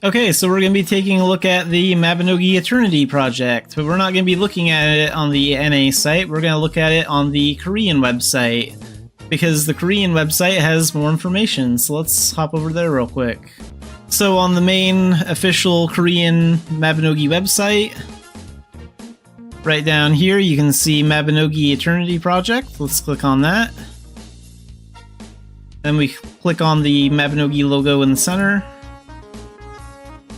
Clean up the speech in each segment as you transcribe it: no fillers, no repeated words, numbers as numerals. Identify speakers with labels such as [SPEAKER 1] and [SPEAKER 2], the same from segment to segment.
[SPEAKER 1] Okay, so we're going to be taking a look at the Mabinogi Eternity project, but we're not going to be looking at it on the NA site, we're going to look at it on the Korean website, because the Korean website has more information, so let's hop over there real quick. So on the main official Korean Mabinogi website, right down here you can see Mabinogi Eternity project, let's click on that. Then we click on the Mabinogi logo in the center.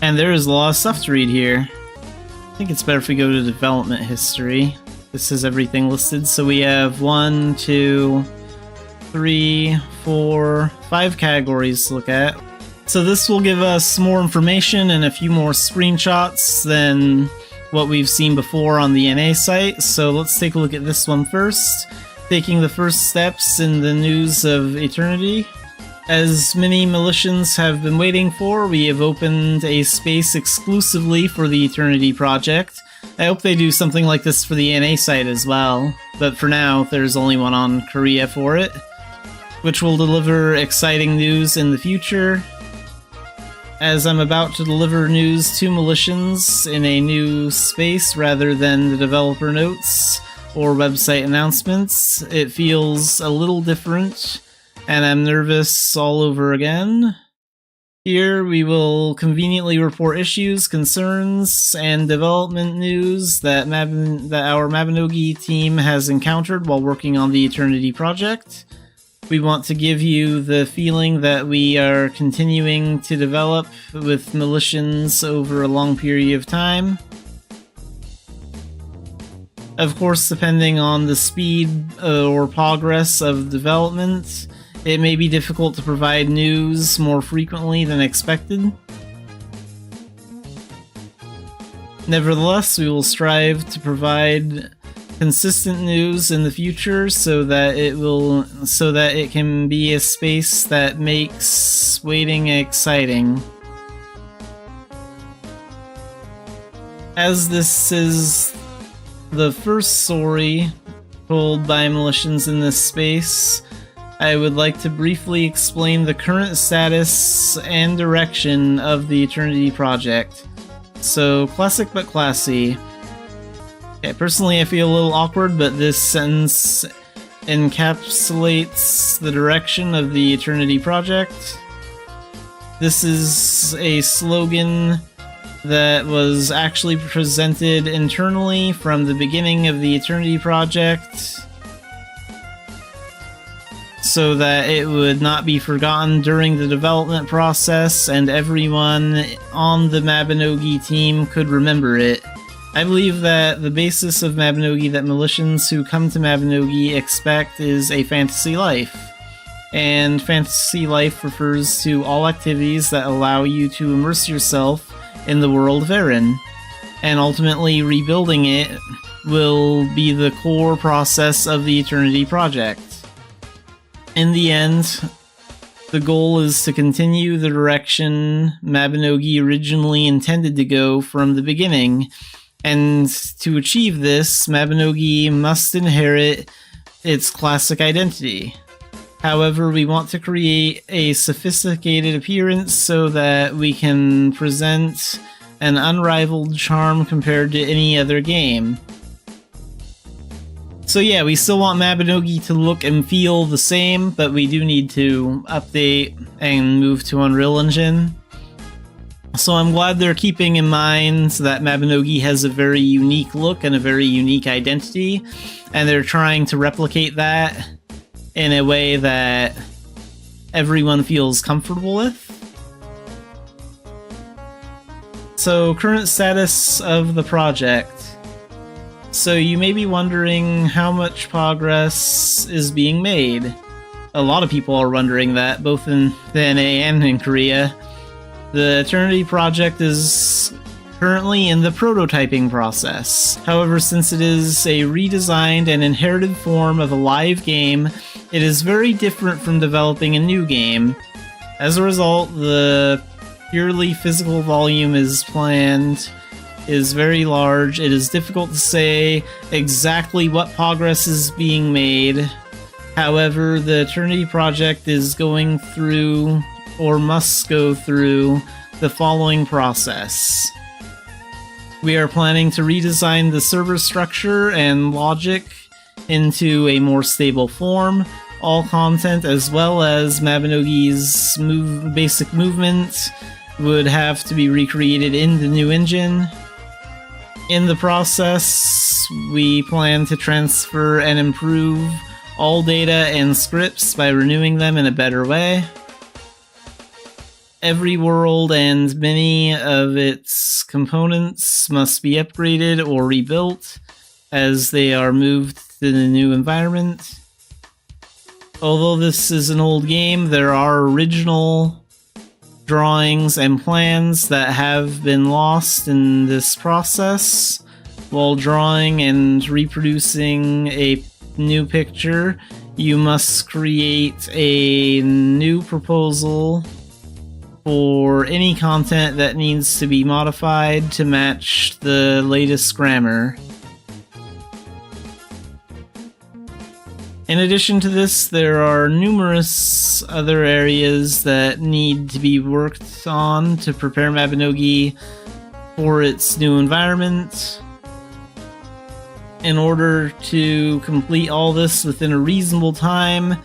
[SPEAKER 1] And there is a lot of stuff to read here. I think it's better if we go to development history. This is everything listed. So we have 1, 2, 3, 4, 5 categories to look at. So this will give us more information and a few more screenshots than what we've seen before on the NA site. So let's take a look at this one first. Taking the first steps in the news of Eternity. As many Militians have been waiting for, we have opened a space exclusively for the Eternity project. I hope they do something like this for the NA site as well, but for now there's only one on Korea for it, which will deliver exciting news in the future. As I'm about to deliver news to Militians in a new space rather than the developer notes or website announcements, it feels a little different. And I'm nervous all over again. Here we will conveniently report issues, concerns, and development news that our Mabinogi team has encountered while working on the Eternity project. We want to give you the feeling that we are continuing to develop with Militians over a long period of time. Of course, depending on the speed or progress of development, it may be difficult to provide news more frequently than expected. Nevertheless, we will strive to provide consistent news in the future so that it can be a space that makes waiting exciting. As this is the first story told by Militians in this space, I would like to briefly explain the current status and direction of the Eternity project. So, classic but classy. Okay, personally I feel a little awkward, but this sentence encapsulates the direction of the Eternity project. This is a slogan that was actually presented internally from the beginning of the Eternity project, so that it would not be forgotten during the development process and everyone on the Mabinogi team could remember it. I believe that the basis of Mabinogi that Militians who come to Mabinogi expect is a fantasy life. And fantasy life refers to all activities that allow you to immerse yourself in the world of Erin. And ultimately rebuilding it will be the core process of the Eternity project. In the end, the goal is to continue the direction Mabinogi originally intended to go from the beginning, and to achieve this, Mabinogi must inherit its classic identity. However, we want to create a sophisticated appearance so that we can present an unrivaled charm compared to any other game. So yeah, we still want Mabinogi to look and feel the same, but we do need to update and move to Unreal Engine. So I'm glad they're keeping in mind that Mabinogi has a very unique look and a very unique identity, and they're trying to replicate that in a way that everyone feels comfortable with. So, current status of the project. So you may be wondering how much progress is being made. A lot of people are wondering that, both in the NA and in Korea. The Eternity project is currently in the prototyping process. However, since it is a redesigned and inherited form of a live game, it is very different from developing a new game. As a result, the purely physical volume is planned is very large. It is difficult to say exactly what progress is being made. However, the Eternity project is going through or must go through the following process. We are planning to redesign the server structure and logic into a more stable form. All content as well as Mabinogi's basic movement would have to be recreated in the new engine. In the process, we plan to transfer and improve all data and scripts by renewing them in a better way. Every world and many of its components must be upgraded or rebuilt as they are moved to the new environment. Although this is an old game, there are original drawings and plans that have been lost in this process. While drawing and reproducing a new picture, you must create a new proposal for any content that needs to be modified to match the latest grammar. In addition to this, there are numerous other areas that need to be worked on to prepare Mabinogi for its new environment. In order to complete all this within a reasonable time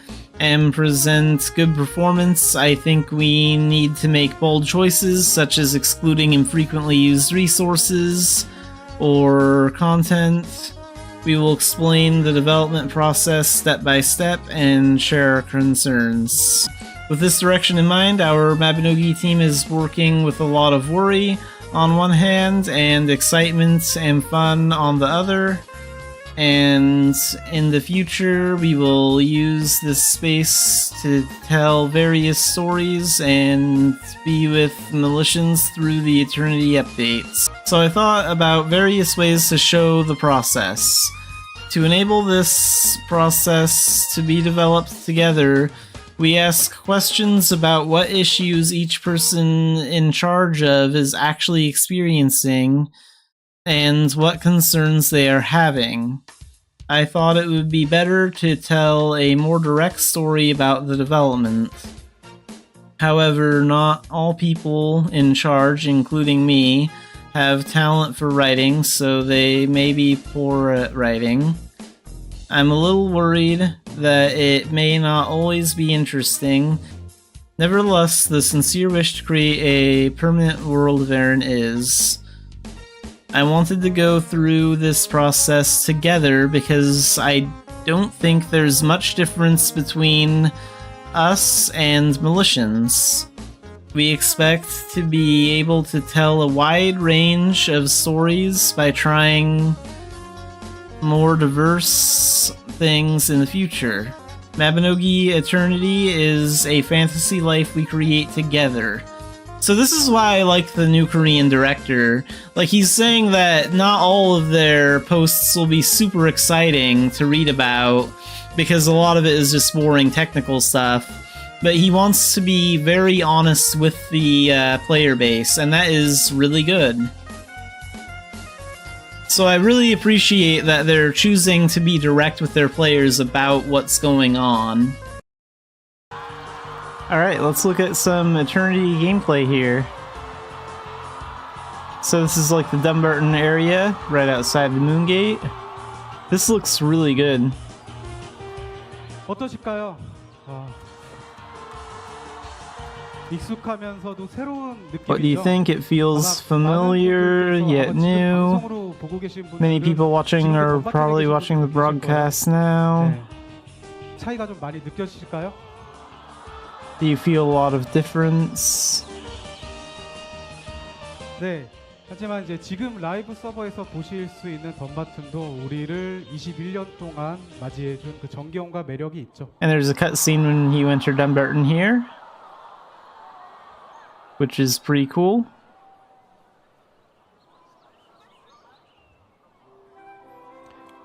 [SPEAKER 1] and present good performance, I think we need to make bold choices, such as excluding infrequently used resources or content. We will explain the development process step by step and share our concerns. With this direction in mind, our Mabinogi team is working with a lot of worry on one hand and excitement and fun on the other. And in the future, we will use this space to tell various stories and be with Militians through the Eternity updates. So I thought about various ways to show the process. To enable this process to be developed together, we ask questions about what issues each person in charge of is actually experiencing and what concerns they are having. I thought it would be better to tell a more direct story about the development. However, not all people in charge, including me, have talent for writing, so they may be poor at writing. I'm a little worried that it may not always be interesting. Nevertheless, the sincere wish to create a permanent world of Aaron is. I wanted to go through this process together because I don't think there's much difference between us and Militians. We expect to be able to tell a wide range of stories by trying more diverse things in the future. Mabinogi Eternity is a fantasy life we create together. So this is why I like the new Korean director. Like, he's saying that not all of their posts will be super exciting to read about, because a lot of it is just boring technical stuff. But he wants to be very honest with the player base, and that is really good. So I really appreciate that they're choosing to be direct with their players about what's going on. Alright, let's look at some Eternity gameplay here. So this is like the Dumbarton area, right outside the Moongate. This looks really good.
[SPEAKER 2] 어떠실까요? 익숙하면서도 새로운 느낌이죠.
[SPEAKER 1] What do you think? It feels familiar yet new. Many people watching are probably watching the broadcast now.
[SPEAKER 2] 차이가 좀 많이 느껴지실까요?
[SPEAKER 1] Do you feel a lot of difference?
[SPEAKER 2] 네. 하지만 이제 지금 라이브 서버에서 보실 수 있는 덤바튼도 우리를 21년 동안 맞이해준 그 정겨움과 매력이 있죠.
[SPEAKER 1] And there's a cutscene when you enter Dumbarton here, which is pretty cool.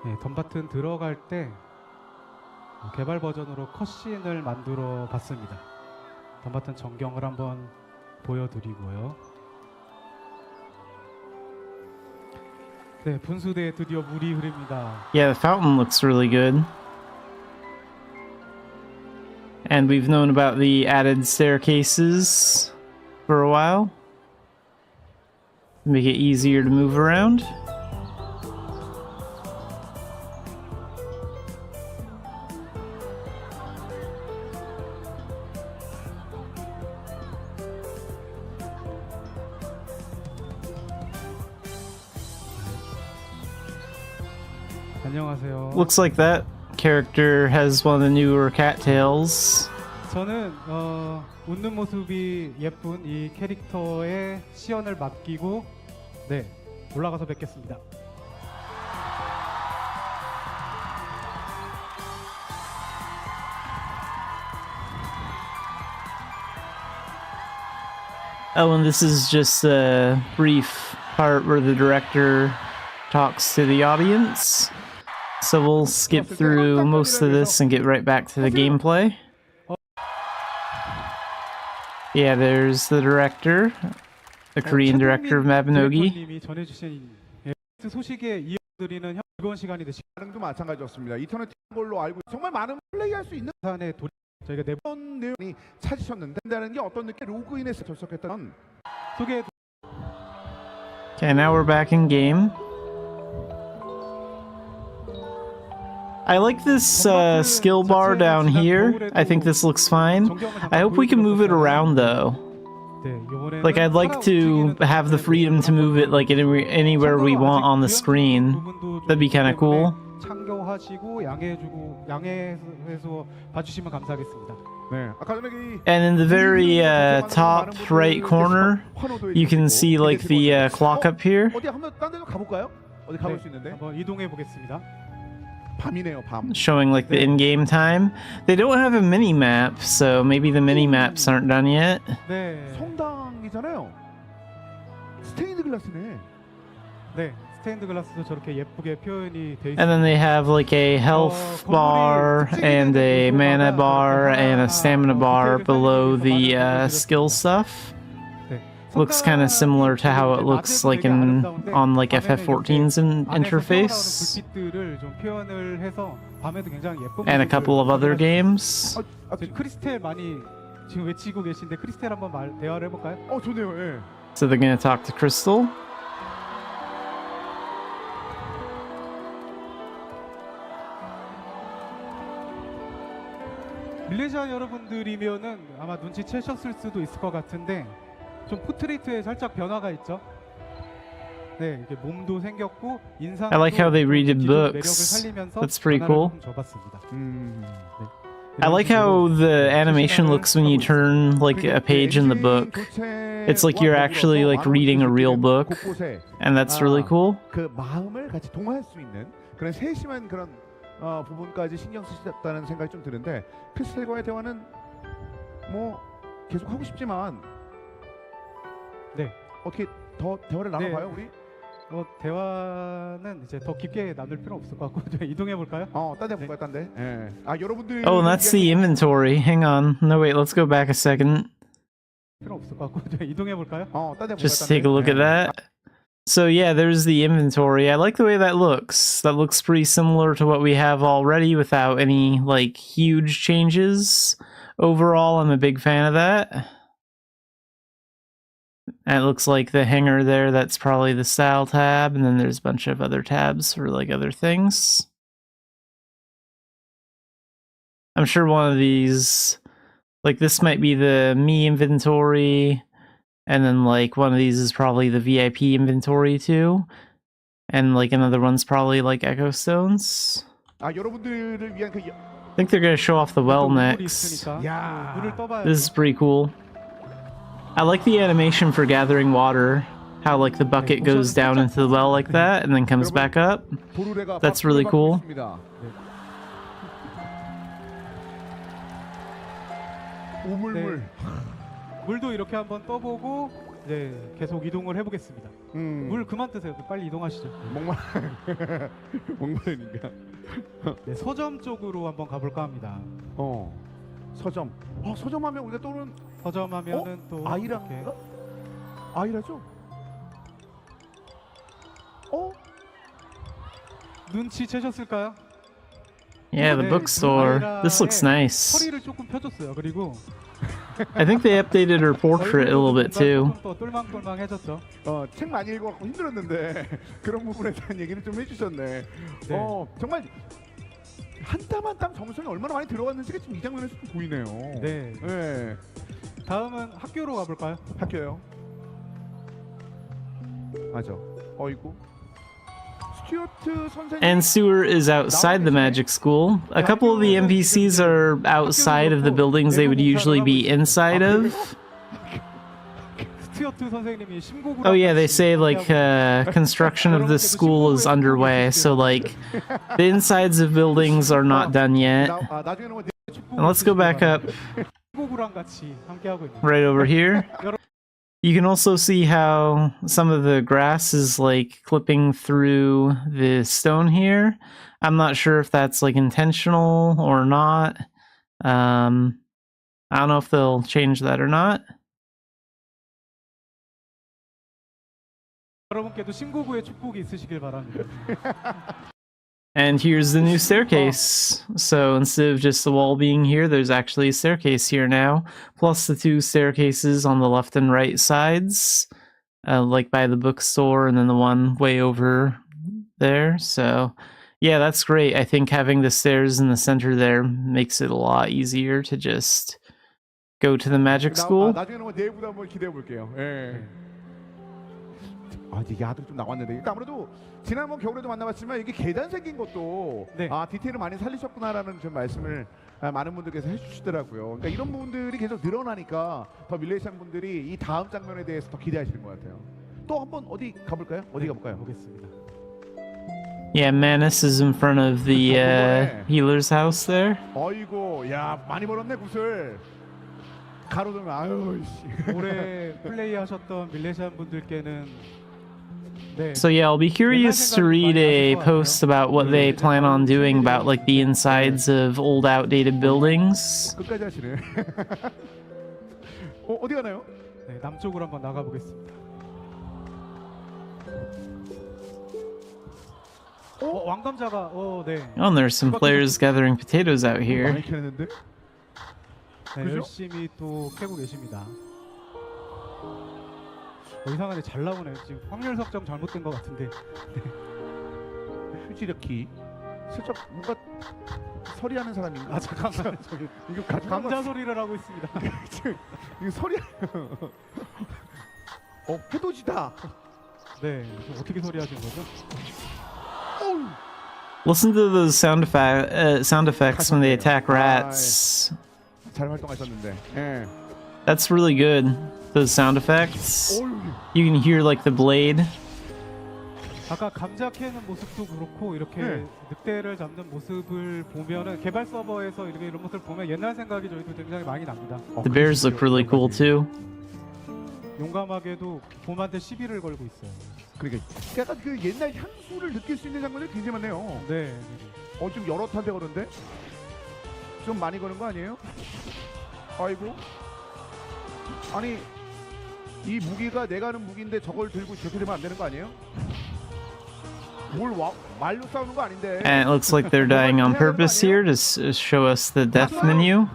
[SPEAKER 2] 네, 덤바튼 들어갈 때 개발 버전으로 컷신을 만들어 봤습니다. 덤바튼 전경을 한번 보여드리고요. 네, 분수대에 드디어 물이 흐릅니다.
[SPEAKER 1] Yeah, the fountain looks really good. And we've known about the added staircases for a while. Make it easier to move around.
[SPEAKER 2] 안녕하세요.
[SPEAKER 1] Looks like that character has one of the newer cattails.
[SPEAKER 2] 저는 웃는 모습이 예쁜 이 캐릭터의 시연을 맡기고 네 올라가서 뵙겠습니다.
[SPEAKER 1] Oh, and this is just a brief part where the director talks to the audience. So we'll skip through most of this and get right back to the gameplay. Yeah, there's the director, the Korean director of Mabinogi.
[SPEAKER 2] 전해주신 소식에 이어드리는 즐거운 시간이 되시길
[SPEAKER 3] 반응도 마찬가지였습니다. 인터넷 걸로 알고 정말 많은 플레이할 수 있는
[SPEAKER 2] 산에 저희가 네
[SPEAKER 3] 그런 내용이 찾으셨는데 다는 게 어떤 느낌 로그인해서 접속했던
[SPEAKER 2] 소개.
[SPEAKER 1] Okay, now we're back in game. I like this skill bar down here. I think this looks fine. I hope we can move it around though. Like, I'd like to have the freedom to move it like anywhere we want on the screen. That'd be kind of cool.
[SPEAKER 2] 참고하시고 양해해서 봐주시면 감사하겠습니다.
[SPEAKER 3] 네, 아까 전에 그
[SPEAKER 1] And in the very top right corner, you can see like the clock up here.
[SPEAKER 3] 어디 한번 딴 데로 가볼까요? 어디 가볼 수 있는데?
[SPEAKER 2] 한번 이동해 보겠습니다.
[SPEAKER 3] 밤이네요, 밤.
[SPEAKER 1] Showing like the in-game time. They don't have a mini-map, so maybe the mini-maps aren't done yet.
[SPEAKER 2] 네.
[SPEAKER 3] 성당이잖아요. 스테인드 글라스네.
[SPEAKER 2] 네. 스테인드 글라스도 저렇게 예쁘게 표현이 돼 있습니다.
[SPEAKER 1] And then they have like a health bar and a mana bar and a stamina bar below the skill stuff. Looks kind of similar to how it looks like on like FF14's interface. And a couple of other games.
[SPEAKER 2] 크리스텔 많이 지금 외치고 계신데 크리스텔 한번 대화를 해볼까요?
[SPEAKER 3] 좋네요. 예.
[SPEAKER 1] So they're gonna talk to Crystal.
[SPEAKER 2] 밀레시아 여러분들이면은 아마 눈치채셨을 수도 있을 것 같은데 좀 포트레이트에 살짝 변화가 있죠. 네, 이게 몸도 생겼고 인상도
[SPEAKER 1] I like how they redid
[SPEAKER 2] 매력을
[SPEAKER 1] books.
[SPEAKER 2] 살리면서
[SPEAKER 1] That's pretty
[SPEAKER 2] 변화를
[SPEAKER 1] cool.
[SPEAKER 2] 좀 줘봤습니다. 네.
[SPEAKER 1] I like how the animation looks when you turn like a page in the book. It's like you're actually like reading a real book, and that's really cool.
[SPEAKER 3] 그 마음을 같이 동화할 수 있는 그런 세심한 그런 부분까지 신경 쓰셨다는 생각이 좀 드는데 크리스텔과의 대화는 뭐 계속 하고 싶지만
[SPEAKER 2] 네.
[SPEAKER 3] 어떻게 더 대화를 나눠봐요, 우리?
[SPEAKER 2] 대화는 이제 더 깊게 나눌 필요 없을 것 같고 이동해 볼까요?
[SPEAKER 3] 딴 데 볼까요, 딴 데? 예. 여러분들.
[SPEAKER 1] Oh, and that's the inventory. Hang on. No, wait. Let's go back a second.
[SPEAKER 2] 필요 없을 것 같고 이동해 볼까요?
[SPEAKER 3] 딴 데 볼까요?
[SPEAKER 1] Just take a look at that. So yeah, there's the inventory. I like the way that looks. That looks pretty similar to what we have already without any like huge changes. Overall, I'm a big fan of that. And it looks like the hanger there, that's probably the style tab, and then there's a bunch of other tabs for like other things. I'm sure one of these, like this might be the me inventory, and then like one of these is probably the VIP inventory too, and like another one's probably like Echo Stones.
[SPEAKER 3] 여러분들을 위한 그
[SPEAKER 1] I think they're gonna show off the well next. This is pretty cool. I like the animation for gathering water. How like the bucket goes down into the well like that and then comes back up. That's really cool.
[SPEAKER 3] 우물물.
[SPEAKER 2] 물도 이렇게 한번 떠보고 이제 계속 이동을 해보겠습니다. 물 그만 뜨세요. 빨리 이동하시죠.
[SPEAKER 3] 목마르니까.
[SPEAKER 2] 네, 서점 쪽으로 한번 가볼까 합니다.
[SPEAKER 3] 서점. 서점하면 우리가 떠오르는
[SPEAKER 2] 서점하면은 또
[SPEAKER 3] 아이라인가? 아이라죠?
[SPEAKER 2] 눈치 채셨을까요?
[SPEAKER 1] Yeah, the
[SPEAKER 2] 네,
[SPEAKER 1] bookstore. This looks
[SPEAKER 2] 다이라의
[SPEAKER 1] nice.
[SPEAKER 2] 허리를 조금 펴줬어요. 그리고
[SPEAKER 1] I think they updated her portrait a little bit too.
[SPEAKER 2] 조금 더 똘망똘망해졌죠.
[SPEAKER 3] 책 많이 읽어갖고 힘들었는데 그런 부분에 대한 얘기를 좀 해주셨네. 정말 한 땀 한 땀 정성이 얼마나 많이 들어갔는지가 지금 이 장면에서 좀 보이네요.
[SPEAKER 2] 네.
[SPEAKER 3] 네.
[SPEAKER 2] 다음은 학교로 가볼까요?
[SPEAKER 3] 학교요. 맞아. 어이구. 스튜어트 선생님.
[SPEAKER 1] And Sewer is outside the magic school. A couple of the NPCs are outside of the buildings they would usually be inside of.
[SPEAKER 2] 스튜어트 선생님이 심곡을
[SPEAKER 1] Oh yeah, they say like construction of this school is underway, so like the insides of buildings are not done yet.
[SPEAKER 3] 나중에는 뭐
[SPEAKER 1] And let's go back up
[SPEAKER 2] 심곡이랑 같이 함께 하고 있는.
[SPEAKER 1] right over here. You can also see how some of the grass is like clipping through the stone here. I'm not sure if that's like intentional or not. I don't know if they'll change that or not.
[SPEAKER 2] 여러분께도 신고구의 축복이 있으시길 바랍니다.
[SPEAKER 1] And here's the new staircase. So instead of just the wall being here, there's actually a staircase here now. Plus the two staircases on the left and right sides. Like by the bookstore and then the one way over there. So yeah, that's great. I think having the stairs in the center there makes it a lot easier to just go to the magic school.
[SPEAKER 3] 나중에는 뭐 내부도 한번 기대해 볼게요. 예. 이제 야도 좀 나왔는데 일단 아무래도 지난번 겨울에도 만나봤지만 이게 계단 생긴 것도
[SPEAKER 2] 네.
[SPEAKER 3] 디테일을 많이 살리셨구나라는 좀 말씀을 많은 분들께서 해주시더라고요. 그러니까 이런 부분들이 계속 늘어나니까 더 밀레이션 분들이 이 다음 장면에 대해서 더 기대하시는 것 같아요. 또 한번 어디 가볼까요? 어디 가볼까요?
[SPEAKER 2] 보겠습니다.
[SPEAKER 1] Yeah, Manus is in front of the healer's house there.
[SPEAKER 3] 어이고, 야 많이 벌었네 굿을. 가로등 아유 씨.
[SPEAKER 2] 올해 플레이하셨던 밀레시안 분들께는 네.
[SPEAKER 1] So yeah, I'll be curious to read a post about what they plan on doing about like the insides of old outdated buildings.
[SPEAKER 3] 끝까지 하시네. 어디 가나요?
[SPEAKER 2] 네, 남쪽으로 한번 나가 보겠습니다. 왕감자가 네.
[SPEAKER 1] Oh, and there's some players gathering potatoes out here.
[SPEAKER 3] 많이 캐는데?
[SPEAKER 2] 네,
[SPEAKER 3] 그죠?
[SPEAKER 2] 열심히 또 캐고 계십니다. 이상하게 잘 나오네요. 지금 확률 설정 잘못된 것 같은데.
[SPEAKER 3] 휴지력키 슬쩍 뭔가 서리하는 사람인가?
[SPEAKER 2] 잠깐만 저기
[SPEAKER 3] 이거
[SPEAKER 2] 감자 소리를 하고 있습니다.
[SPEAKER 3] 이거 서리. 해돋이다.
[SPEAKER 2] 네, 어떻게 소리하신 거죠?
[SPEAKER 1] Listen to those sound effects when they attack rats.
[SPEAKER 3] 잘 활동하셨는데. 예.
[SPEAKER 1] That's really good. Those sound effects. You can hear like the blade.
[SPEAKER 2] 아까 감자 캐는 모습도 그렇고 이렇게 늑대를 잡는 모습을 보면은 개발 서버에서 이렇게 이런 모습을 보면 옛날 생각이 저희도 굉장히 많이 납니다.
[SPEAKER 1] The bears look really cool too.
[SPEAKER 2] 용감하게도 곰한테 시비를 걸고 있어요.
[SPEAKER 3] 그러니까 약간 그 옛날 향수를 느낄 수 있는 장면이 굉장히 많네요.
[SPEAKER 2] 네.
[SPEAKER 3] 좀 여러 탄데 그런데 좀 많이 거는 거 아니에요? 아이고. 아니 이 무기가 내가 하는 무기인데 저걸 들고 저렇게 되면 안 되는 거 아니에요? 말로 싸우는 거 아닌데.
[SPEAKER 1] And it looks like they're dying on purpose here to show us the death menu.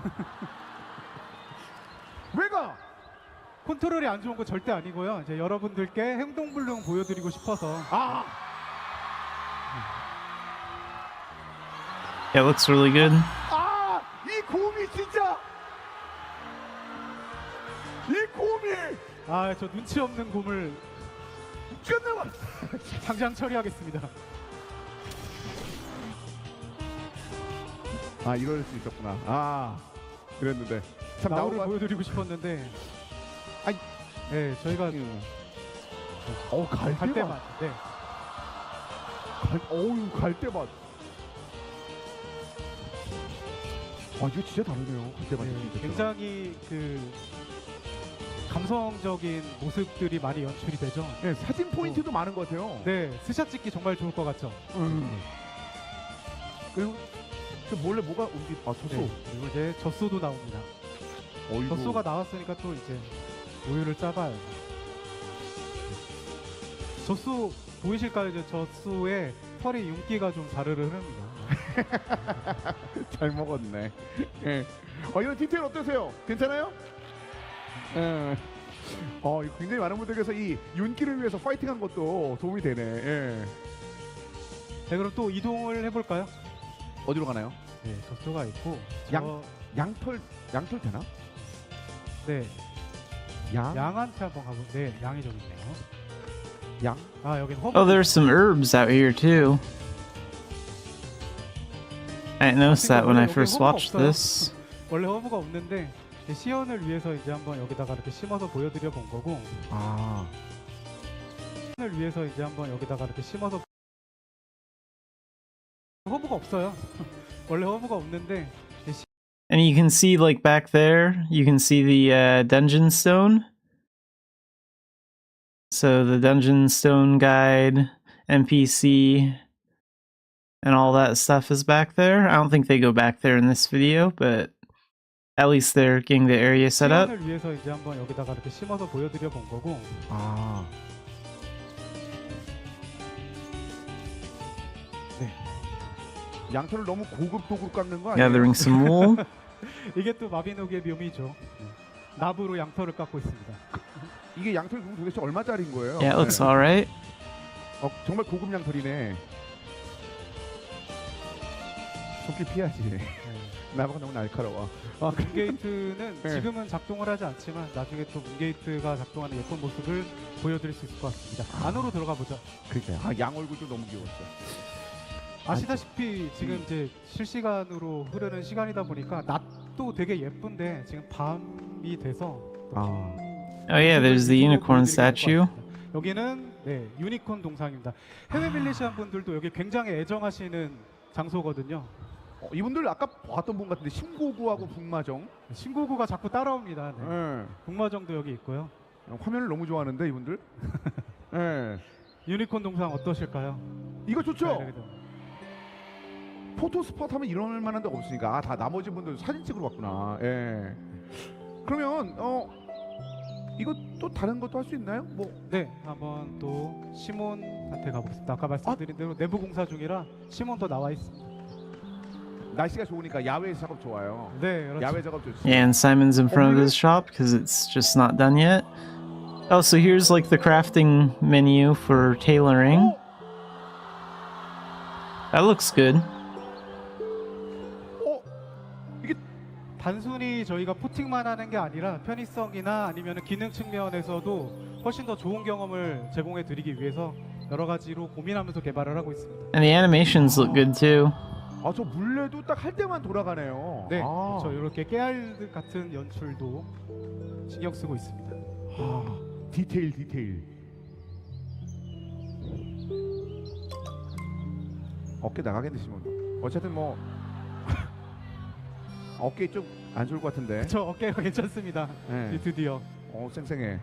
[SPEAKER 3] 왜가?
[SPEAKER 2] 컨트롤이 안 좋은 거 절대 아니고요. 이제 여러분들께 행동불능 보여드리고 싶어서.
[SPEAKER 1] Yeah, it looks really good.
[SPEAKER 3] 이 곰이 진짜. 이 곰이.
[SPEAKER 2] 저 눈치 없는 곰을
[SPEAKER 3] 끝내봐.
[SPEAKER 2] 당장 처리하겠습니다.
[SPEAKER 3] 이럴 수 있었구나. 그랬는데 참
[SPEAKER 2] 나오를
[SPEAKER 3] 나오가
[SPEAKER 2] 보여드리고 싶었는데.
[SPEAKER 3] 아니.
[SPEAKER 2] 네, 저희가 갈 때만. 네.
[SPEAKER 3] 갈 때만. 이거 진짜 다르네요. 갈 때만.
[SPEAKER 2] 네, 굉장히 그 감성적인 모습들이 많이 연출이 되죠.
[SPEAKER 3] 네, 사진 포인트도 많은 것 같아요.
[SPEAKER 2] 네, 스샷 찍기 정말 좋을 것 같죠.
[SPEAKER 3] 그리고 몰래 뭐가 젖소.
[SPEAKER 2] 네, 그리고 이제 젖소도 나옵니다. 젖소가 나왔으니까 또 이제 우유를 짜봐요. 젖소 보이실까요? 이제 젖소에 털이 윤기가 좀 자르르 흐릅니다.
[SPEAKER 3] 잘 먹었네. 예. 이런 디테일 어떠세요? 괜찮아요? 예. 이거 굉장히 많은 분들께서 이 윤기를 위해서 파이팅한 것도 도움이 되네. 예.
[SPEAKER 2] 네, 그럼 또 이동을 해볼까요?
[SPEAKER 3] 어디로 가나요?
[SPEAKER 2] 네, 저수가 있고
[SPEAKER 3] 양털 되나?
[SPEAKER 2] 네,
[SPEAKER 3] 양?
[SPEAKER 2] 양한테 한번 가보. 네, 양이 좀 있네요.
[SPEAKER 3] 양?
[SPEAKER 2] 아, 여긴 허브.
[SPEAKER 1] Oh, there's some herbs out here too. I didn't notice that when I first watched this.
[SPEAKER 2] 원래 허브가 없는데 시연을 위해서 이제 한번 여기다가 이렇게 심어서 보여드려 본 거고.
[SPEAKER 3] 아.
[SPEAKER 2] 시연을 위해서 이제 한번 여기다가 이렇게 심어서. 허브가 없어요. 원래 허브가 없는데.
[SPEAKER 1] And you can see, like, back there, you can see the dungeon stone. So the dungeon stone guide, NPC, and all that stuff is back there. I don't think they go back there in this video, but at least they're getting the area set up.
[SPEAKER 2] 시연을 위해서 이제 한번 여기다가 이렇게 심어서 보여드려 본 거고.
[SPEAKER 3] 아. 네. 양털을 너무 고급도구로 깎는 거 아니에요?
[SPEAKER 1] Gathering some wool.
[SPEAKER 2] 이게 또 마비노기의 묘미죠. 납으로 양털을 깎고 있습니다.
[SPEAKER 3] 이게 양털 도대체 얼마짜리인 거예요?
[SPEAKER 1] Yeah, it looks alright.
[SPEAKER 3] 정말 고급 양털이네. 손길 피하지. 나보고 너무 날카로워.
[SPEAKER 2] 문게이트는
[SPEAKER 3] 네.
[SPEAKER 2] 지금은 작동을 하지 않지만 나중에 또 문게이트가 작동하는 예쁜 모습을 보여드릴 수 있을 것 같습니다. 안으로 들어가 보죠.
[SPEAKER 3] 그러니까요. 양 얼굴도 너무 귀여웠어.
[SPEAKER 2] 아시다시피 지금 이제 실시간으로 흐르는 시간이다 보니까 낮도 되게 예쁜데 지금 밤이 돼서
[SPEAKER 1] Oh yeah, there's the unicorn statue.
[SPEAKER 2] 여기는 네, 유니콘 동상입니다. 해외 밀리시안 분들도 여기 굉장히 애정하시는 장소거든요.
[SPEAKER 3] 이분들 아까 봤던 분 같은데 신고구하고 북마정.
[SPEAKER 2] 신고구가 자꾸 따라옵니다. 네.
[SPEAKER 3] 네.
[SPEAKER 2] 북마정도 여기 있고요.
[SPEAKER 3] 화면을 너무 좋아하는데 이분들. 네.
[SPEAKER 2] 유니콘 동상 어떠실까요?
[SPEAKER 3] 이거 좋죠?
[SPEAKER 2] 네,
[SPEAKER 3] 포토 스팟 하면 이럴 만한 데가 없으니까 다 나머지 분들 사진 찍으러 왔구나. 예. 그러면 이거 또 다른 것도 할 수 있나요? 뭐
[SPEAKER 2] 네, 한번 또 시몬한테 가보겠습니다. 아까 말씀드린 대로 내부 공사 중이라 시몬도 나와 있습니다.
[SPEAKER 3] 날씨가 좋으니까 야외 작업 좋아요.
[SPEAKER 2] 네, 그렇죠.
[SPEAKER 3] 야외 작업 좋지.
[SPEAKER 1] Yeah, and Simon's in front of his shop because it's just not done yet. Oh, so here's like the crafting menu for tailoring. That looks good.
[SPEAKER 3] 이게
[SPEAKER 2] 단순히 저희가 포팅만 하는 게 아니라 편의성이나 아니면 기능 측면에서도 훨씬 더 좋은 경험을 제공해 드리기 위해서 여러 가지로 고민하면서 개발을 하고 있습니다.
[SPEAKER 1] And the animations look good too.
[SPEAKER 3] 저 물레도 딱 할 때만 돌아가네요.
[SPEAKER 2] 네, 그렇죠. 이렇게 깨알 같은 연출도 신경 쓰고 있습니다.
[SPEAKER 3] 디테일. 어깨 나가겠네 시몬. 어쨌든 뭐 어깨 좀 안 좋을 것 같은데.
[SPEAKER 2] 저 어깨가 괜찮습니다.
[SPEAKER 3] 네.
[SPEAKER 2] 드디어.
[SPEAKER 3] 쌩쌩해.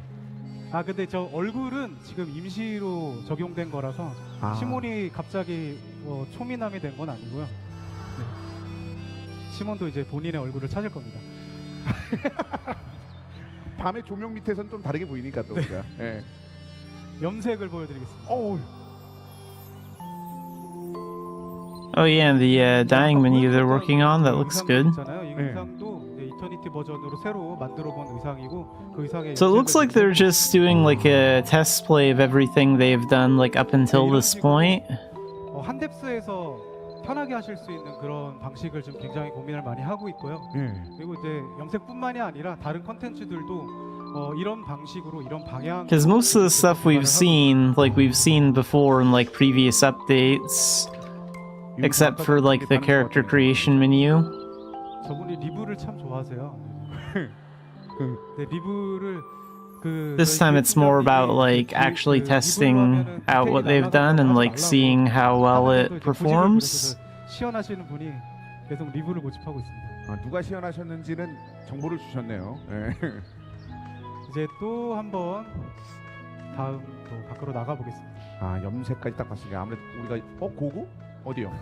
[SPEAKER 2] 근데 저 얼굴은 지금 임시로 적용된 거라서 시몬이 갑자기 초미남이 된 건 아니고요. 네. 시몬도 이제 본인의 얼굴을 찾을 겁니다.
[SPEAKER 3] 밤에 조명 밑에서는 좀 다르게 보이니까 또 우리가. 네.
[SPEAKER 2] 염색을 보여드리겠습니다.
[SPEAKER 1] Oh yeah, and the dyeing menu they're working on, that looks good.
[SPEAKER 2] 이 의상도 이제 이터니티 버전으로 새로 만들어본 의상이고 그 의상에
[SPEAKER 1] So it looks like they're just doing like a test play of everything they've done like up until this point.
[SPEAKER 2] 한뎁스에서 편하게 하실 수 있는 그런 방식을 지금 굉장히 고민을 많이 하고 있고요. 그리고 이제 염색뿐만이 아니라 다른 컨텐츠들도 이런 방식으로 이런 방향.
[SPEAKER 1] Because most of the stuff we've seen before in like previous updates, except for like the character creation menu.
[SPEAKER 2] 저분이 리뷰를 참 좋아하세요. 네, 리뷰를
[SPEAKER 1] This time it's more about like actually testing out what they've done and like seeing how well it performs.
[SPEAKER 2] 시연하시는 분이 계속 리뷰를 고집하고 있습니다.
[SPEAKER 3] 누가 시연하셨는지는 정보를 주셨네요. 네.
[SPEAKER 2] 이제 또 한번 다음 또 밖으로 나가 보겠습니다.
[SPEAKER 3] 염색까지 딱 봤으니까 아무래도 우리가 고구? 어디요?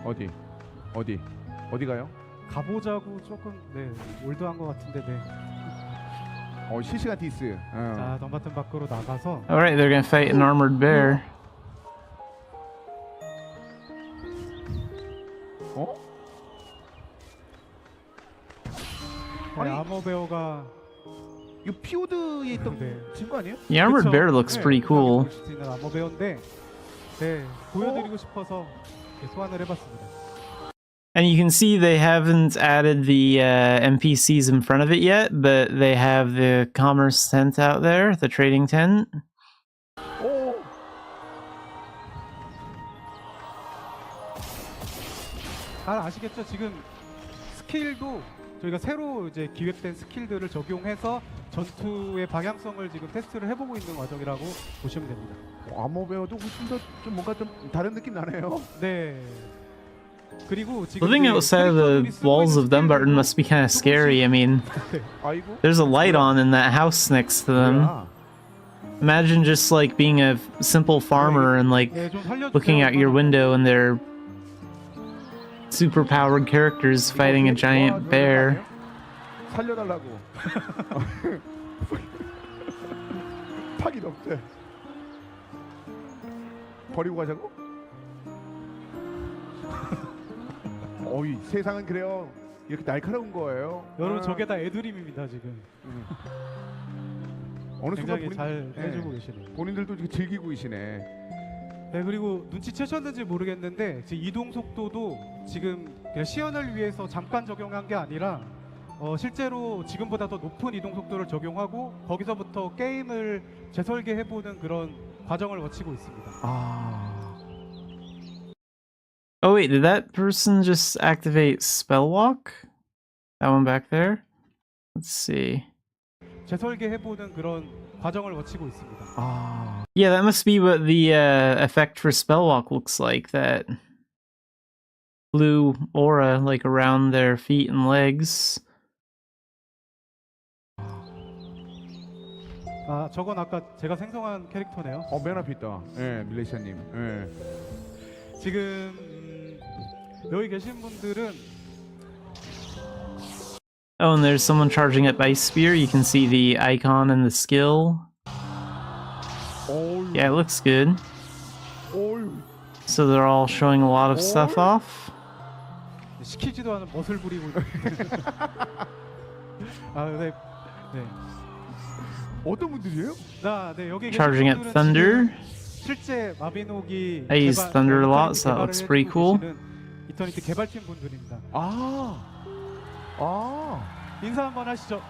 [SPEAKER 3] 어디 가요?
[SPEAKER 2] 가보자고 조금 올드한 것 같은데
[SPEAKER 3] 실시간 디스.
[SPEAKER 2] 자, 덤바튼 밖으로 나가서
[SPEAKER 1] Alright, they're gonna fight an armored bear.
[SPEAKER 3] 어?
[SPEAKER 2] 네,
[SPEAKER 3] 아니,
[SPEAKER 2] 아머베어가
[SPEAKER 3] 이거 피오드에 있던
[SPEAKER 2] 네.
[SPEAKER 3] 친구 아니에요?
[SPEAKER 1] The armored
[SPEAKER 2] 그쵸?
[SPEAKER 1] bear looks
[SPEAKER 2] 네,
[SPEAKER 1] pretty cool.
[SPEAKER 2] 볼수 있는 아머베어인데 네, 보여드리고 싶어서 이렇게 소환을 해봤습니다.
[SPEAKER 1] And you can see they haven't added the NPCs in front of it yet, but they have the commerce tent out there, the trading tent.
[SPEAKER 3] 오.
[SPEAKER 2] 잘 아시겠죠? 지금 스킬도 저희가 새로 이제 기획된 스킬들을 적용해서 전투의 방향성을 지금 테스트를 해보고 있는 과정이라고 보시면 됩니다.
[SPEAKER 3] 아머베어도 훨씬 더 좀 뭔가 좀 다른 느낌 나네요.
[SPEAKER 2] 네. 그리고 지금
[SPEAKER 1] Living outside of the walls of Dumbarton must be kind of scary. I mean,
[SPEAKER 3] 아이고.
[SPEAKER 1] there's a light on in that house next to them.
[SPEAKER 3] 뭐야?
[SPEAKER 1] Imagine just like being a simple farmer and like
[SPEAKER 2] 네, 좀 살려주세요.
[SPEAKER 1] looking out your window and they're superpowered characters fighting a giant bear.
[SPEAKER 3] 살려달라고. 파기 없대. 버리고 가자고? 어이 세상은 그래요. 이렇게 날카로운 거예요.
[SPEAKER 2] 여러분 저게 다 애드림입니다 지금.
[SPEAKER 3] 어느 순간
[SPEAKER 2] 굉장히 잘 해주고 계시네요.
[SPEAKER 3] 본인들도 이렇게 즐기고 계시네.
[SPEAKER 2] 네, 그리고 눈치채셨는지 모르겠는데 지금 이동 속도도 지금 그냥 시연을 위해서 잠깐 적용한 게 아니라 실제로 지금보다 더 높은 이동 속도를 적용하고 거기서부터 게임을 재설계해보는 그런 과정을 거치고 있습니다.
[SPEAKER 3] 아.
[SPEAKER 1] Oh wait, did that person just activate Spellwalk? That one back there? Let's see.
[SPEAKER 2] 재설계해보는 그런 과정을 거치고 있습니다.
[SPEAKER 3] 아.
[SPEAKER 1] Yeah, that must be what the effect for Spellwalk looks like. That blue aura like around their feet and legs.
[SPEAKER 2] 아, 저건 아까 제가 생성한 캐릭터네요.
[SPEAKER 3] 맨 앞에 있다. 예, 밀레시아님. 예.
[SPEAKER 2] 지금 여기 계신 분들은
[SPEAKER 1] Oh, and there's someone charging up Ice Spear. You can see the icon and the skill.
[SPEAKER 3] 어유.
[SPEAKER 1] Yeah, it looks good.
[SPEAKER 3] 어유.
[SPEAKER 1] So they're all showing a lot of stuff off.
[SPEAKER 2] 시키지도 않은 멋을 부리고 있는. 아, 네. 네.
[SPEAKER 3] 어떤 분들이에요?
[SPEAKER 2] 네, 여기 계신
[SPEAKER 1] Charging up
[SPEAKER 2] 분들은
[SPEAKER 1] Thunder.
[SPEAKER 2] 지금 실제 마비노기
[SPEAKER 1] I use Thunder a lot, so that looks pretty cool.
[SPEAKER 2] 이터니티 개발팀 분들입니다.
[SPEAKER 3] 아.
[SPEAKER 2] 인사 한번 하시죠.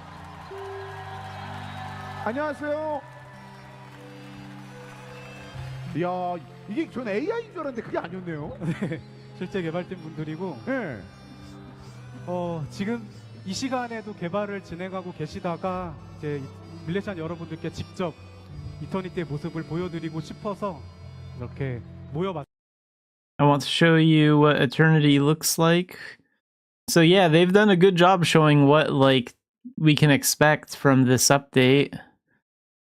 [SPEAKER 3] 안녕하세요. 이야, 이게 전 AI인 줄 알았는데 그게 아니었네요.
[SPEAKER 2] 네, 실제 개발팀 분들이고
[SPEAKER 3] 예.
[SPEAKER 2] 지금 이 시간에도 개발을 진행하고 계시다가 이제 밀레시안 여러분들께 직접 이터니티의 모습을 보여드리고 싶어서 이렇게 모여봤습니다.
[SPEAKER 1] I want to show you what Eternity looks like. So yeah, they've done a good job showing what like we can expect from this update.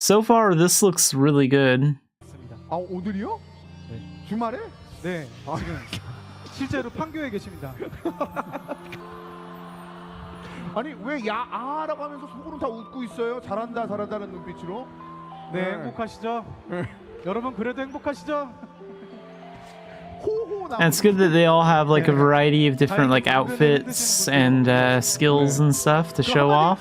[SPEAKER 1] So far, this looks really good.
[SPEAKER 3] 아, 오늘이요?
[SPEAKER 2] 네.
[SPEAKER 3] 주말에?
[SPEAKER 2] 네, 지금 실제로 판교에 계십니다.
[SPEAKER 3] 아니 왜 야아라고 하면서 속으로 다 웃고 있어요? 잘한다는 눈빛으로.
[SPEAKER 2] 네,
[SPEAKER 3] 네.
[SPEAKER 2] 행복하시죠? 여러분 그래도 행복하시죠?
[SPEAKER 3] 호호 나.
[SPEAKER 1] And it's good that they all have like a variety of different like outfits and skills and stuff to show off.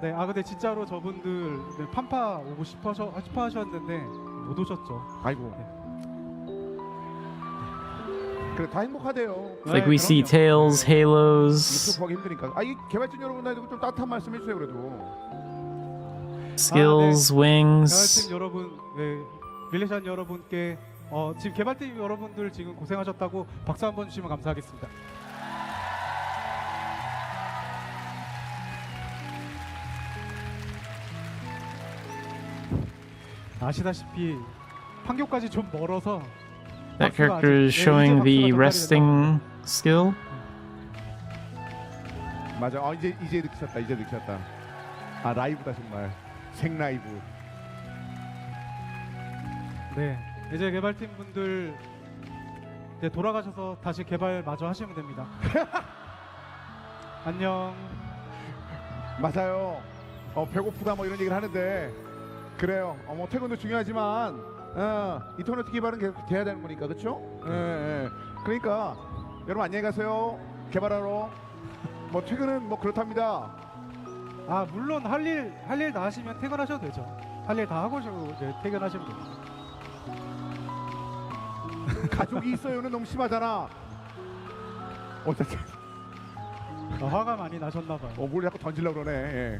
[SPEAKER 2] 네, 근데 진짜로 저분들 판파 오고 싶어 하셨는데 못 오셨죠.
[SPEAKER 3] 아이고. 그래 다 행복하대요.
[SPEAKER 1] Like we see Tails, Halos,
[SPEAKER 3] 유튜브 보기 힘드니까. 이 개발진 여러분들도 좀 따뜻한 말씀 해주세요 그래도.
[SPEAKER 1] skills, wings.
[SPEAKER 2] 개발팀 여러분, 네, 밀레시안 여러분께 지금 개발팀 여러분들 지금 고생하셨다고 박수 한번 주시면 감사하겠습니다. 아시다시피 판교까지 좀 멀어서
[SPEAKER 1] That character is showing the resting skill.
[SPEAKER 3] 맞아. 이제 느끼셨다. 아 라이브다 정말. 생 라이브.
[SPEAKER 2] 네, 이제 개발팀 분들 이제 돌아가셔서 다시 개발 마저 하시면 됩니다. 안녕.
[SPEAKER 3] 맞아요. 배고프다 뭐 이런 얘기를 하는데 그래요. 뭐 퇴근도 중요하지만 이터널 기발은 계속 돼야 되는 거니까 그렇죠? 예. 그러니까 여러분 안녕히 가세요. 개발하러. 뭐 퇴근은 뭐 그렇답니다.
[SPEAKER 2] 아 물론 할 일 다 하시면 퇴근하셔도 되죠. 할 일 다 하고 이제 퇴근하시면 됩니다.
[SPEAKER 3] 가족이 있어요는 너무 심하잖아. 어쨌든
[SPEAKER 2] 화가 많이 나셨나 봐요.
[SPEAKER 3] 뭘 자꾸 던지려고 그러네. 예.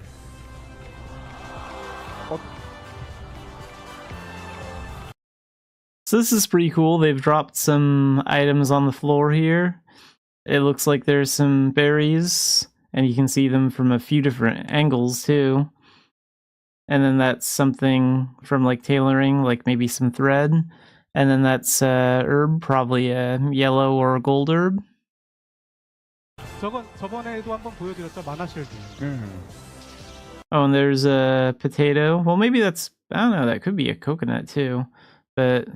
[SPEAKER 1] So this is pretty cool. They've dropped some items on the floor here. It looks like there's some berries, and you can see them from a few different angles too. And then that's something from like tailoring, like maybe some thread. And then that's herb, probably a yellow or a gold herb.
[SPEAKER 2] 저번에도 한번 보여드렸죠, 마나실드.
[SPEAKER 1] Oh, and there's a potato. Well, maybe that's, I don't know, that could be a coconut too. But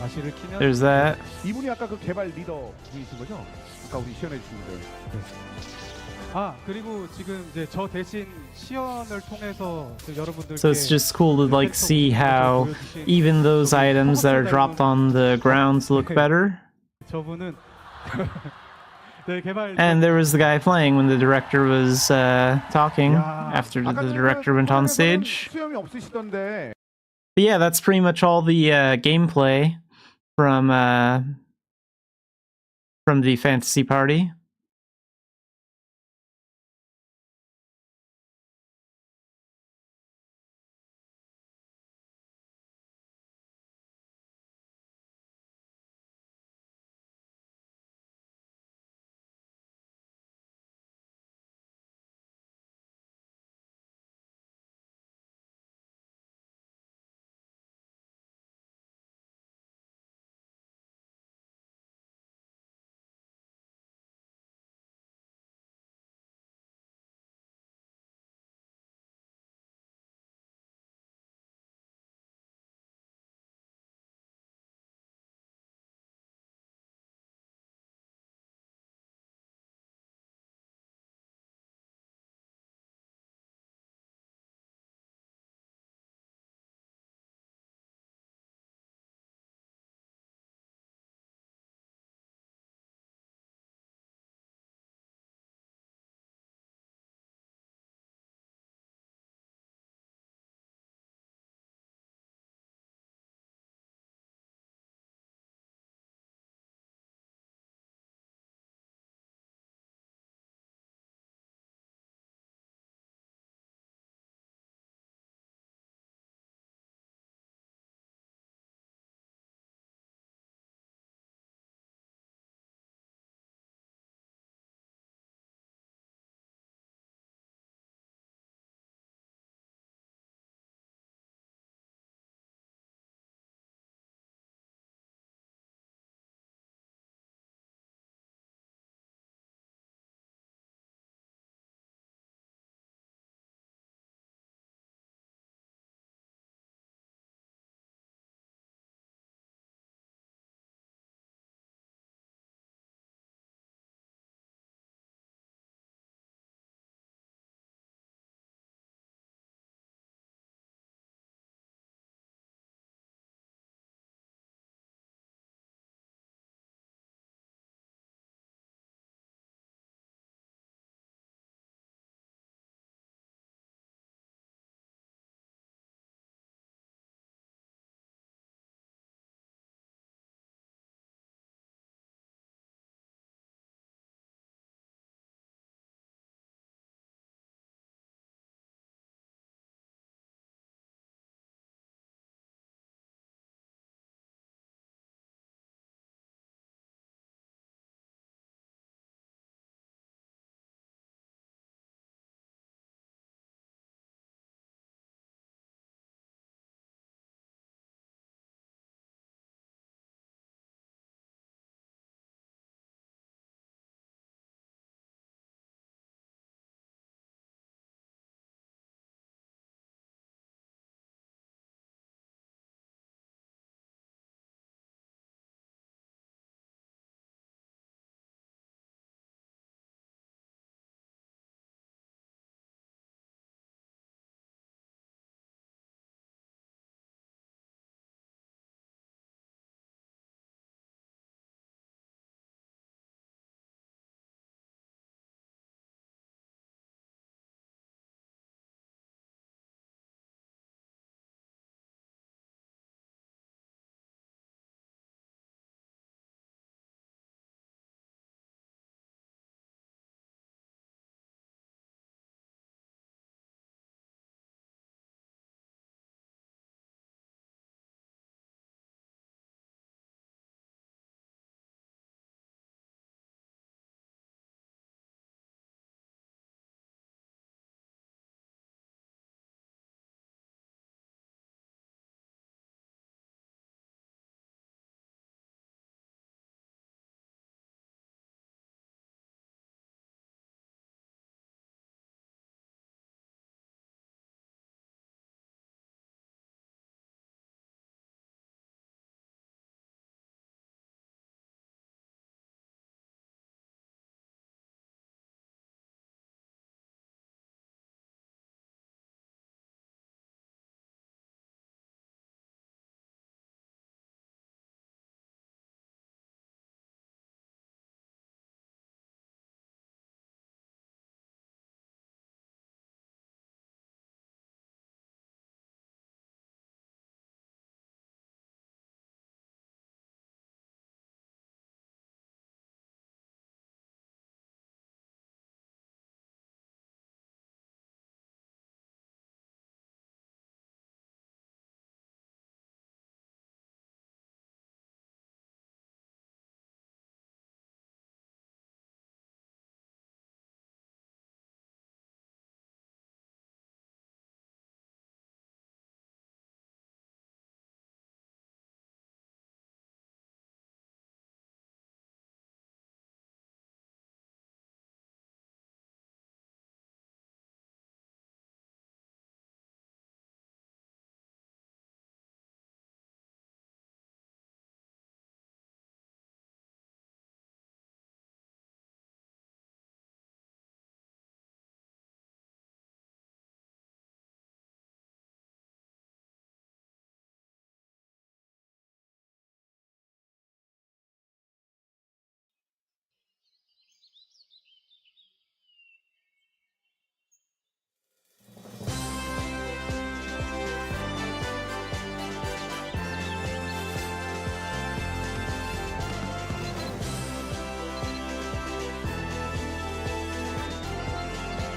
[SPEAKER 2] 마시를 키면
[SPEAKER 1] there's that.
[SPEAKER 3] 이분이 아까 그 개발 리더 분이신 거죠? 아까 우리 시연해 주신 분들.
[SPEAKER 2] 아 그리고 지금 이제 저 대신 시연을 통해서 여러분들께
[SPEAKER 1] So it's just cool to like see how even those items that are dropped on the ground look better.
[SPEAKER 2] 저분은 네, 개발
[SPEAKER 1] And there was the guy playing when the director was talking after the director went on stage.
[SPEAKER 3] 수염이 없으시던데.
[SPEAKER 1] But yeah, that's pretty much all the gameplay from the fantasy party.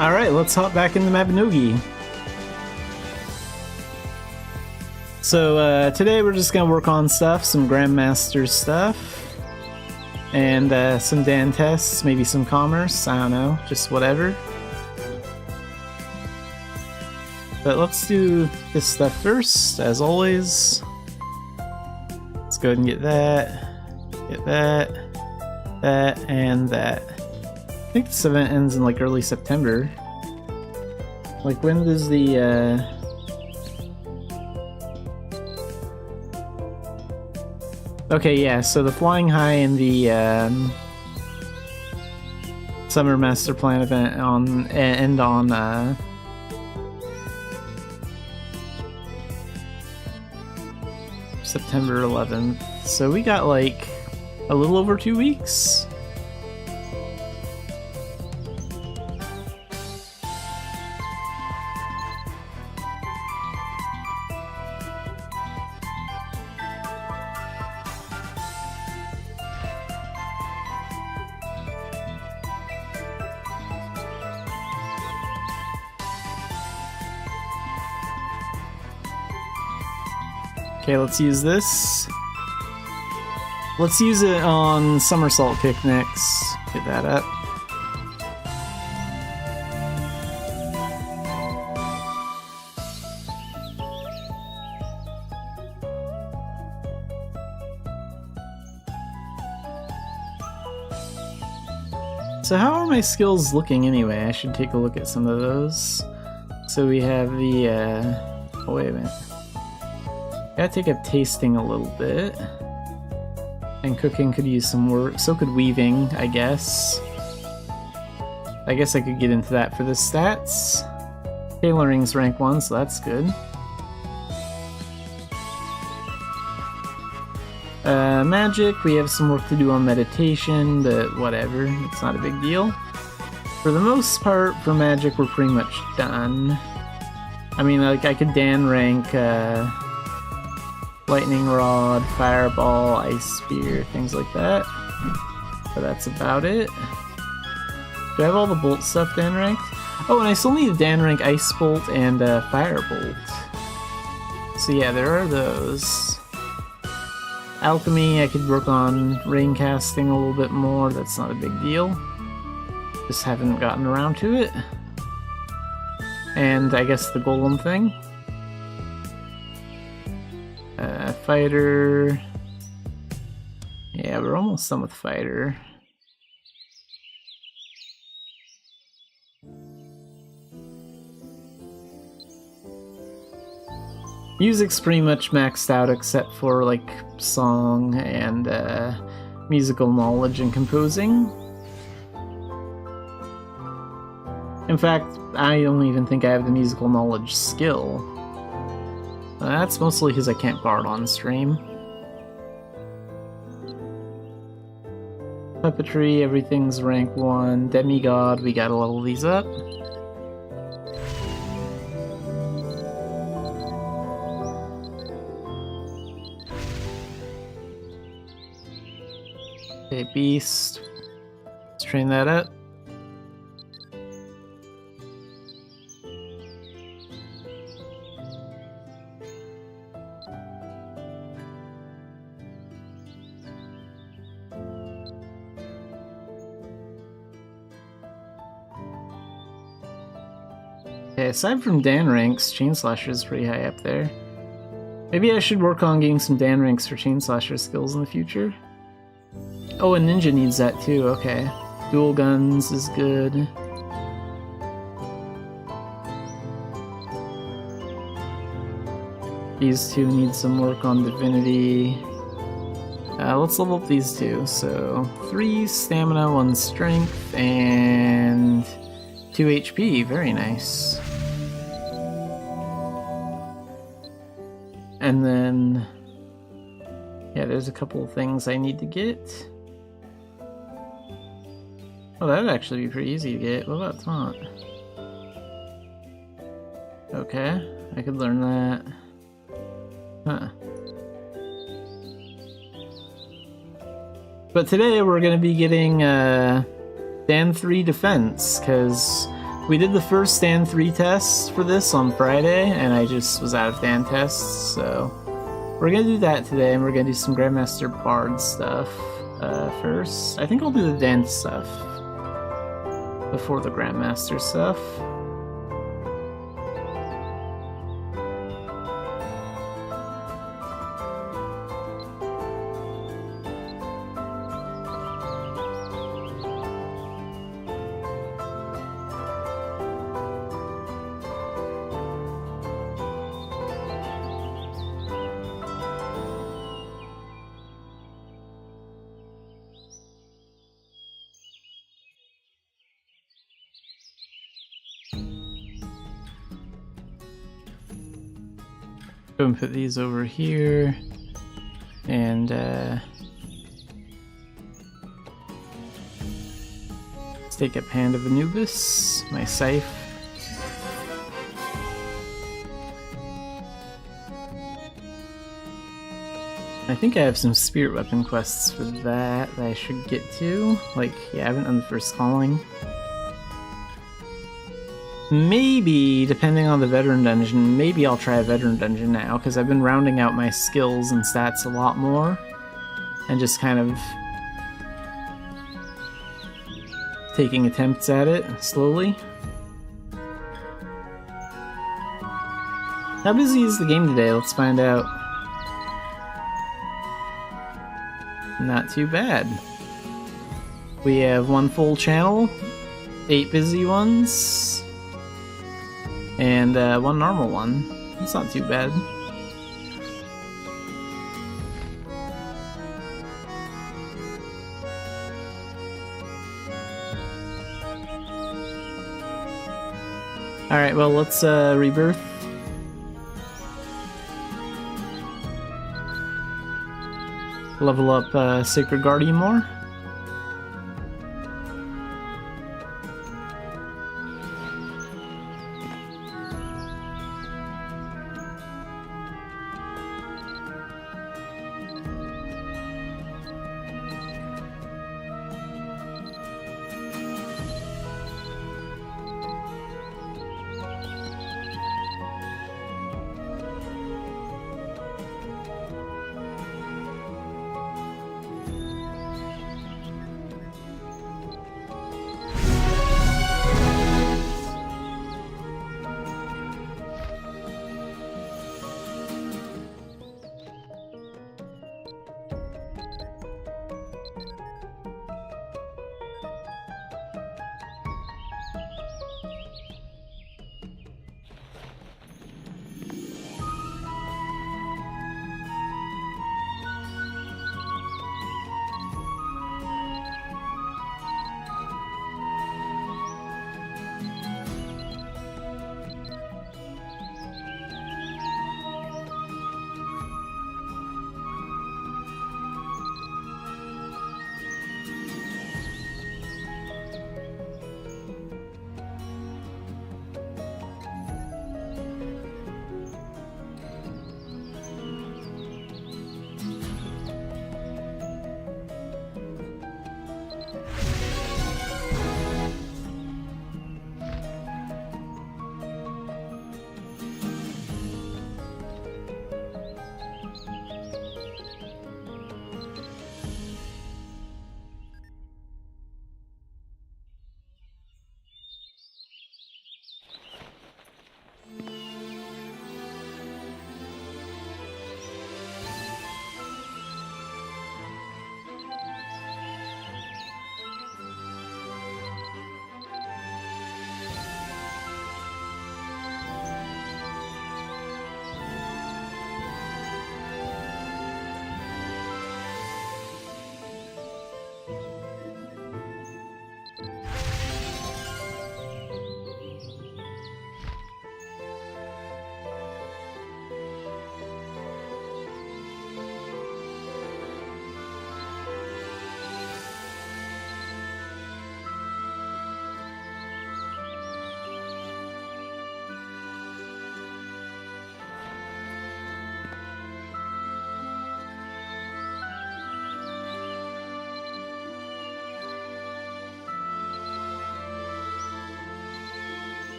[SPEAKER 1] Alright, let's hop back into Mabinogi. So today we're just gonna work on stuff, some Grandmaster stuff, and some Dan tests, maybe some commerce, I don't know, just whatever. But let's do this stuff first, as always. Let's go ahead and get that, and that. I think this event ends in like early September. Like when does the Okay, yeah, so the Flying High and the Summer Master Plan event end on September 11th. So we got like a little over 2 weeks. Okay, let's use this. Let's use it on Somersault Kick next. Get that up. So how are my skills looking anyway? I should take a look at some of those. So we have the, oh wait a minute. Gotta take up tasting a little bit. And cooking could use some work, so could weaving, I guess. I guess I could get into that for the stats. Tailoring's rank 1, so that's good. Magic, we have some work to do on meditation, but whatever, it's not a big deal. For the most part, for magic, we're pretty much done. I mean, like, I could Dan rank, Lightning Rod, Fireball, Ice Spear, things like that. But that's about it. Do I have all the Bolt stuff Dan ranked? Oh, and I still need to Dan rank Ice Bolt and Firebolt. So yeah, there are those. Alchemy, I could work on rain casting a little bit more, that's not a big deal. Just haven't gotten around to it. And I guess the Golem thing. Fighter. Yeah, we're almost done with Fighter. Music's pretty much maxed out except for like song and musical knowledge and composing. In fact, I don't even think I have the musical knowledge skill. That's mostly because I can't bard on stream. Puppetry, everything's rank 1. Demigod, we gotta level these up. Okay, Beast. Let's train that up. Okay, aside from Dan ranks, Chain Slasher is pretty high up there. Maybe I should work on getting some Dan ranks for Chain Slasher skills in the future. Oh, and Ninja needs that too, okay. Dual Guns is good. These two need some work on Divinity. Let's level up these two. So, 3 Stamina, 1 Strength, and 2 HP. Very nice. And then, yeah, there's a couple of things I need to get. Oh, that'd actually be pretty easy to get. What about Taunt? Okay, I could learn that. Huh. But today we're going to be getting Dan 3 Defense, because We did the first Dan 3 test for this on Friday, and I just was out of Dan tests, so we're gonna do that today, and we're gonna do some Grandmaster Bard stuff first. I think I'll do the Dan stuff before the Grandmaster stuff. Go and put these over here, and take up Hand of Anubis, my scythe. I think I have some spirit weapon quests for that I should get to. Like, yeah, I haven't done the first calling. Maybe, depending on the veteran dungeon, maybe I'll try a veteran dungeon now, because I've been rounding out my skills and stats a lot more, and just kind of taking attempts at it slowly. How busy is the game today? Let's find out. Not too bad. We have 1 full channel, 8 busy ones, and 1 normal one. That's not too bad. Alright, well, let's rebirth. Level up Sacred Guardian more.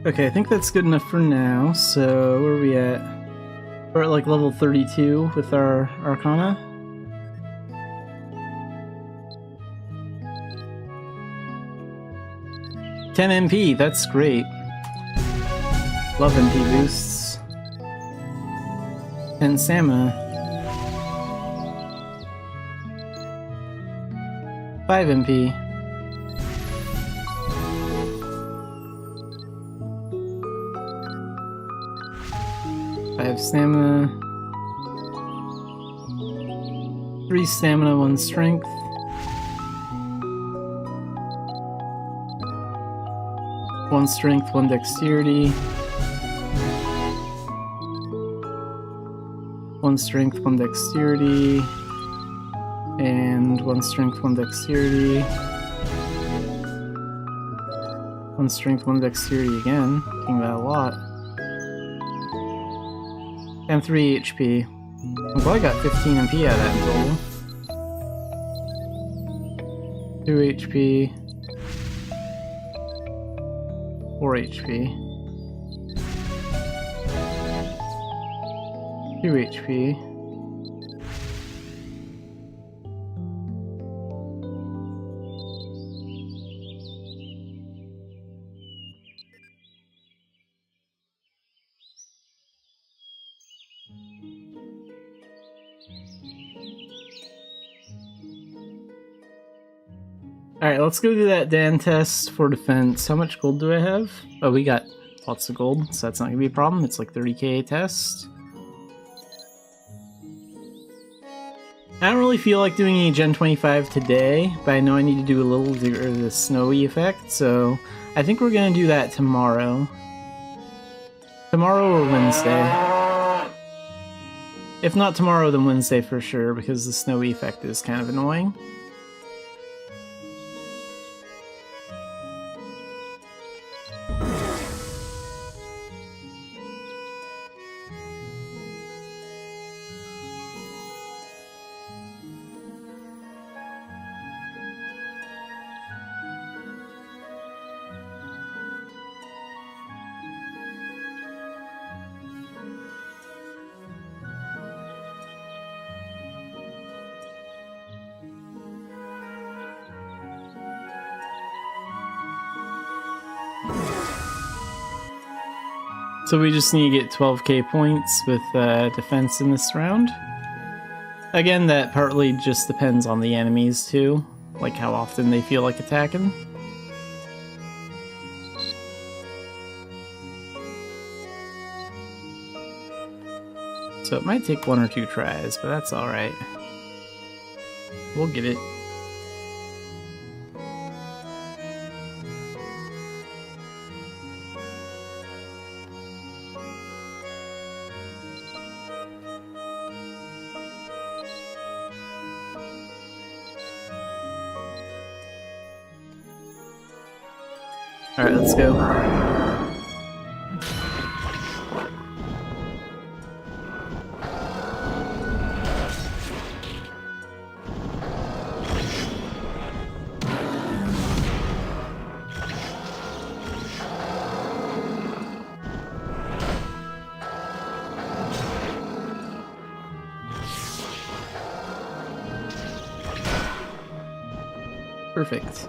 [SPEAKER 1] Okay, I think that's good enough for now. So, where are we at? We're at like level 32 with our Arcana. $10 MP, that's great. Love MP boosts. And stamina. 5 MP. I have stamina. 3 stamina, 1 strength. 1 strength, 1 dexterity. 1 strength, 1 dexterity. And 1 strength, 1 dexterity. 1 strength, 1 dexterity again. Getting that a lot. And 3 HP. Well, I got 15 MP out of that in total. 2 HP. 4 HP. 2 HP. Alright, let's go do that Dan test for defense. How much gold do I have? Oh, we got lots of gold, so that's not going to be a problem. It's like 30k a test. I don't really feel like doing any Gen 25 today, but I know I need to do a little to get rid of the snowy effect, so I think we're going to do that tomorrow. Tomorrow or Wednesday. If not tomorrow, then Wednesday for sure, because the snowy effect is kind of annoying. So we just need to get 12k points with defense in this round. Again, that partly just depends on the enemies too, like how often they feel like attacking. So it might take 1 or 2 tries, but that's alright. We'll get it. Alright, let's go. Perfect.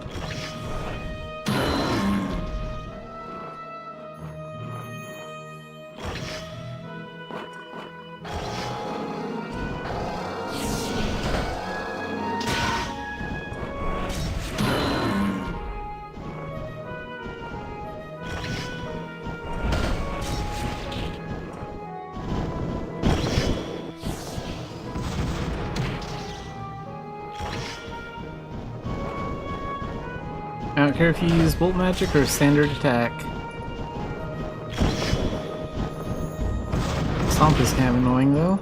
[SPEAKER 1] Not care if you use bolt magic or standard attack. Stomp is kind of annoying though.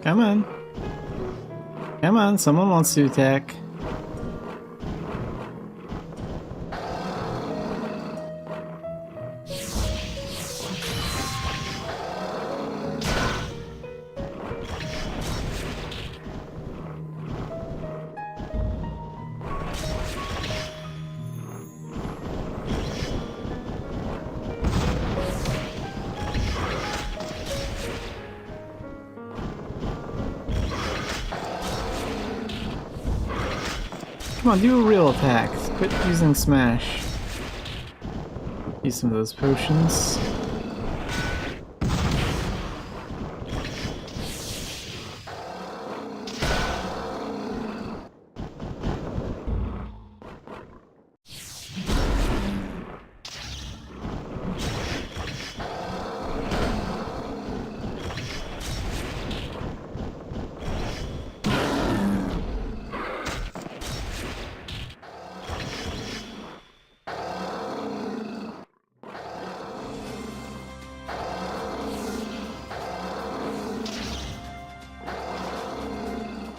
[SPEAKER 1] Come on. Come on, someone wants to attack. Come on, do a real attack. Quit using smash. Use some of those potions.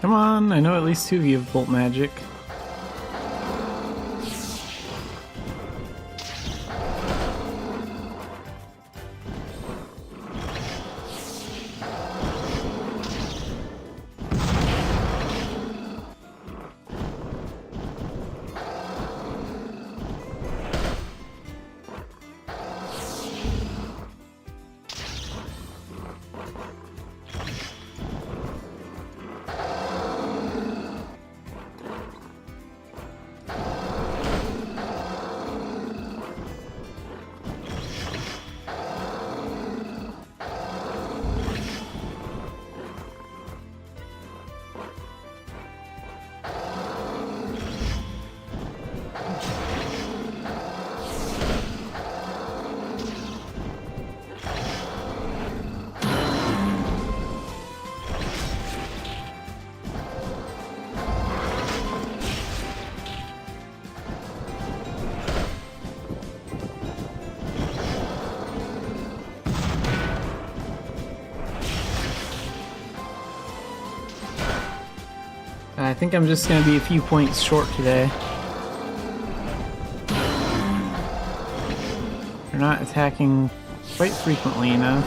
[SPEAKER 1] Come on, I know at least two of you have bolt magic. I think I'm just going to be a few points short today. They're not attacking quite frequently enough.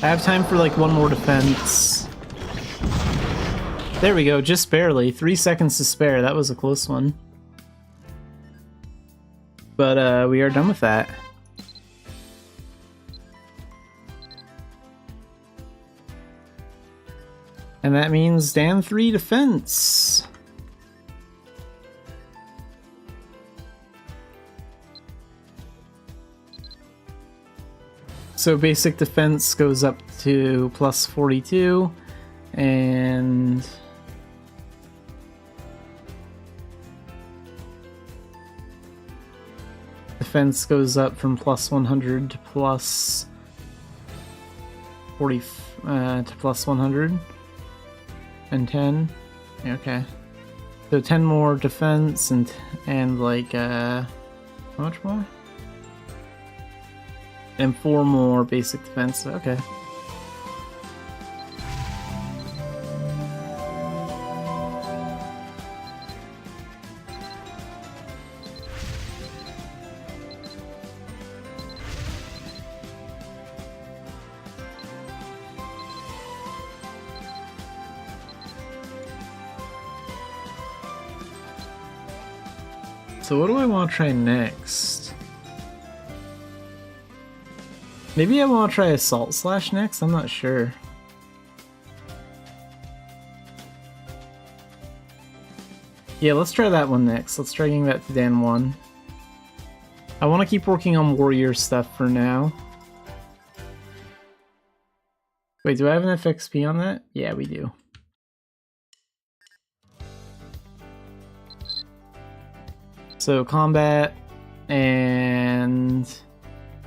[SPEAKER 1] I have time for like one more defense. There we go, just barely. 3 seconds to spare. That was a close one. But we are done with that. And that means Dan 3 defense. So basic defense goes up to plus 42, and defense goes up from plus 100 to plus 40 to plus 100. And 10? Okay. So 10 more defense and like, how much more? And 4 more basic defense, okay. So what do I want to try next? Maybe I want to try Assault Slash next? I'm not sure. Yeah, let's try that one next. Let's try getting that to Dan 1. I want to keep working on warrior stuff for now. Wait, do I have enough XP on that? Yeah, we do. So combat and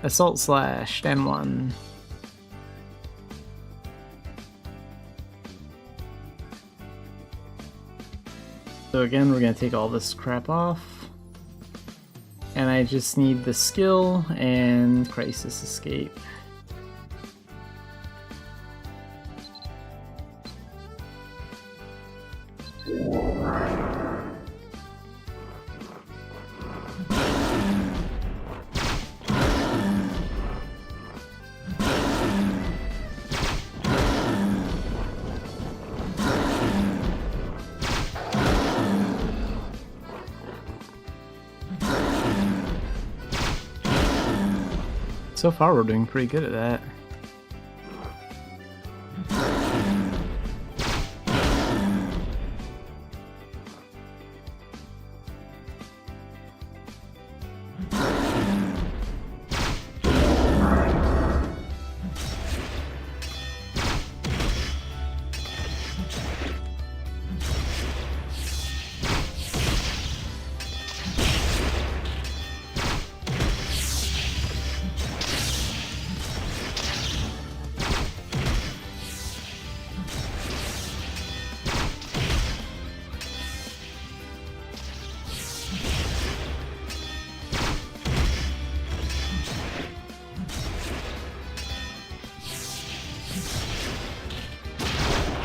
[SPEAKER 1] Assault Slash, Dan 1. So again, we're gonna take all this crap off. And I just need the skill and Crisis Escape. So far, we're doing pretty good at that.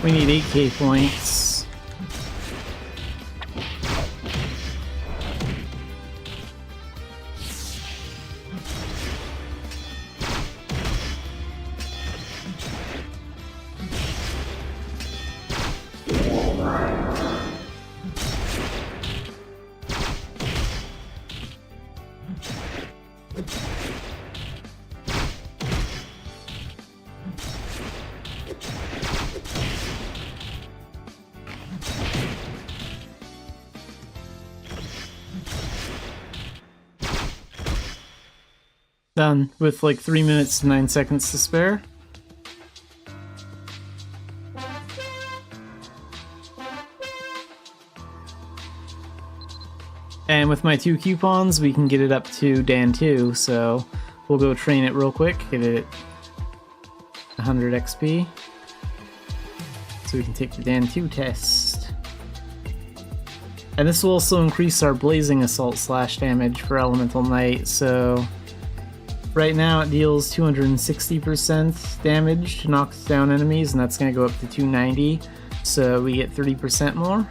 [SPEAKER 1] We need 8k points. Done, with like 3 minutes and 9 seconds to spare. And with my 2 coupons, we can get it up to Dan 2, so we'll go train it real quick, get it 100 XP. So we can take the Dan 2 test. And this will also increase our Blazing Assault Slash damage for Elemental Knight, so right now it deals 260% damage to knock down enemies, and that's going to go up to 290, so we get 30% more.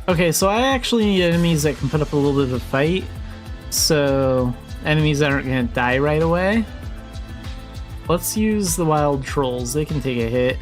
[SPEAKER 1] Okay, so I actually need enemies that can put up a little bit of a fight, so enemies that aren't going to die right away. Let's use the wild trolls, they can take a hit.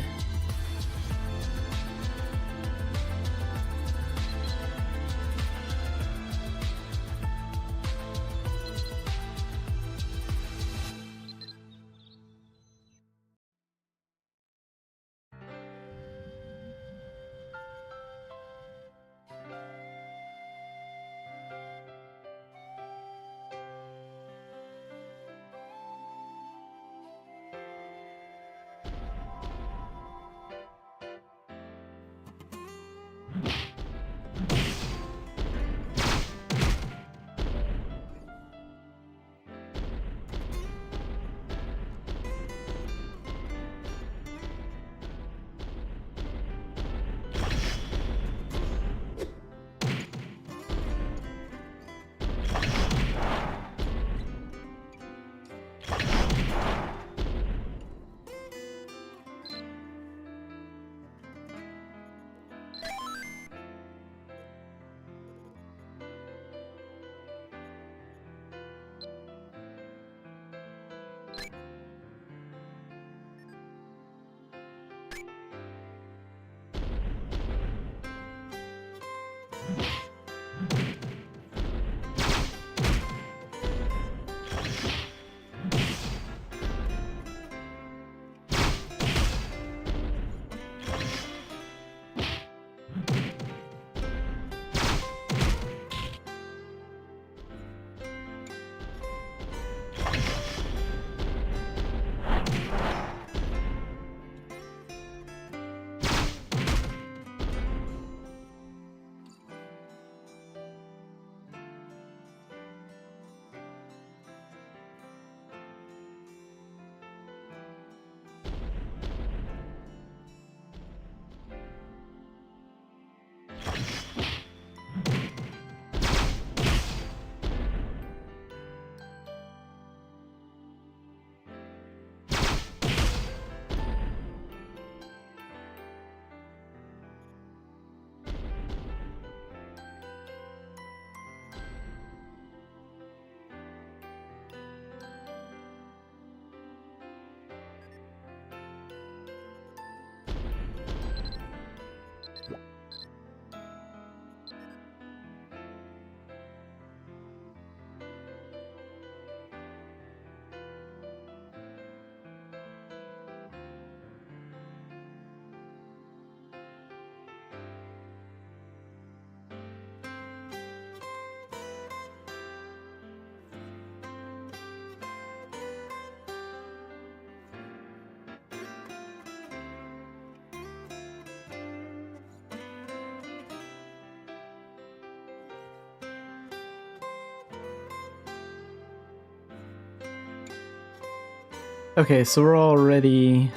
[SPEAKER 1] Okay, so we're all ready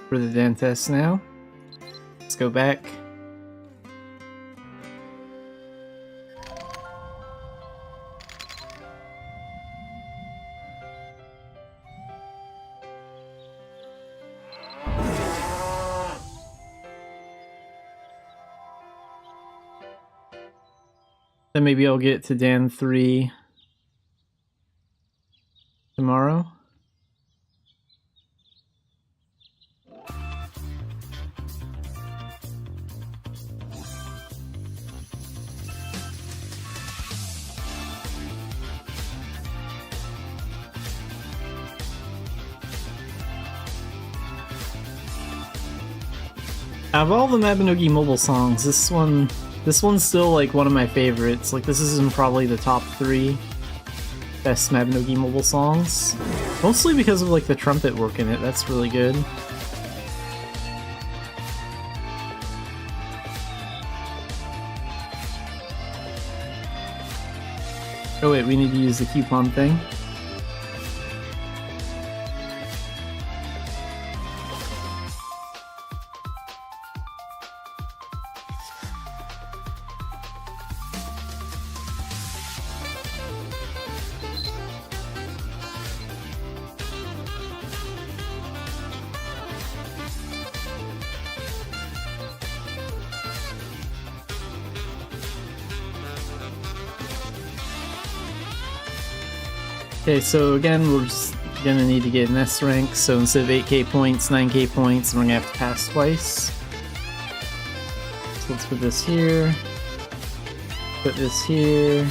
[SPEAKER 1] for the den test now. Let's go back. Then maybe I'll get to Dan 3 tomorrow. Out of all the Mabinogi mobile songs, this one's still like one of my favorites. Like this is in probably the top 3 best Mabinogi mobile songs. Mostly because of like the trumpet work in it, that's really good. Oh wait, we need to use the coupon thing. Okay, so again, we're just gonna need to get an S rank, so instead of 8k points, 9k points, we're gonna have to pass twice. So let's put this here, put this here.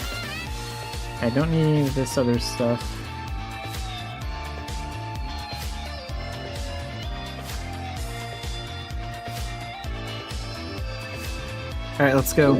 [SPEAKER 1] I don't need any of this other stuff. Alright, let's go.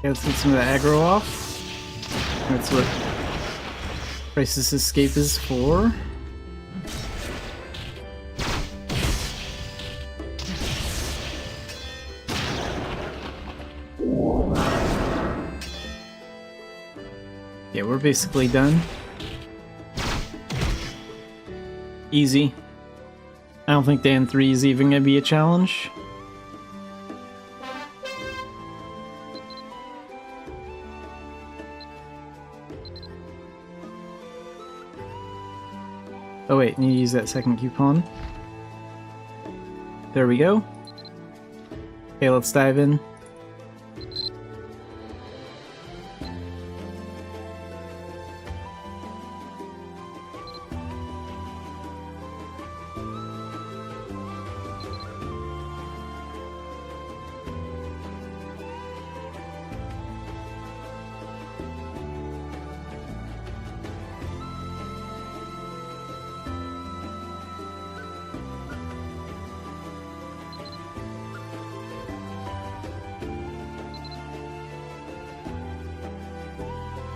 [SPEAKER 1] Let's get some of the aggro off. That's what Crisis Escape is for. Yeah, we're basically done. Easy. I don't think Dan 3 is even gonna be a challenge. Oh wait, need to use that second coupon. There we go. Okay, let's dive in.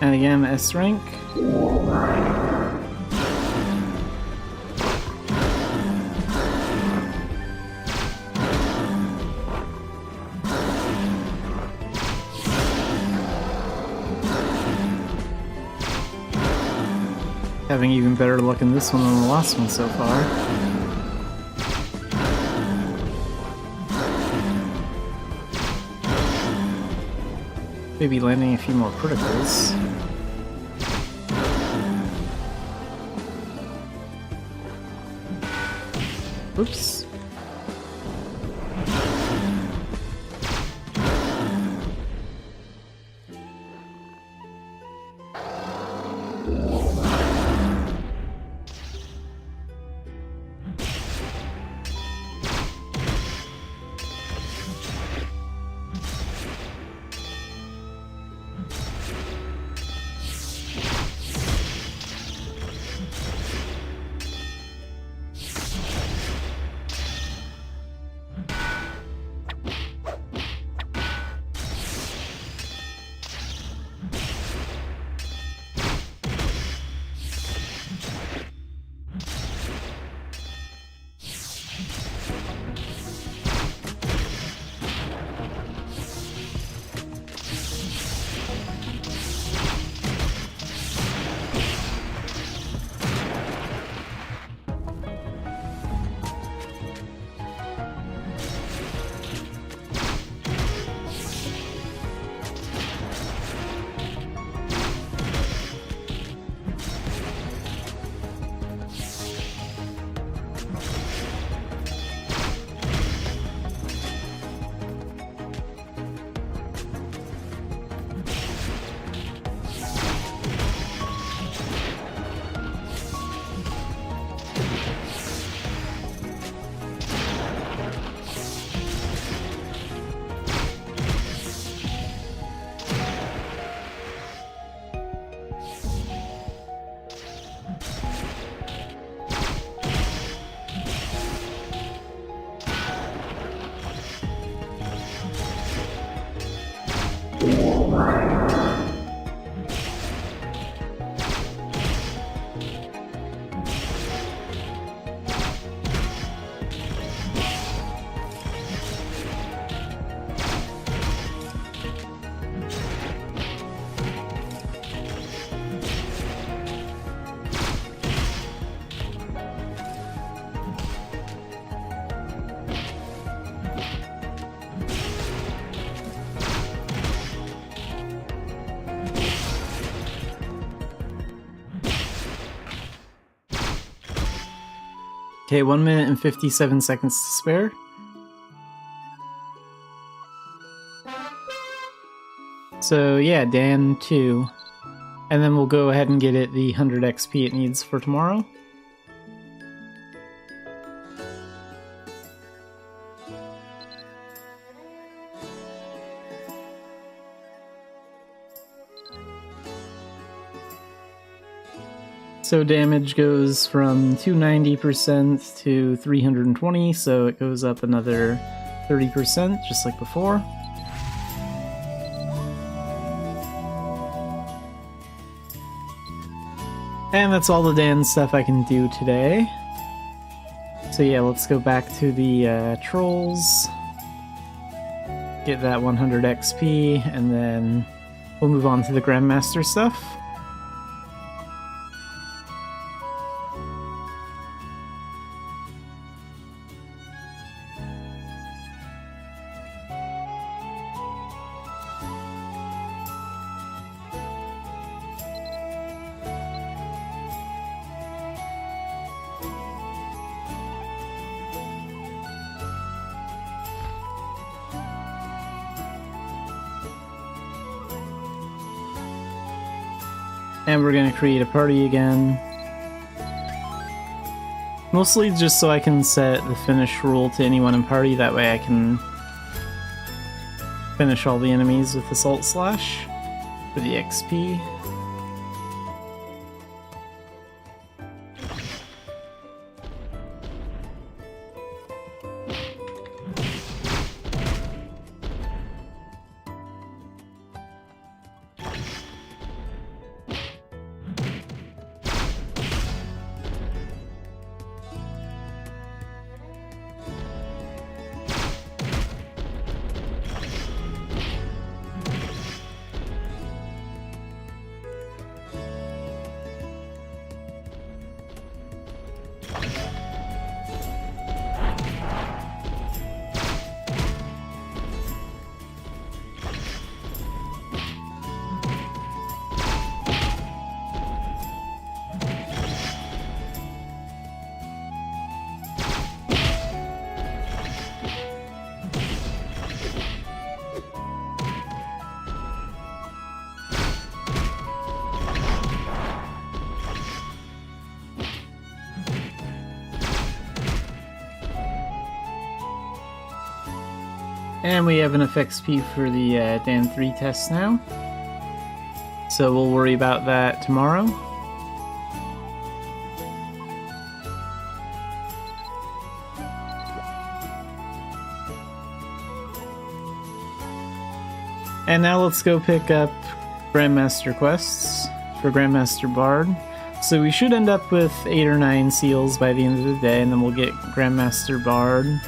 [SPEAKER 1] And again, S rank. Having even better luck in this one than the last one so far. Maybe landing a few more criticals. Oops. Okay, 1 minute and 57 seconds to spare. So yeah, Dan 2. And then we'll go ahead and get it the 100 XP it needs for tomorrow. So damage goes from 290% to 320, so it goes up another 30%, just like before. And that's all the Dan stuff I can do today. So yeah, let's go back to the trolls, get that 100 XP, and then we'll move on to the Grandmaster stuff. And we're gonna create a party again. Mostly just so I can set the finish rule to anyone in party, that way I can finish all the enemies with Assault Slash for the XP. And we have enough XP for the Dan 3 test now. So we'll worry about that tomorrow. And now let's go pick up Grandmaster quests for Grandmaster Bard. So we should end up with 8 or 9 seals by the end of the day, and then we'll get Grandmaster Bard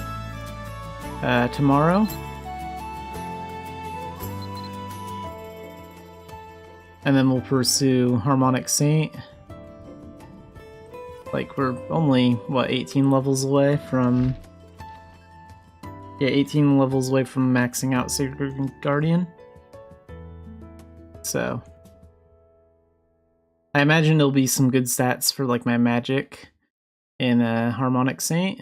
[SPEAKER 1] tomorrow. And then we'll pursue Harmonic Saint. Like, we're only, what, 18 levels away from... Yeah, 18 levels away from maxing out Sacred Guardian. So... I imagine there'll be some good stats for, like, my magic in Harmonic Saint.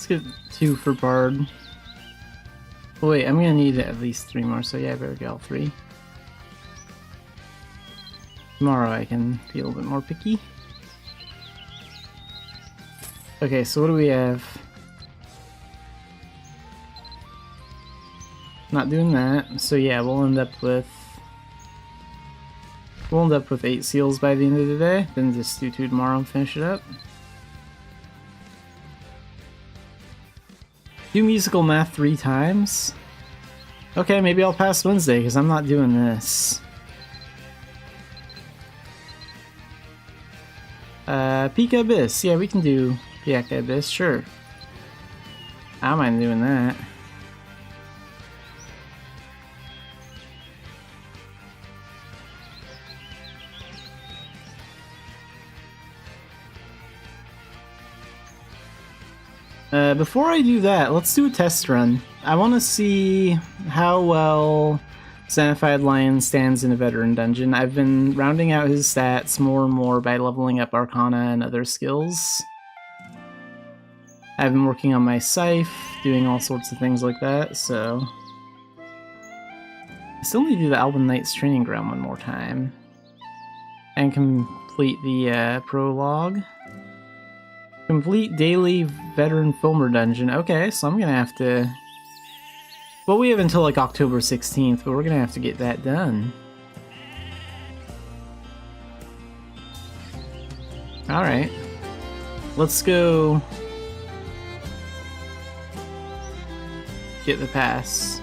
[SPEAKER 1] Let's get 2 for Bard. Oh wait, I'm gonna need at least 3 more, so yeah, I better get all 3. Tomorrow I can be a little bit more picky. Okay, so what do we have? Not doing that, so yeah, we'll end up with 8 seals by the end of the day, then just do 2 tomorrow and finish it up. Do musical math 3 times? Okay, maybe I'll pass Wednesday, because I'm not doing this. Pika Abyss. Yeah, we can do Pika Abyss, sure. I don't mind doing that. Before I do that, let's do a test run. I want to see how well Xanafiedlion stands in a veteran dungeon. I've been rounding out his stats more and more by leveling up Arcana and other skills. I've been working on my Scythe, doing all sorts of things like that, so... I still need to do the Alban Knight's Training Ground one more time. And complete the prologue. Complete daily veteran filmer dungeon. Okay, so I'm gonna have to... Well, we have until like October 16th, but we're gonna have to get that done. Alright. Let's go... get the pass.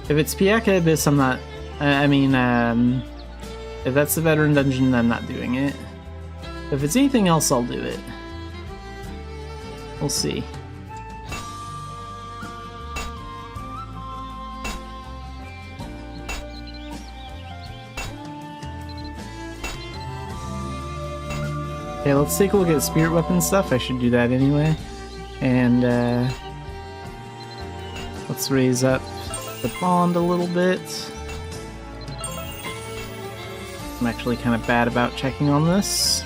[SPEAKER 1] If it's Pika Abyss, I'm not... if that's the veteran dungeon, I'm not doing it. If it's anything else, I'll do it. We'll see. Okay, let's take a look at spirit weapon stuff. I should do that anyway. And let's raise up the bond a little bit. I'm actually kind of bad about checking on this.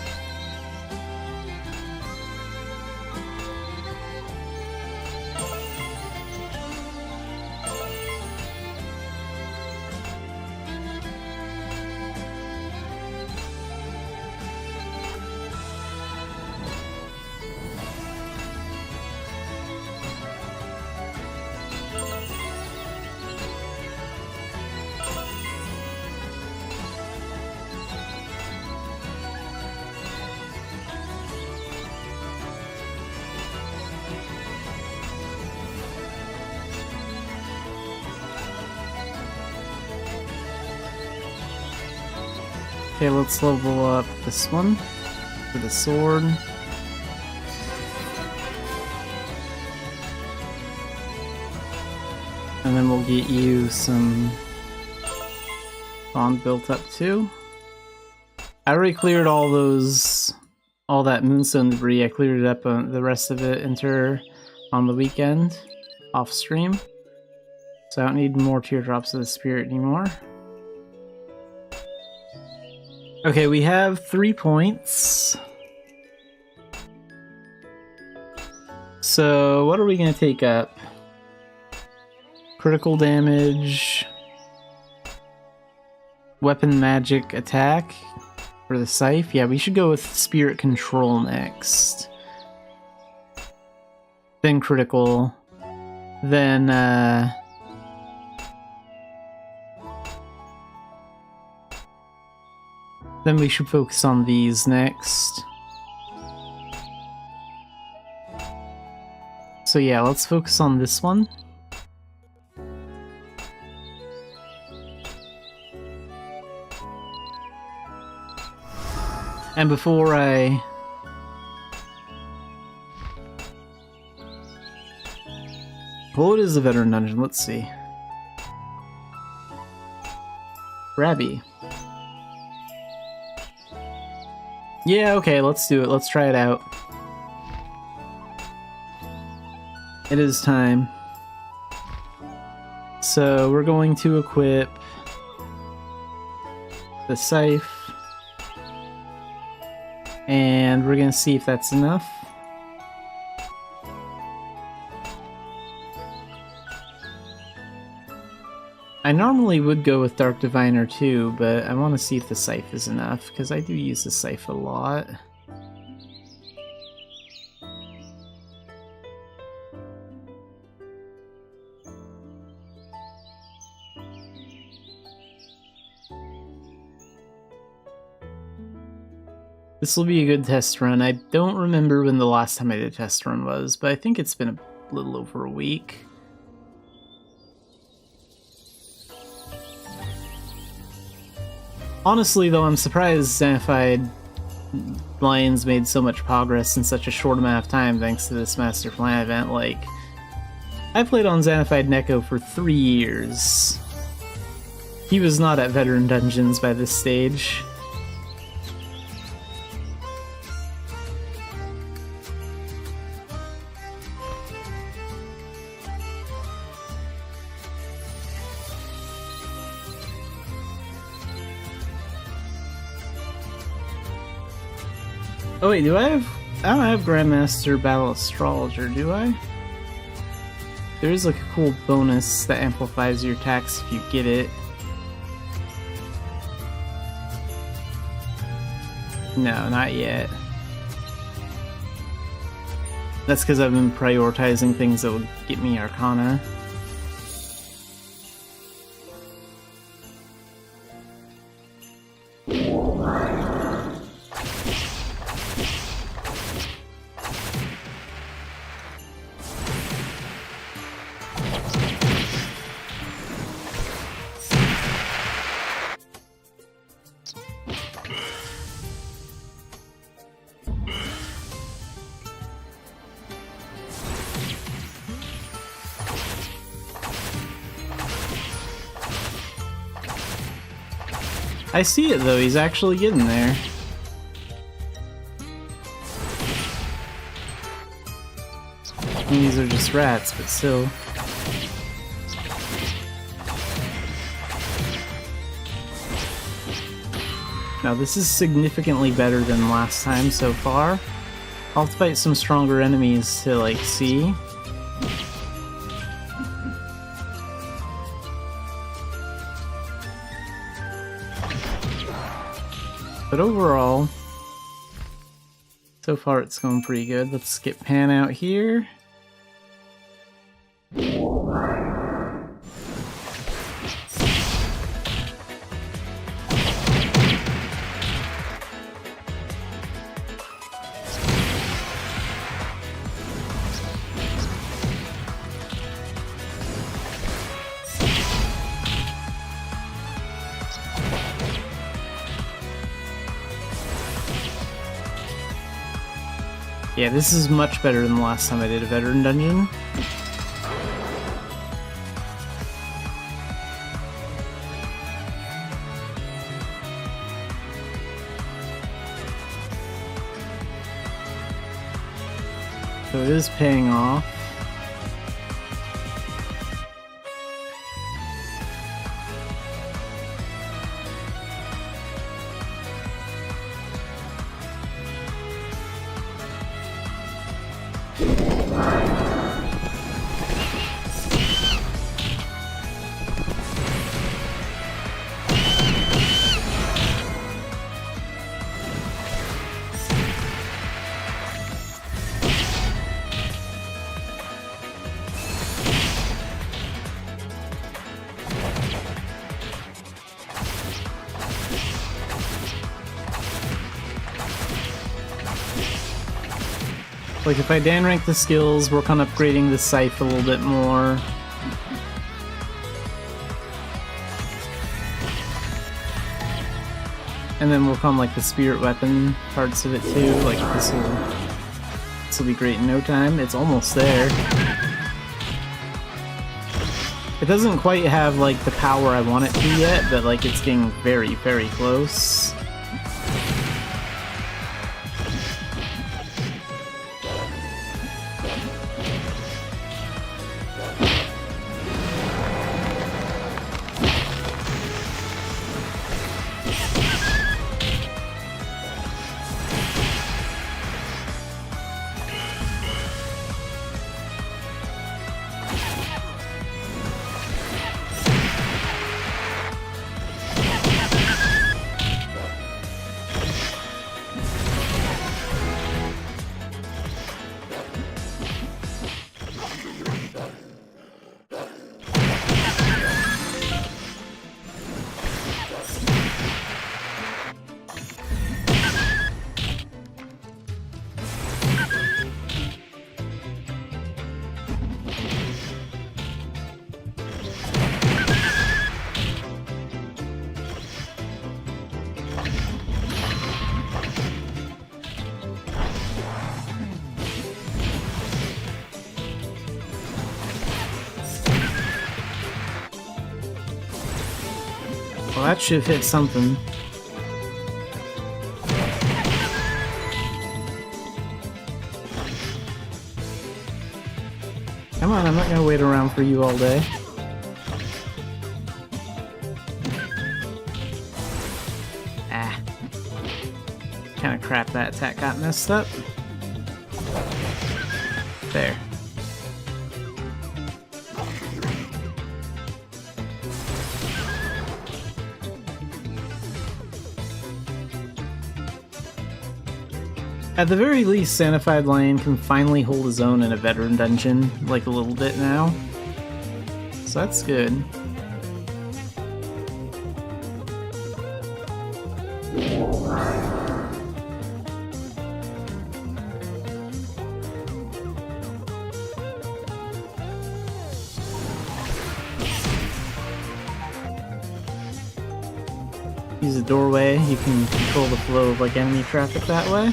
[SPEAKER 1] Okay, let's level up this one for the sword. And then we'll get you some bond built up too. I already cleared all those all that moonstone debris. I cleared it up, the rest of it enter on the weekend, off stream. So I don't need more teardrops of the spirit anymore. Okay, we have 3 points. So what are we going to take up? Critical damage, weapon magic attack for the scythe. Yeah, we should go with spirit control next. Then critical. Then we should focus on these next. So yeah, let's focus on this one. And before I... Well, what is the veteran dungeon? Let's see. Rabby. Yeah, okay, let's do it. Let's try it out. It is time. So we're going to equip the scythe. And we're gonna see if that's enough. I normally would go with Dark Diviner too, but I want to see if the scythe is enough, because I do use the scythe a lot. This will be a good test run. I don't remember when the last time I did a test run was, but I think it's been a little over a week. Honestly, though, I'm surprised Xanafiedlion's made so much progress in such a short amount of time thanks to this Master Plan event. Like, I played on Xanafied Neko for 3 years. He was not at Veteran Dungeons by this stage. Oh wait, do I have... I don't have Grandmaster Battle Astrologer, do I? There is like a cool bonus that amplifies your attacks if you get it. No, not yet. That's because I've been prioritizing things that would get me Arcana. I see it though, he's actually getting there. I mean, these are just rats, but still. Now this is significantly better than last time so far. I'll have to fight some stronger enemies to like see. But overall, so far it's going pretty good. Let's get Pan out here. Yeah, this is much better than the last time I did a veteran dungeon. So it is paying off. Like, if I Dan rank the skills, work on upgrading the scythe a little bit more. And then work on, like, the spirit weapon parts of it too. Like, this will be great in no time. It's almost there. It doesn't quite have, like, the power I want it to yet, but, like, it's getting very, very close. Well, that should have hit something. Come on, I'm not gonna wait around for you all day. Ah. Kinda crap that attack got messed up. There. At the very least, Xanafiedlion can finally hold his own in a veteran dungeon, like a little bit now. So that's good. Use a doorway, you can control the flow of like enemy traffic that way.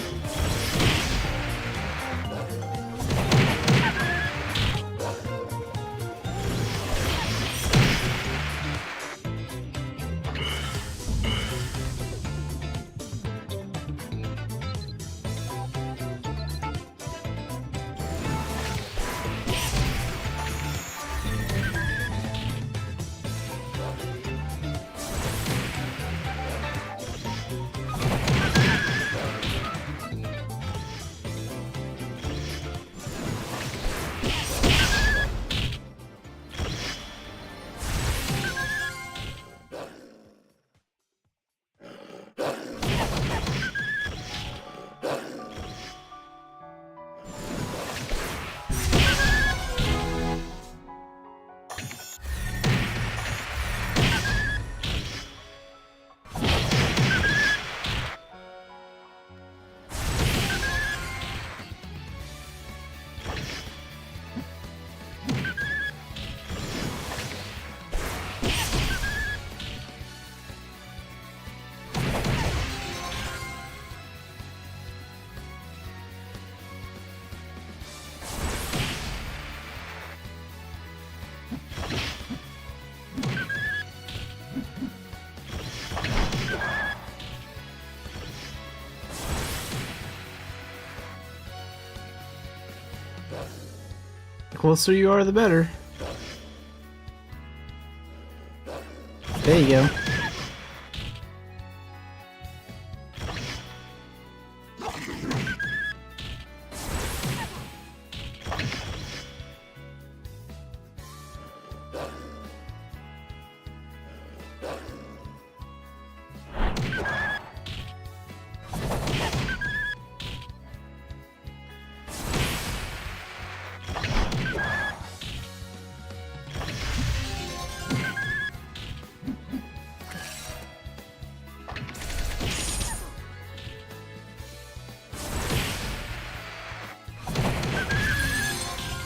[SPEAKER 1] The closer you are, the better. There you go.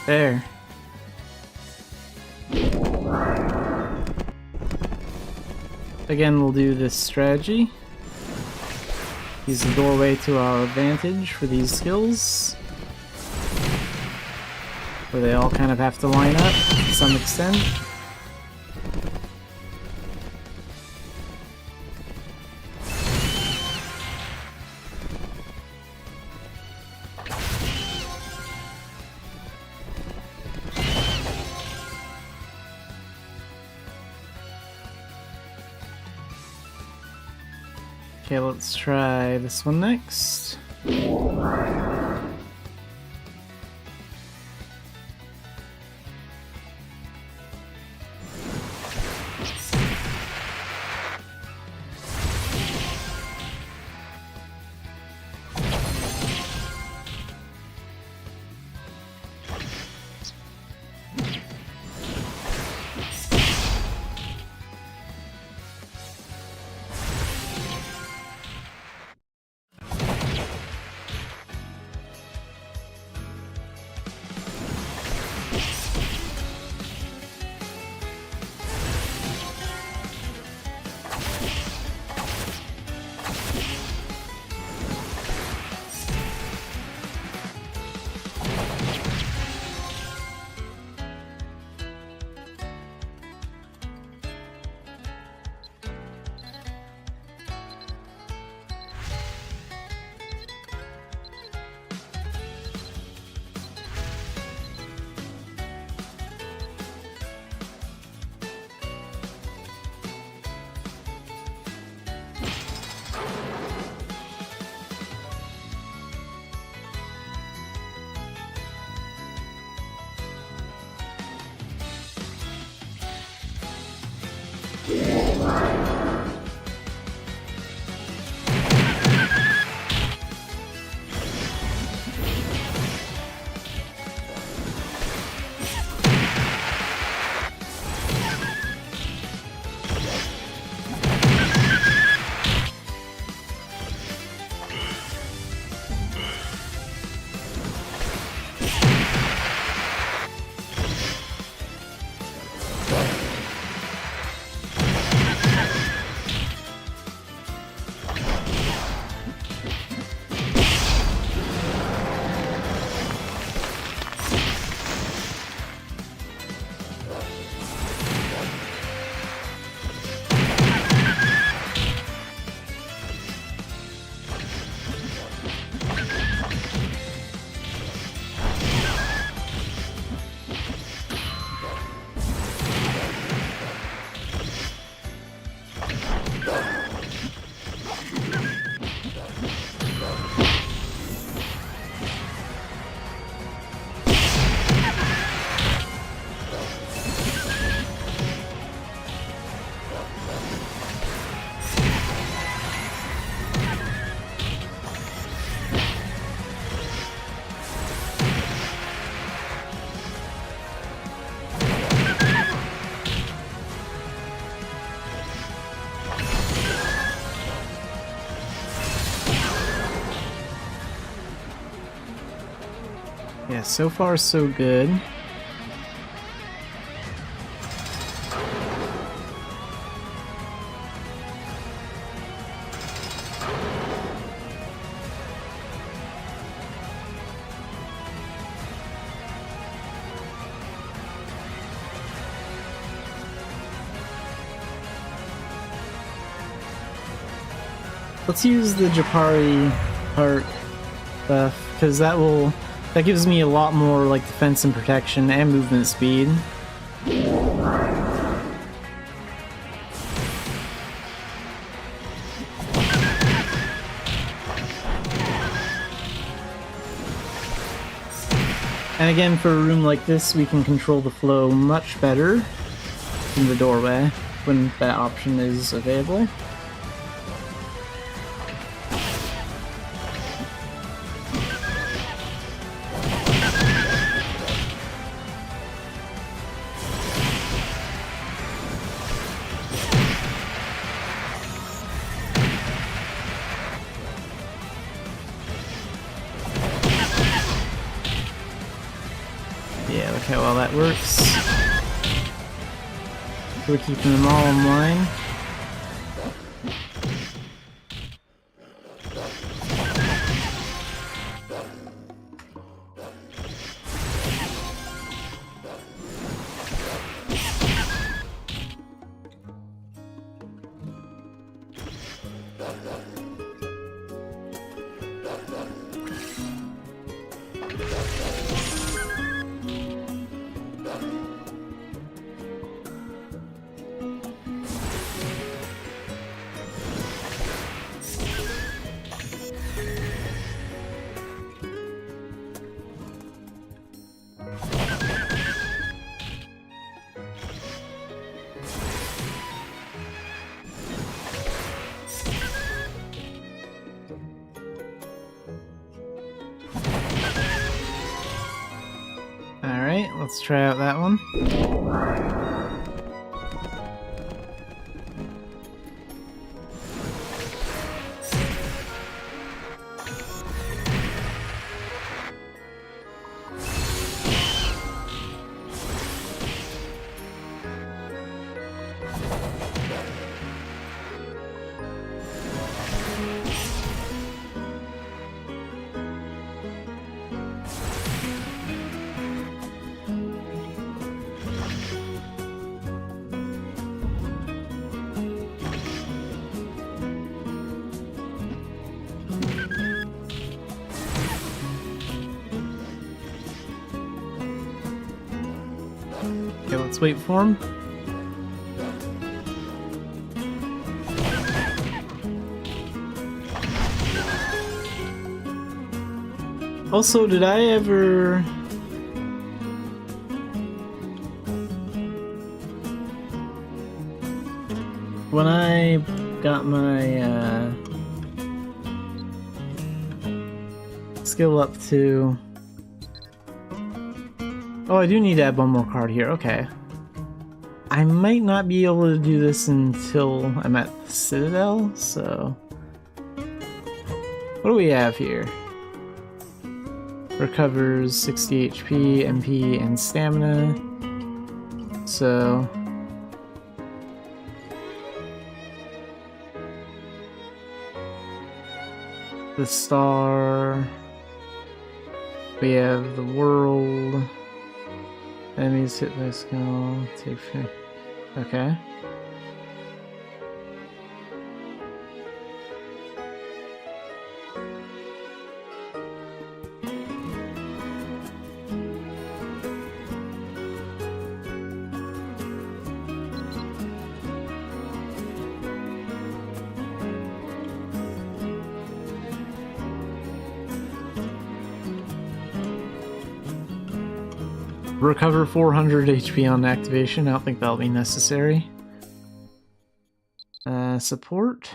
[SPEAKER 1] There. Again, we'll do this strategy. Use the doorway to our advantage for these skills. Where they all kind of have to line up to some extent. Okay, let's try this one next. Yeah, so far so good. Let's use the Japari part buff, because that will That gives me a lot more like defense and protection and movement speed. And again, for a room like this, we can control the flow much better in the doorway when that option is available. Yeah, look how well that works. We're keeping them all in line. Alright, let's try out that one. Okay, let's wait for him. Also, did I ever... When I got my skill up to... Oh, I do need to add one more card here, okay. I might not be able to do this until I'm at the Citadel, so... What do we have here? Recovers 60 HP, MP, and stamina. So... The star... We have the world... Enemies hit by skull, take fair. Okay. Recover 400 HP on activation. I don't think that'll be necessary. Support.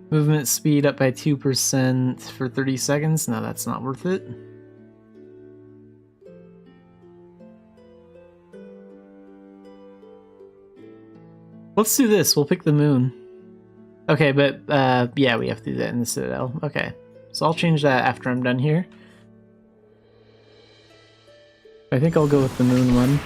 [SPEAKER 1] Movement speed up by 2% for 30 seconds. No, that's not worth it. Let's do this. We'll pick the moon. Okay, but yeah, we have to do that in the Citadel. Okay. So I'll change that after I'm done here. I think I'll go with the moon one.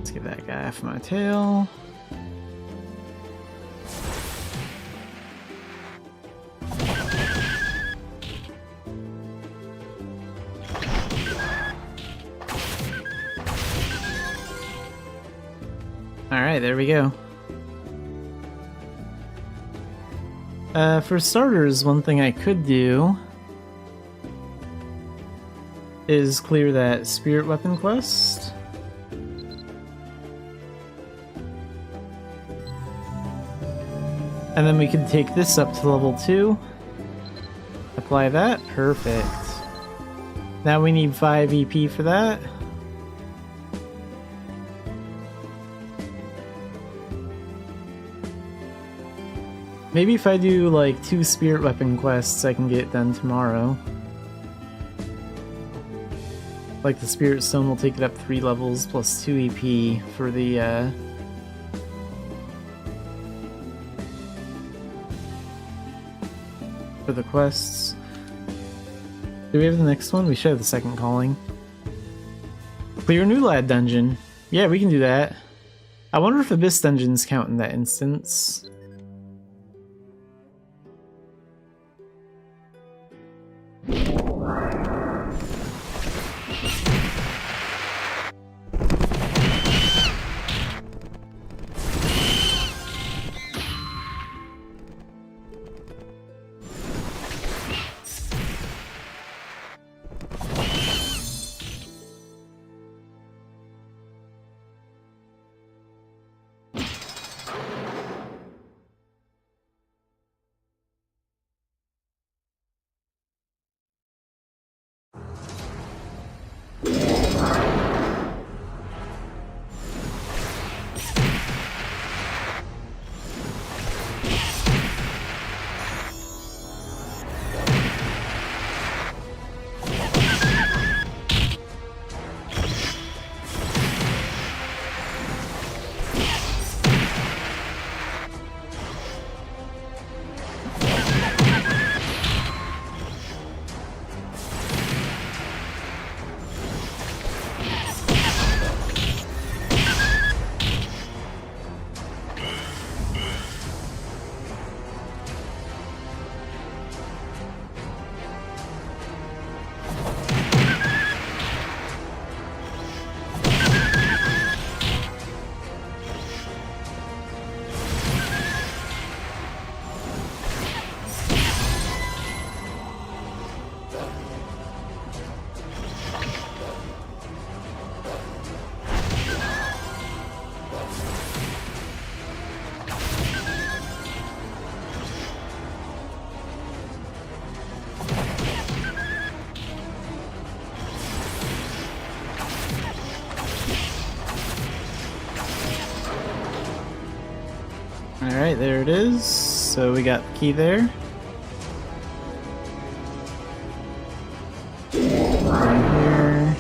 [SPEAKER 1] Let's get that guy off my tail. Alright, there we go. For starters, one thing I could do is clear that spirit weapon quest. And then we can take this up to level 2. Apply that. Perfect. Now we need 5 EP for that. Maybe if I do like 2 spirit weapon quests, I can get it done tomorrow. Like the spirit stone will take it up 3 levels plus 2 EP for the quests. Do we have the next one? We should have the second calling. Clear New Lad dungeon. Yeah, we can do that. I wonder if Abyss dungeons count in that instance. Alright, there it is. So we got the key there. Down here.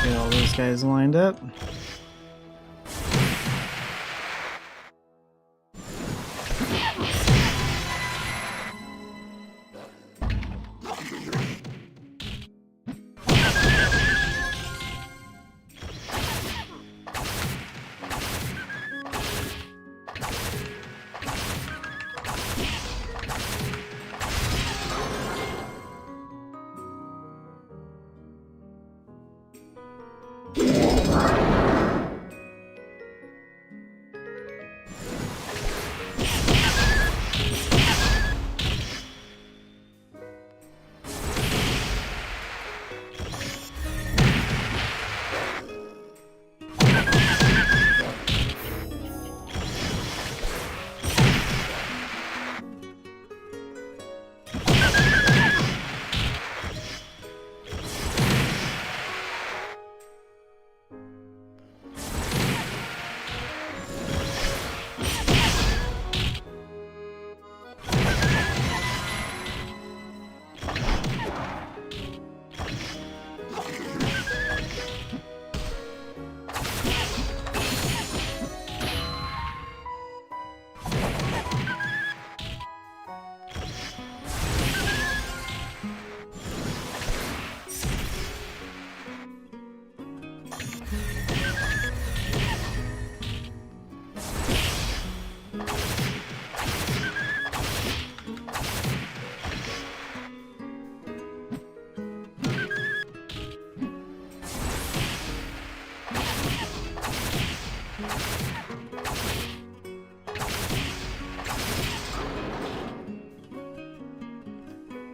[SPEAKER 1] Get all those guys lined up.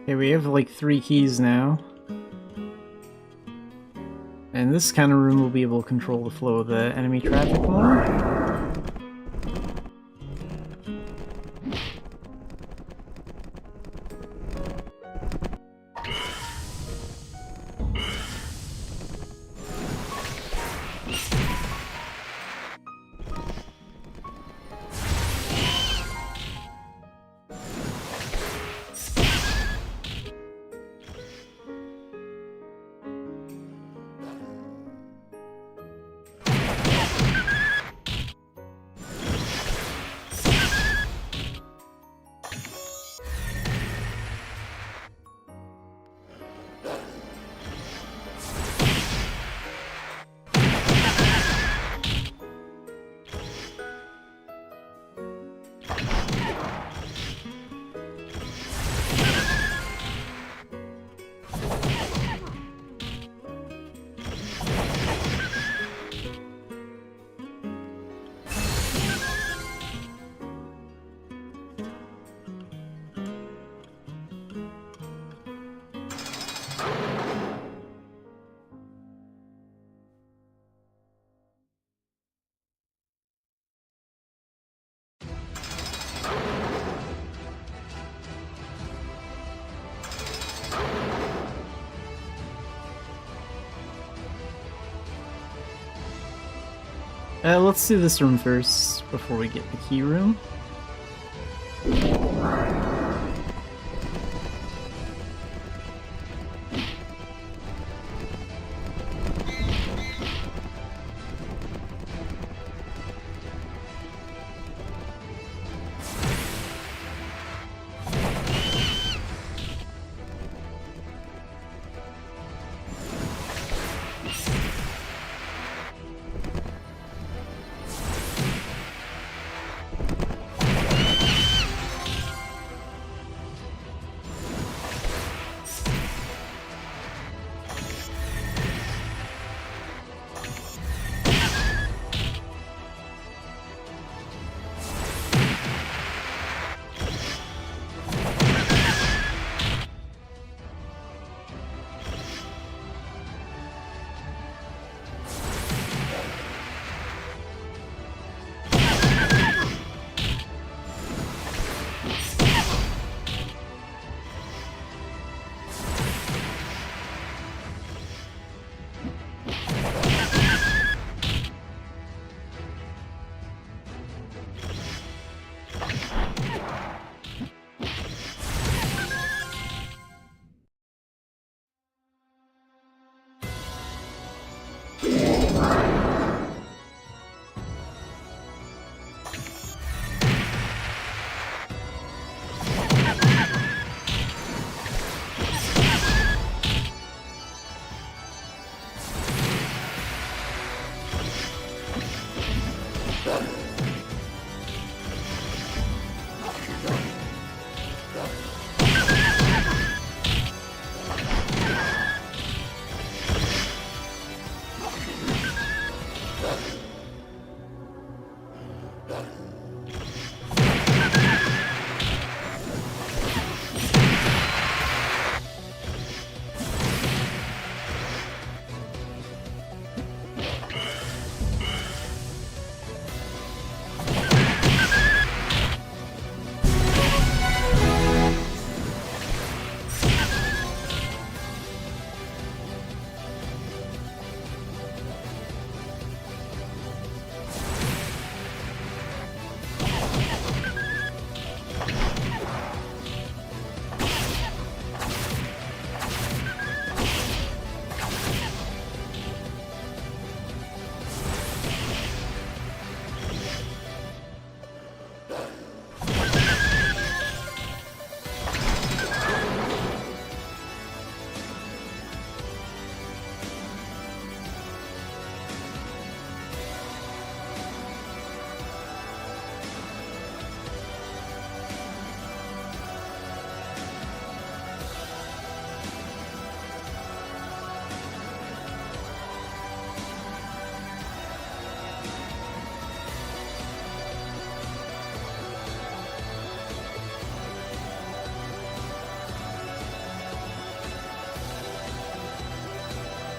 [SPEAKER 1] Okay, we have like 3 keys now. And this kind of room will be able to control the flow of the enemy traffic more. Let's do this room first before we get the key room.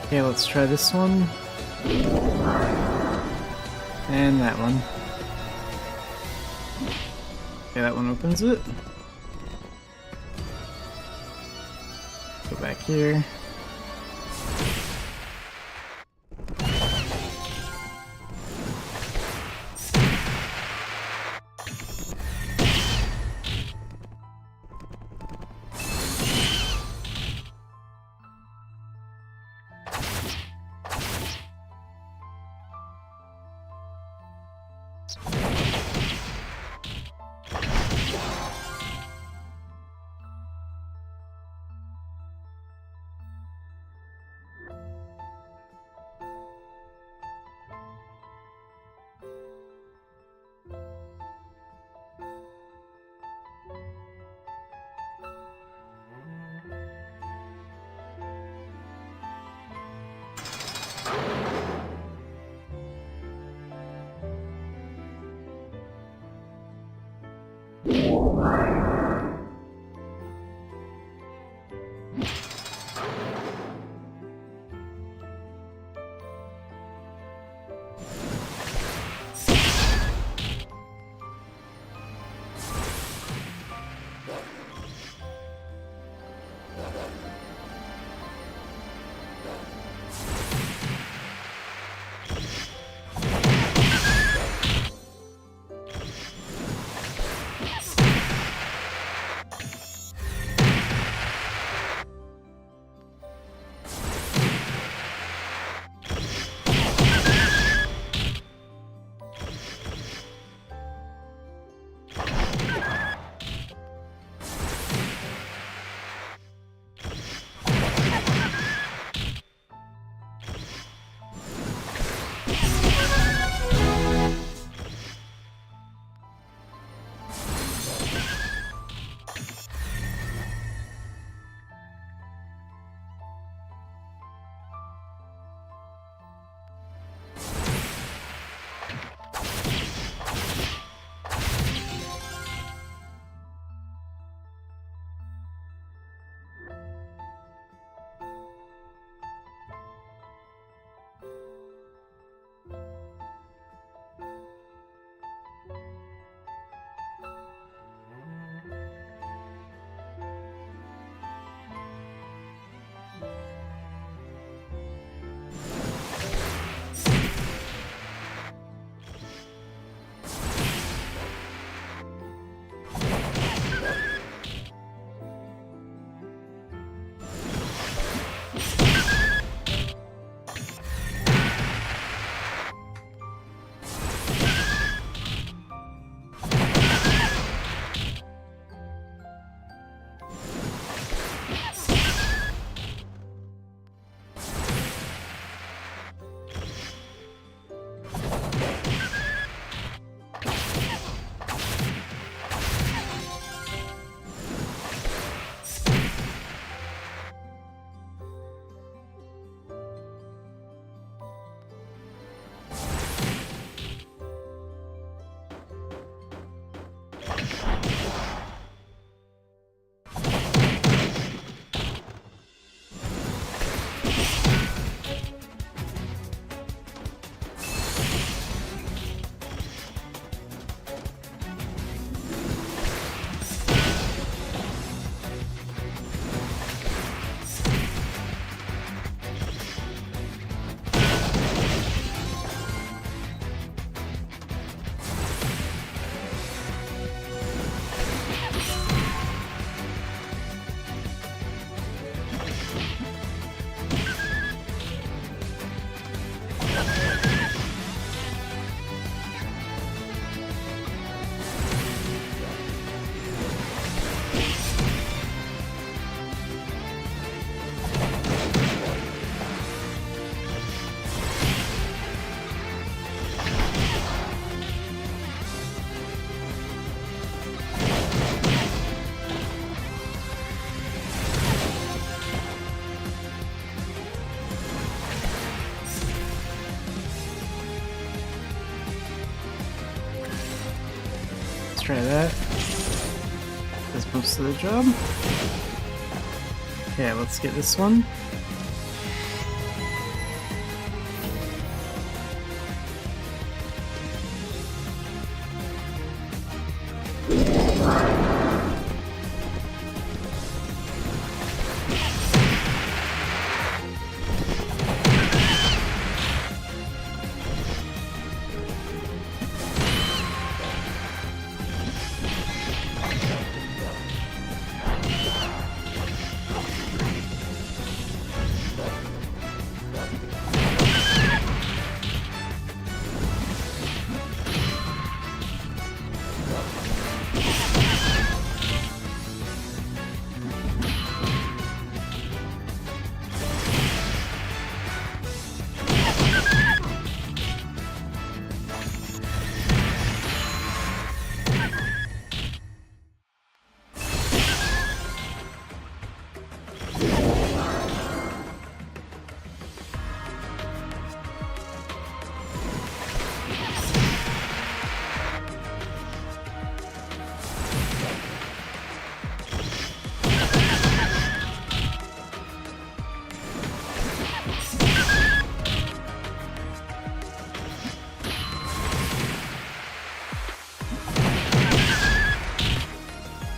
[SPEAKER 1] Okay, let's try this one. And that one. Okay, that one opens it. Go back here. try that. Does most of the job. Okay, let's get this one.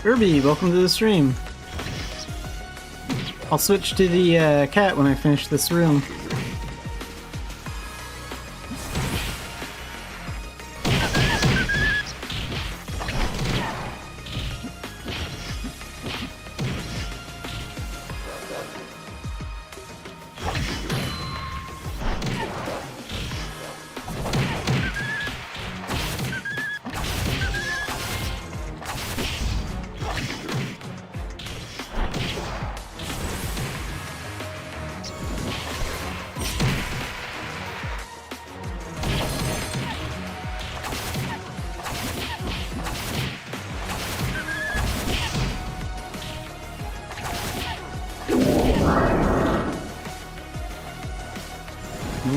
[SPEAKER 1] Irby, welcome to the stream. I'll switch to the cat when I finish this room.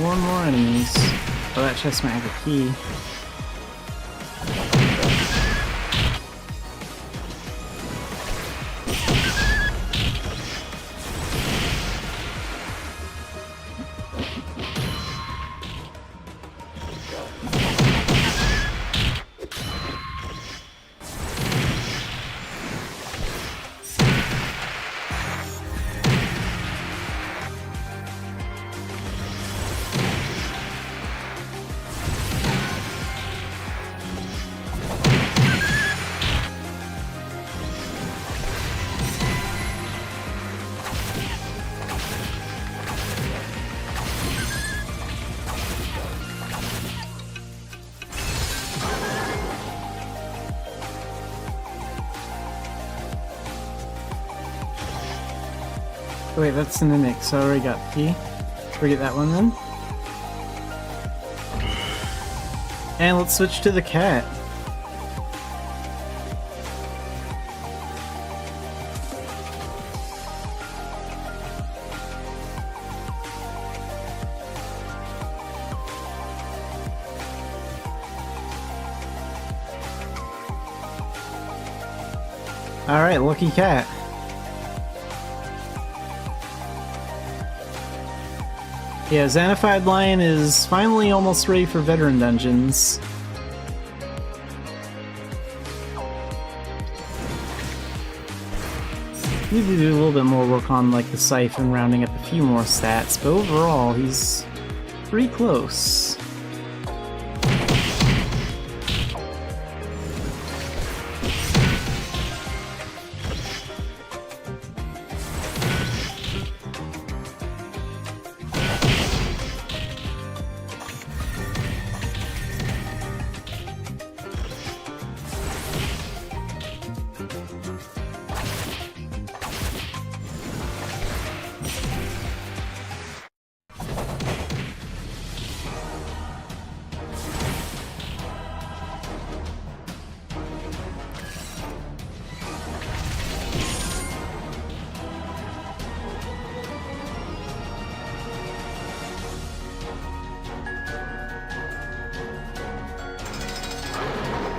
[SPEAKER 1] More enemies. Oh, that chest might have a key. Wait, that's an Mimic, so I already got the key. Forget that one then. And let's switch to the cat. Alright, lucky cat. Yeah, Xanafiedlion is finally almost ready for veteran dungeons. Need to do a little bit more work on like the scythe and rounding up a few more stats, but overall he's pretty close.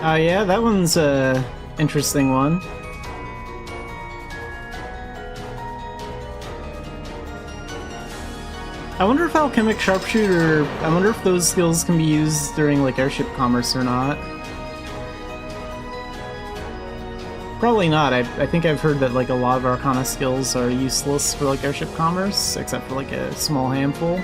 [SPEAKER 1] Oh yeah, that one's a interesting one. I wonder if Alchemic Sharpshooter, I wonder if those skills can be used during like airship commerce or not. Probably not. I think I've heard that like a lot of Arcana skills are useless for like airship commerce, except for like a small handful.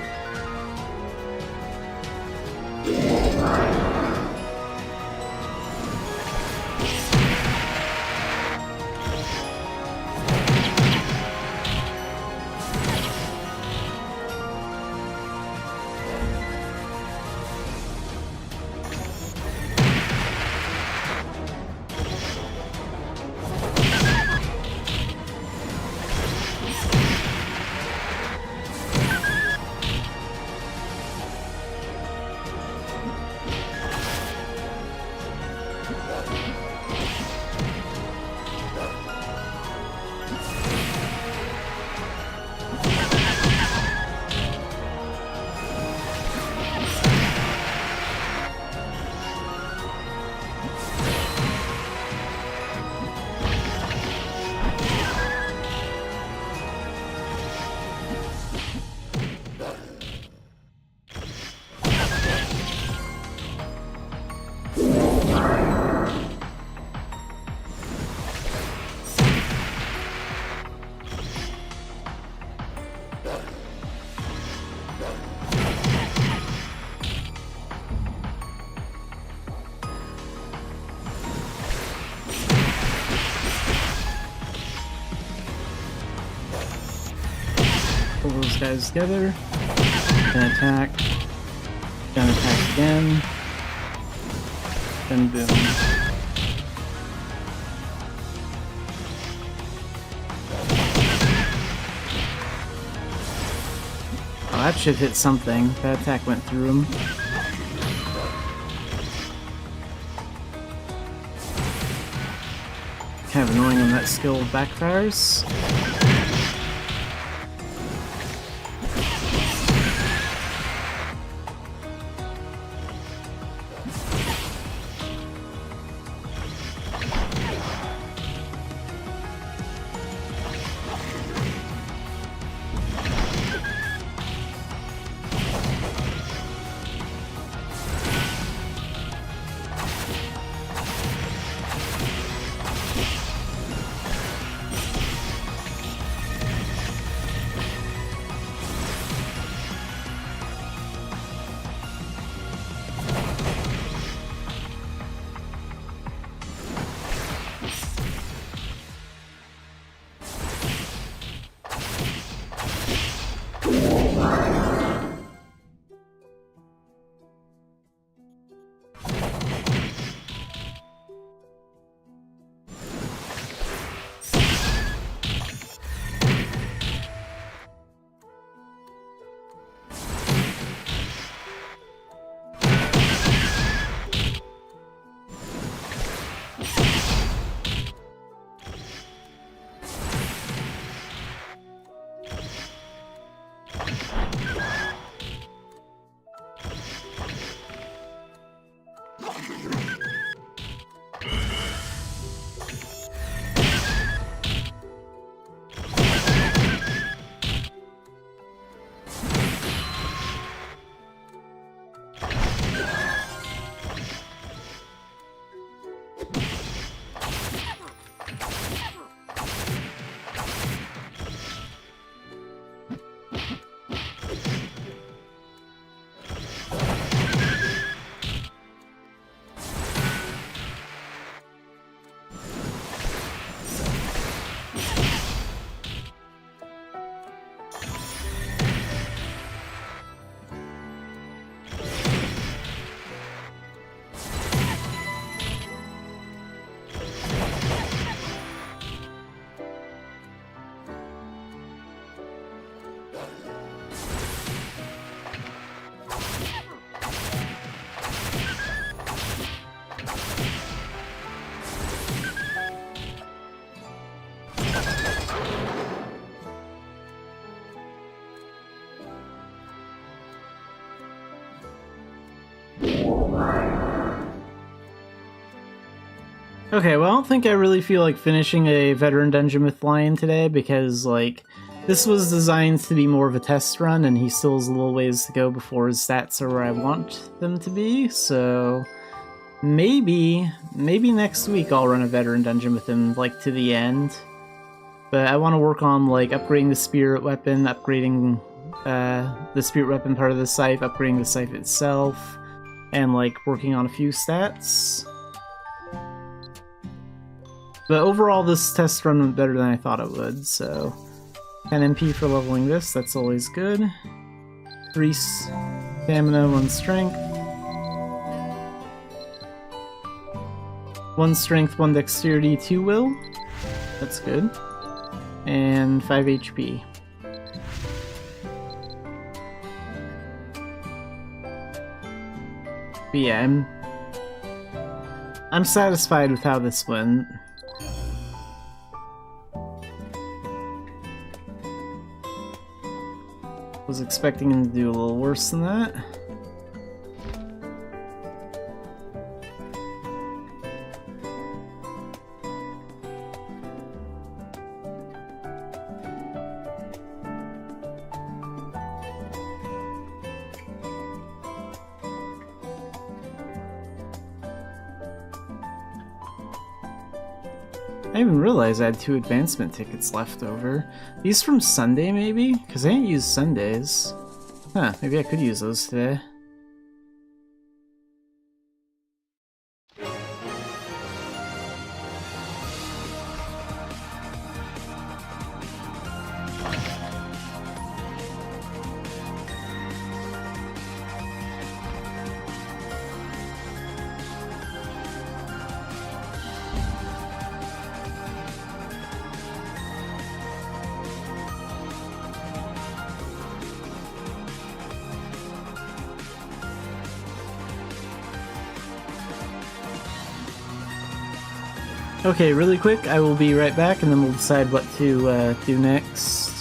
[SPEAKER 1] pull those guys together. Then attack. Then attack again. Then boom. Oh, that should hit something. That attack went through him. Kind of annoying when that skill backfires. Okay, well, I don't think I really feel like finishing a veteran dungeon with Lion today because, like, this was designed to be more of a test run and he still has a little ways to go before his stats are where I want them to be, so maybe next week I'll run a veteran dungeon with him, like, to the end. But I want to work on, like, upgrading the spirit weapon, upgrading the spirit weapon part of the scythe, upgrading the scythe itself, and, like, working on a few stats. But overall, this test run went better than I thought it would, so 10 MP for leveling this, that's always good. 3 stamina, 1 strength. 1 strength, 1 dexterity, 2 will. That's good. And 5 HP. But yeah, I'm satisfied with how this went. Was expecting him to do a little worse than that. I didn't even realize I had 2 advancement tickets left over. These from Sunday, maybe? Because I didn't use Sundays. Huh, maybe I could use those today. Okay, really quick, I will be right back and then we'll decide what to do next.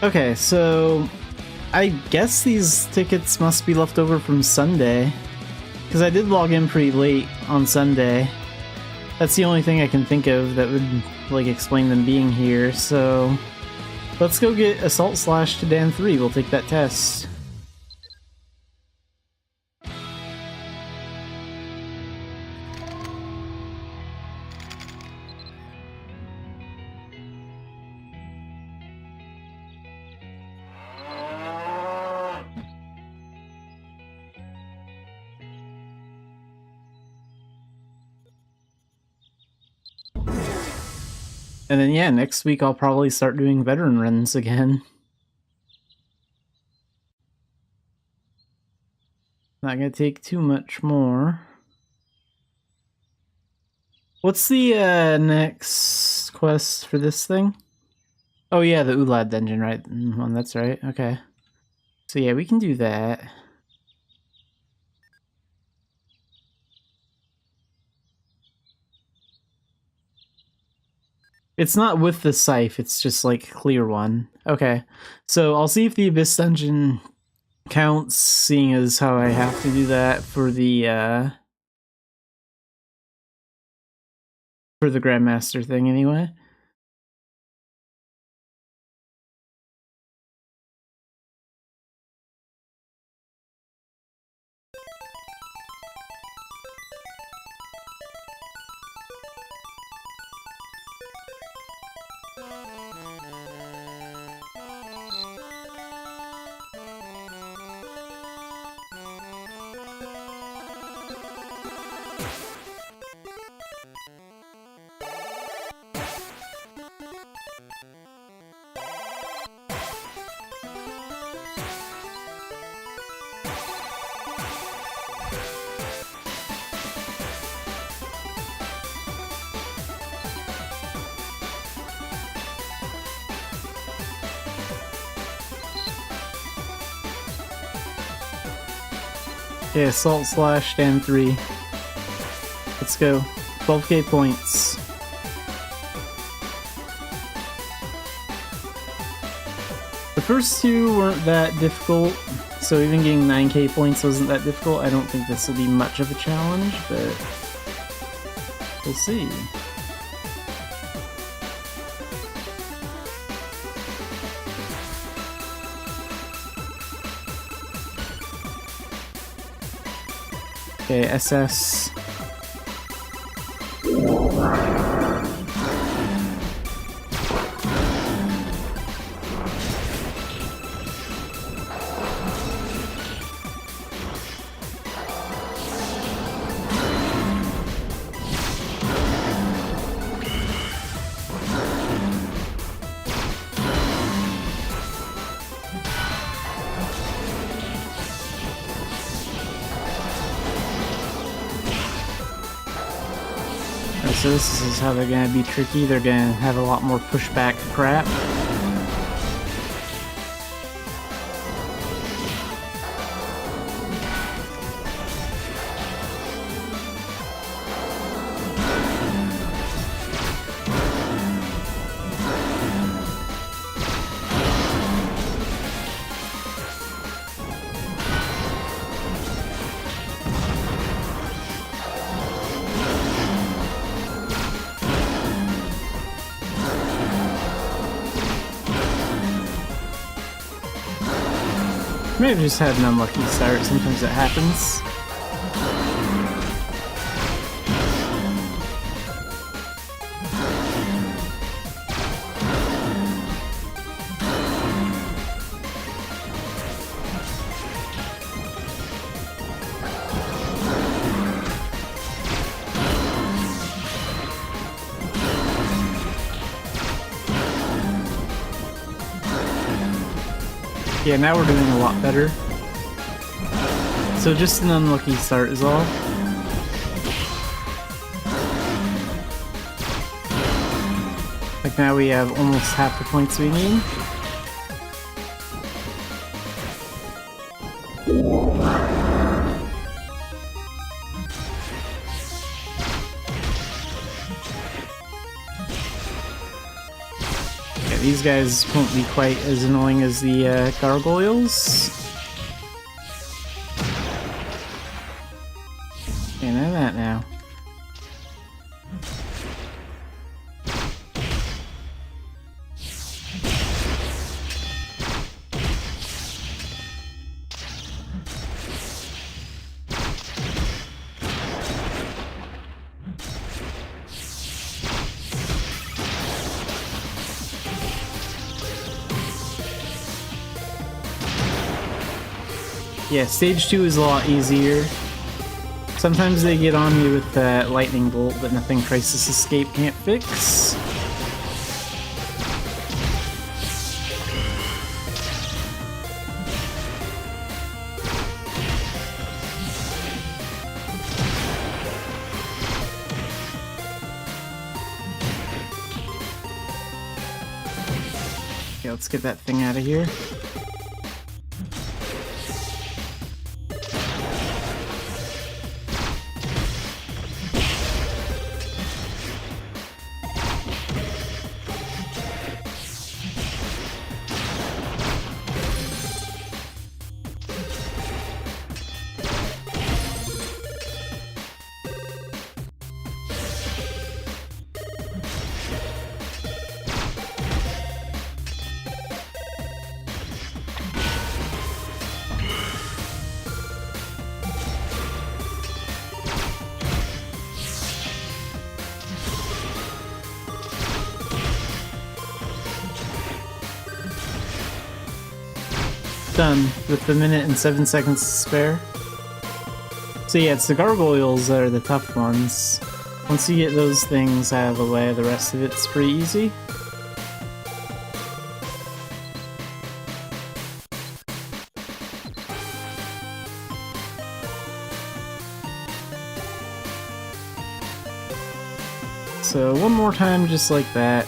[SPEAKER 1] Okay, so I guess these tickets must be left over from Sunday, because I did log in pretty late on Sunday. That's the only thing I can think of that would like explain them being here. So let's go get Assault Slash to Dan 3. We'll take that test. And then yeah, next week I'll probably start doing veteran runs again. Not gonna take too much more. What's the next quest for this thing? Oh yeah, the Ulad dungeon, right? That's right, okay. So yeah, we can do that. It's not with the scythe, it's just like clear one. Okay, so I'll see if the Abyss dungeon counts, seeing as how I have to do that for the Grandmaster thing anyway. Okay, Assault Slash, Dan 3. Let's go. 12k points. The first two weren't that difficult, so even getting 9k points wasn't that difficult. I don't think this will be much of a challenge, but we'll see. Okay, SS. So this is how they're gonna be tricky. They're gonna have a lot more pushback crap. May have just had an unlucky start, sometimes it happens. Yeah, now we're doing a lot better. So just an unlucky start is all. Like now we have almost half the points we need. these guys won't be quite as annoying as the gargoyles. I know that now. Yeah, stage 2 is a lot easier. Sometimes they get on you with that lightning bolt, but nothing Crisis Escape can't fix. Okay, let's get that thing out of here. Done, with the minute and 7 seconds to spare. So yeah, it's the gargoyles that are the tough ones. Once you get those things out of the way, the rest of it's pretty easy. So one more time just like that.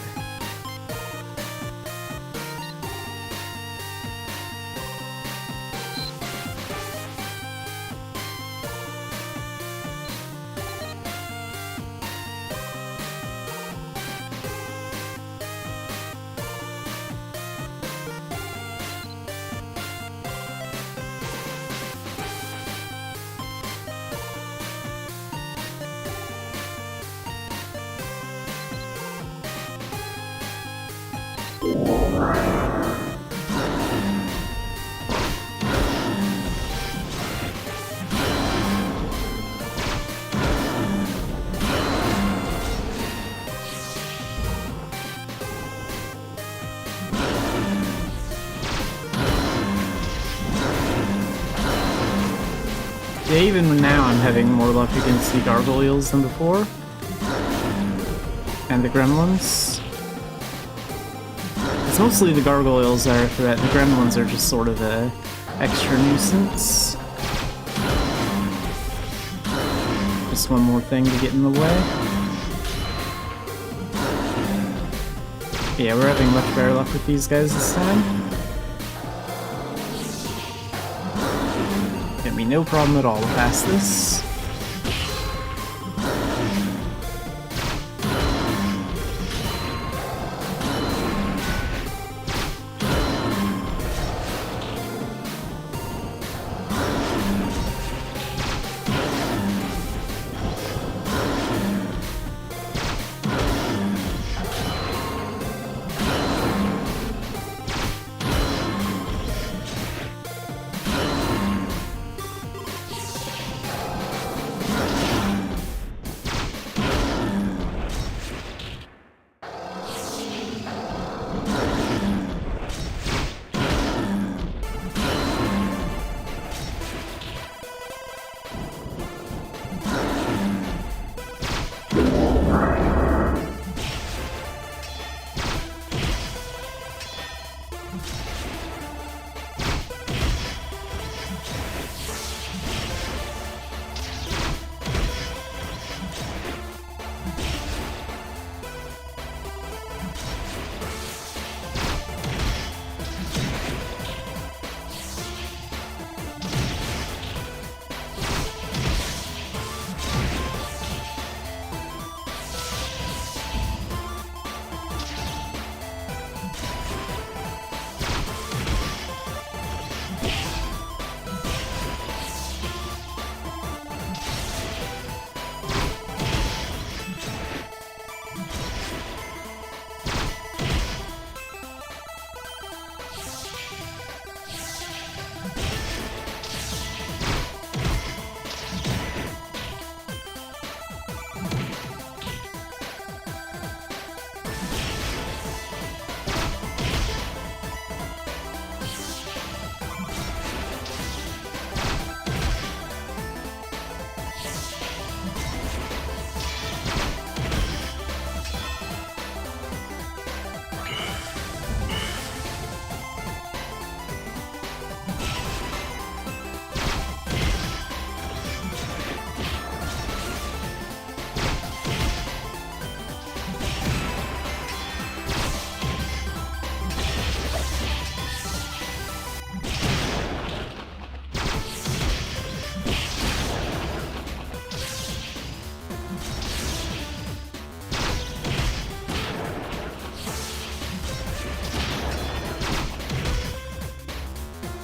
[SPEAKER 1] Yeah, even now I'm having more luck against the gargoyles than before. And the gremlins. It's mostly the gargoyles that are a threat. The gremlins are just sort of a extra nuisance. Just one more thing to get in the way. Yeah, we're having much better luck with these guys this time. Gonna be no problem at all to pass this.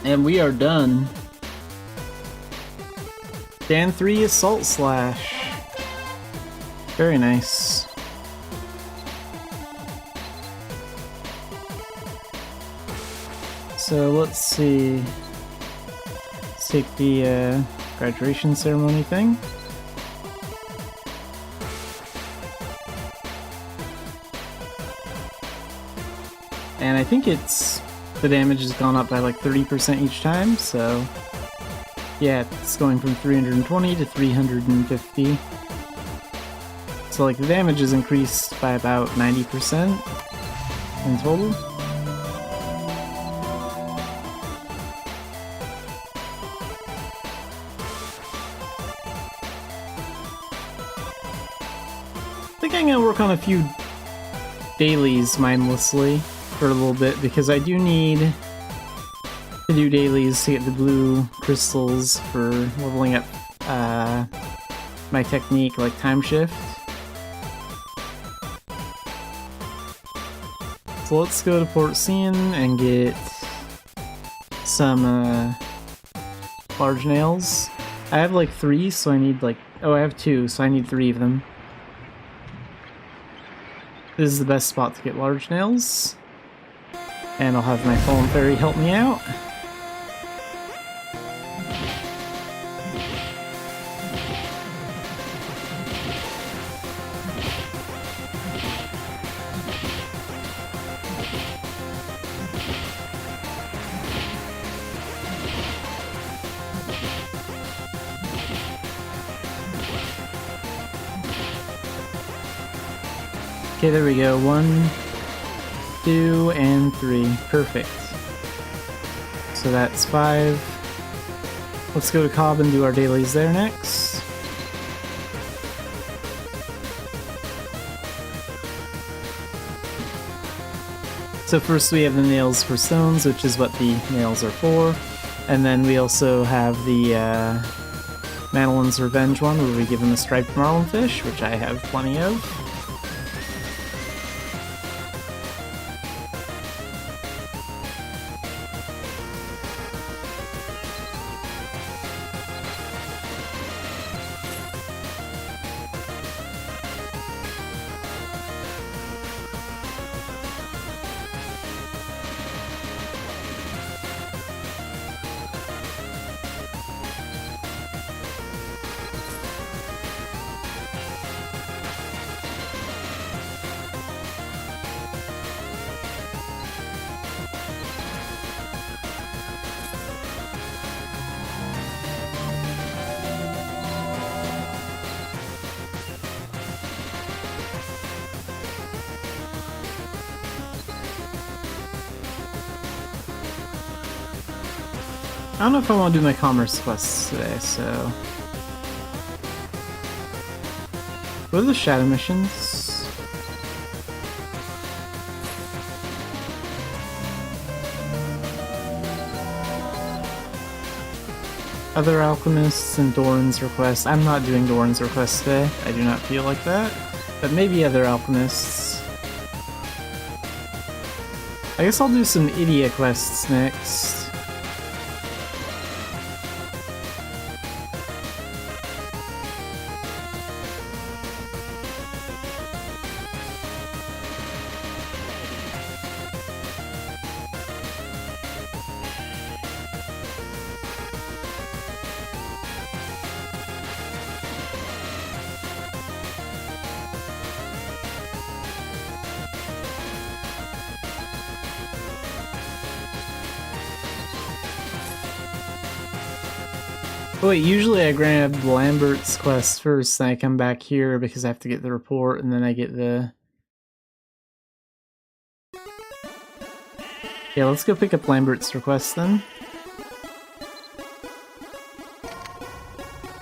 [SPEAKER 1] And we are done. Dan 3 Assault Slash. Very nice. So let's see. Let's take the graduation ceremony thing. And I think the damage has gone up by like 30% each time, so yeah, it's going from 320 to 350. So like the damage is increased by about 90% in total. I think I'm gonna work on a few dailies mindlessly for a little bit, because I do need to do dailies to get the blue crystals for leveling up my technique, like time shift. So let's go to Port Cian and get some large nails. I have like 3, so I need like... oh, I have 2, so I need 3 of them. This is the best spot to get large nails. And I'll have my Fallen Fairy help me out. Okay, there we go. 1, 2, and 3. Perfect. So that's 5. Let's go to Cobb and do our dailies there next. So first we have the nails for stones, which is what the nails are for. And then we also have the Madeline's Revenge one, where we give him a striped marlinfish, which I have plenty of. I don't know if I want to do my commerce quests today, so... what are the shadow missions? Other alchemists and Doran's requests. I'm not doing Doran's request today. I do not feel like that. But maybe other alchemists. I guess I'll do some Idia quests next. Wait, usually I grab Lambert's quest first, then I come back here because I have to get the report, and then I get the... yeah, let's go pick up Lambert's request then.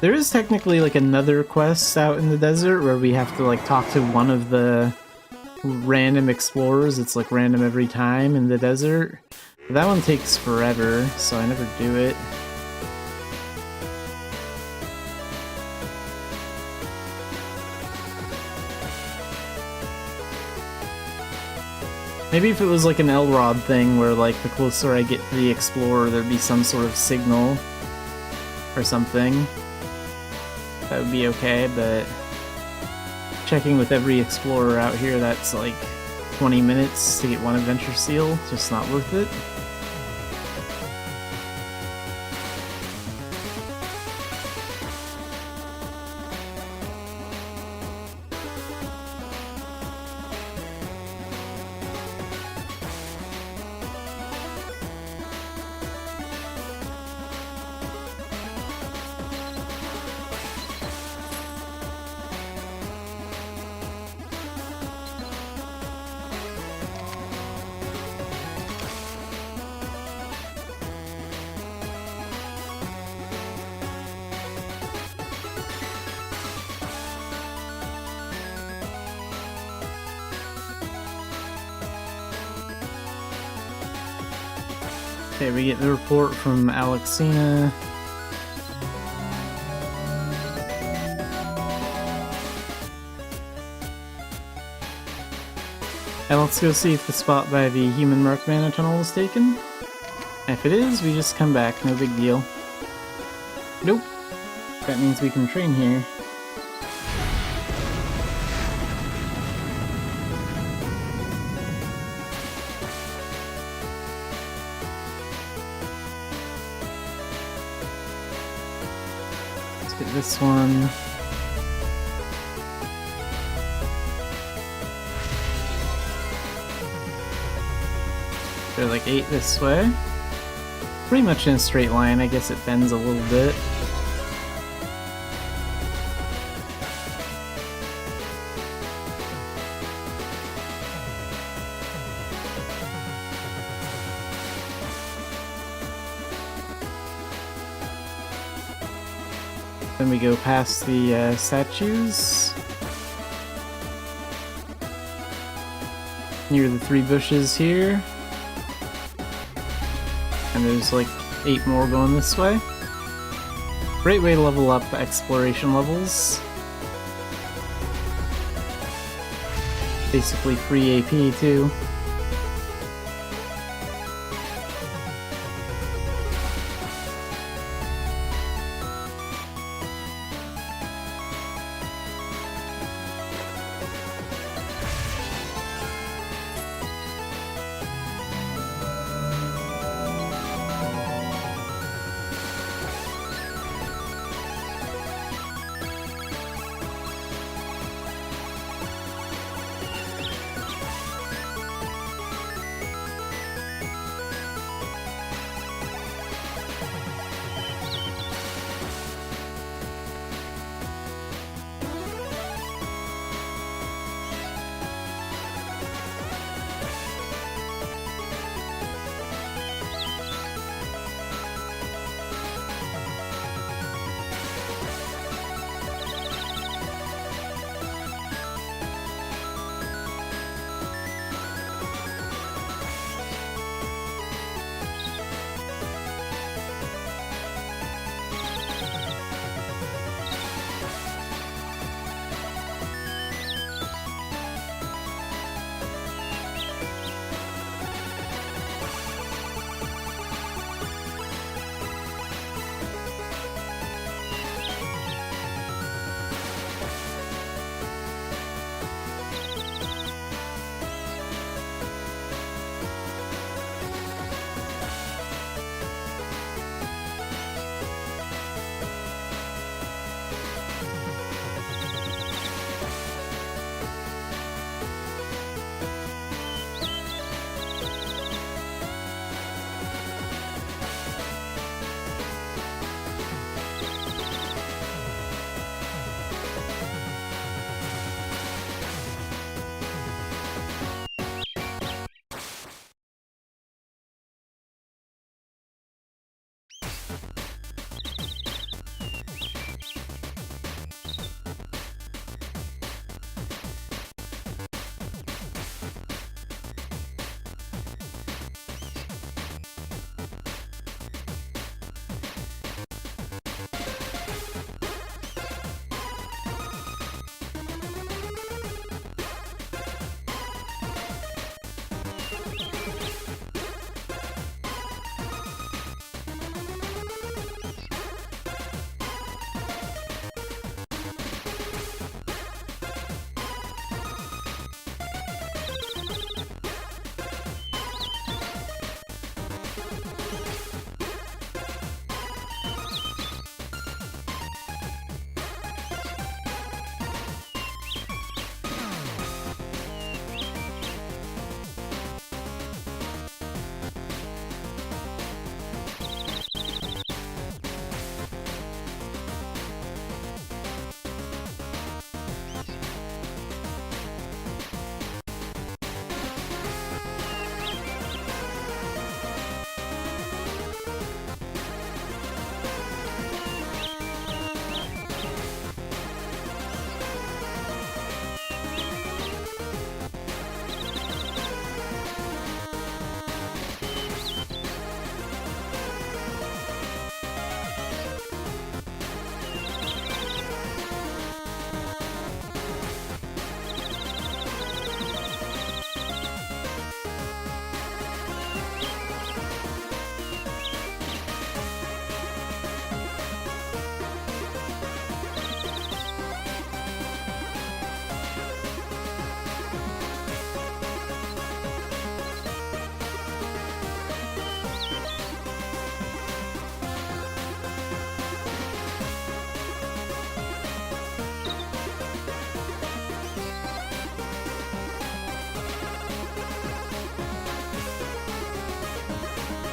[SPEAKER 1] There is technically like another quest out in the desert where we have to like talk to one of the random explorers. It's like random every time in the desert. But that one takes forever, so I never do it. Maybe if it was like an Elrod thing where like the closer I get to the Explorer there'd be some sort of signal or something. That would be okay, but checking with every Explorer out here that's like 20 minutes to get one adventure seal, just not worth it. Okay, we get the report from Alexina. And let's go see if the spot by the human Mark Mana tunnel is taken. If it is, we just come back, no big deal. Nope. That means we can train here. Get this one. They're like 8 this way. Pretty much in a straight line, I guess it bends a little bit. Then we go past the statues. Near the 3 bushes here. And there's like 8 more going this way. Great way to level up exploration levels. Basically free AP too.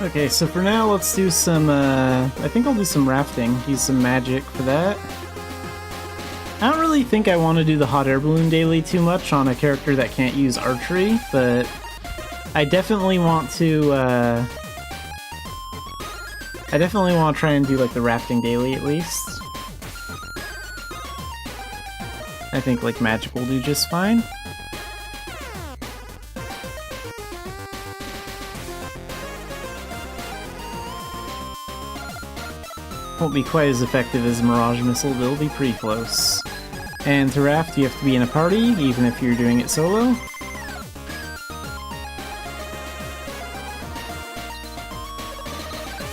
[SPEAKER 1] Okay, so for now, let's do some, I think I'll do some rafting. Use some magic for that. I don't really think I want to do the hot air balloon daily too much on a character that can't use archery, but I definitely want to, try and do, like, the rafting daily, at least. I think, like, magic will do just fine. Won't be quite as effective as Mirage Missile, but it'll be pretty close. And to raft, you have to be in a party, even if you're doing it solo.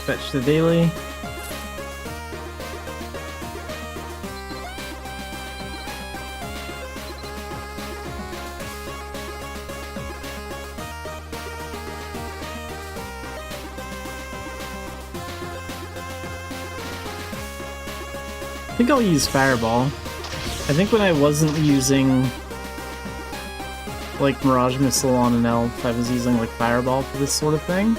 [SPEAKER 1] Fetch the daily. I think I'll use Fireball. I think when I wasn't using like Mirage Missile on an elf, I was using like Fireball for this sort of thing.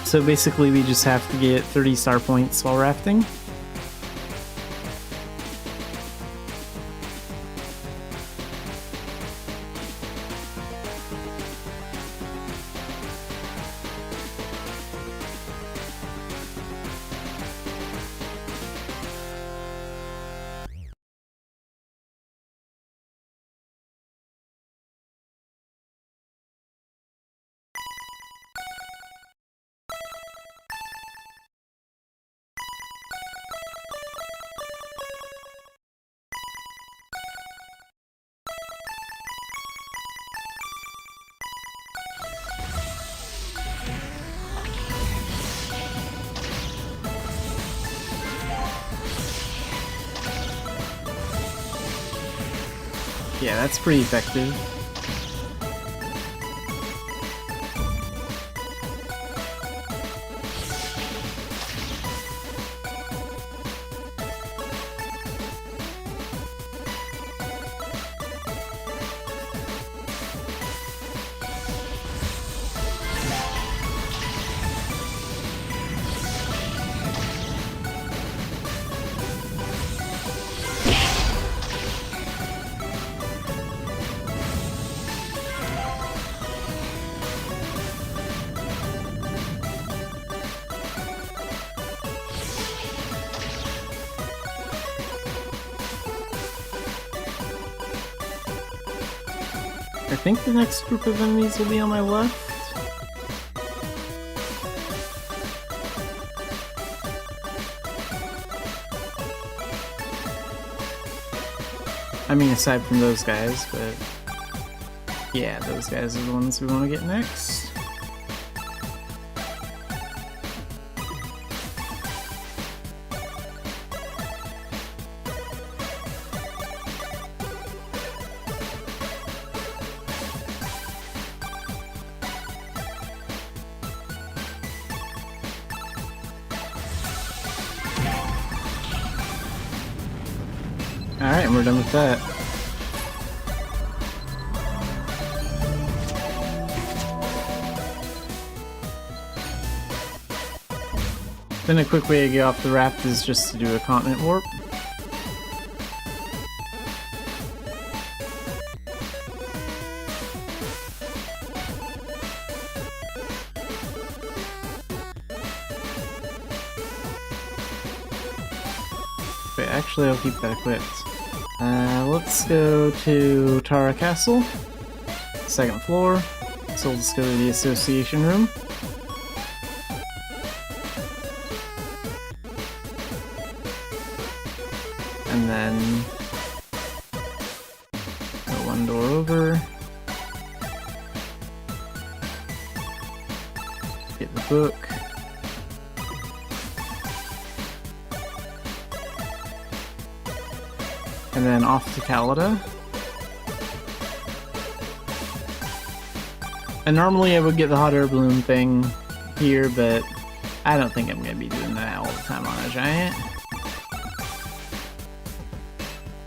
[SPEAKER 1] So basically we just have to get 30 star points while rafting. Yeah, that's pretty effective. I think the next group of enemies will be on my left. I mean, aside from those guys, but yeah, those guys are the ones we want to get next. Alright, and we're done with that. Then a quick way to get off the raft is just to do a continent warp. Wait, actually I'll keep that equipped. Let's go to Tara Castle, second floor, so let's go to the Association Room. And then go one door over, get the book. And then off to Calida. And normally I would get the hot air balloon thing here, but I don't think I'm going to be doing that all the time on a giant.